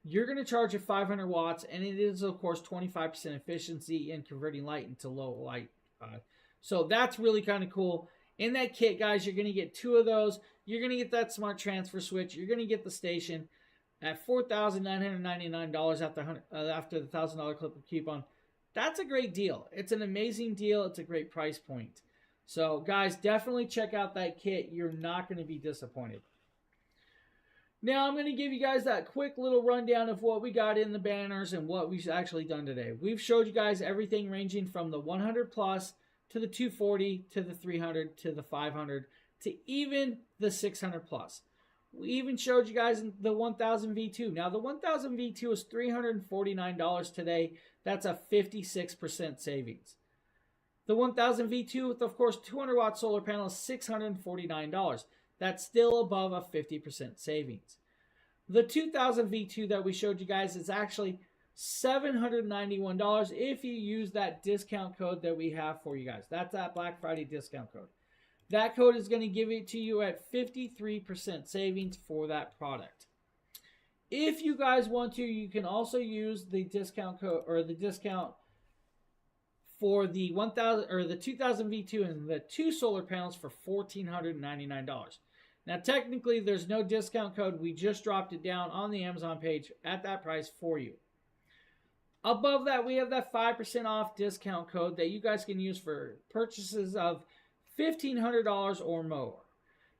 you're going to charge at 500 watts, and it is, of course, 25% efficiency in converting light into low light. So that's really kind of cool. In that kit, guys, you're going to get 2 of those. You're going to get that smart transfer switch. You're going to get the station at $4,999 after the $1,000 clip of coupon. That's a great deal. It's an amazing deal. It's a great price point. So, guys, definitely check out that kit. You're not going to be disappointed. Now, I'm going to give you guys that quick little rundown of what we got in the banners and what we've actually done today. We've showed you guys everything ranging from the 100 plus to the 240 to the 300 to the 500 to even the 600 plus. We even showed you guys the 1000 V2. Now, the 1000 V2 is $349 today. That's a 56% savings. The 1000 V2 with, of course, 200 watt solar panel is $649. That's still above a 50% savings. The 2000 V2 that we showed you guys is actually $791 if you use that discount code that we have for you guys. That's that Black Friday discount code. That code is going to give it to you at 53% savings for that product. If you guys want to, you can also use the discount code or the discount for the 1000 or the 2000 V2 and the 2 solar panels for $1,499. Now, technically, there's no discount code. We just dropped it down on the Amazon page at that price for you. Above that, we have that 5% off discount code that you guys can use for purchases of $1,500 or more.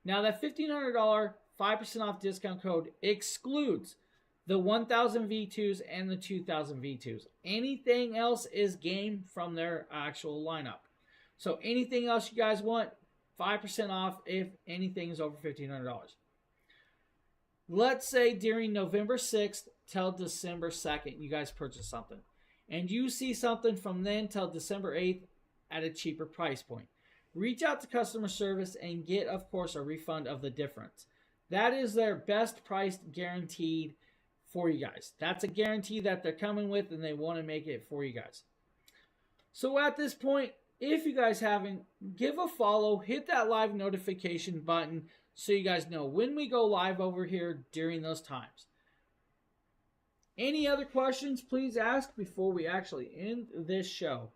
Now, that $1,500 5% off discount code excludes the 1000 V2s and the 2000 V2s. Anything else is game from their actual lineup. So anything else you guys want, 5% off if anything is over $1,500. Let's say during November 6th till December 2nd, you guys purchase something. And you see something from then till December 8th at a cheaper price point. Reach out to customer service and get, of course, a refund of the difference. That is their best price guaranteed for you guys. That's a guarantee that they're coming with and they want to make it for you guys. So at this point, if you guys haven't, give a follow, hit that live notification button so you guys know when we go live over here during those times. Any other questions, please ask before we actually end this show.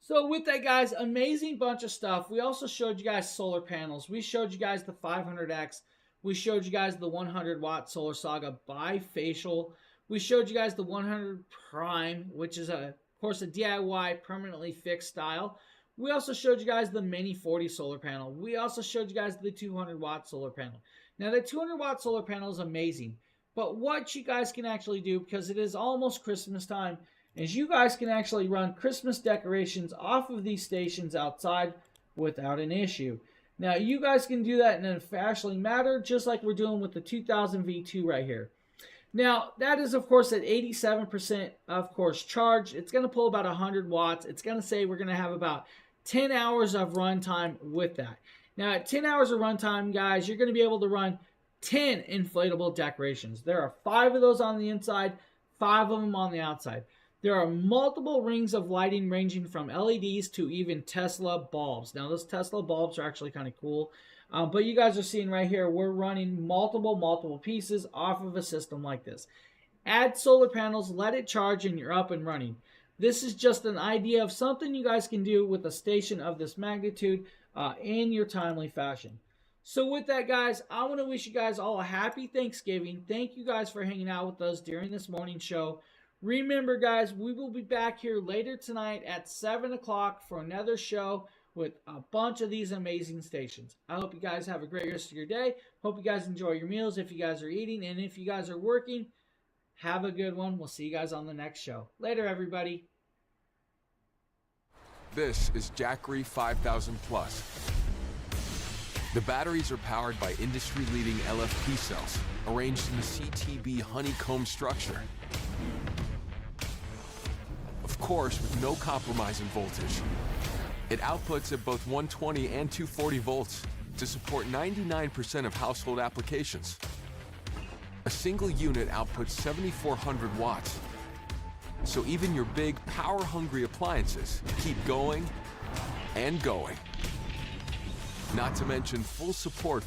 So with that, guys, amazing bunch of stuff. We also showed you guys solar panels. We showed you guys the 500X. We showed you guys the 100 watt Solar Saga bifacial. We showed you guys the 100 Prime, which is, of course, a DIY permanently fixed style. We also showed you guys the Mini 40 solar panel. We also showed you guys the 200 watt solar panel. Now, the 200 watt solar panel is amazing. But what you guys can actually do, because it is almost Christmas time, is you guys can actually run Christmas decorations off of these stations outside without an issue. Now, you guys can do that in a fashionably manner, just like we're doing with the 2000 V2 right here. Now, that is, of course, at 87%, of course, charged. It's going to pull about 100 watts. It's going to say we're going to have about 10 hours of runtime with that. Now, at 10 hours of runtime, guys, you're going to be able to run 10 inflatable decorations. There are 5 of those on the inside, 5 of them on the outside. There are multiple rings of lighting ranging from LEDs to even Tesla bulbs. Now, those Tesla bulbs are actually kind of cool. But you guys are seeing right here, we're running multiple pieces off of a system like this. Add solar panels, let it charge, and you're up and running. This is just an idea of something you guys can do with a station of this magnitude in your timely fashion. So with that, guys, I want to wish you guys all a happy Thanksgiving. Thank you guys for hanging out with us during this morning show. Remember, guys, we will be back here later tonight at 7 o'clock for another show with a bunch of these amazing stations. I hope you guys have a great rest of your day. Hope you guys enjoy your meals if you guys are eating. And if you guys are working, have a good one. We'll see you guys on the next show. Later, everybody. This is Jackery 5000 Plus. The batteries are powered by industry-leading LFP cells arranged in a CTB honeycomb structure. Of course, with no compromise in voltage. It outputs at both 120 and 240 volts to support 99% of household applications. A single unit outputs 7,400 watts. So even your big, power-hungry appliances keep going and going. Not to mention full support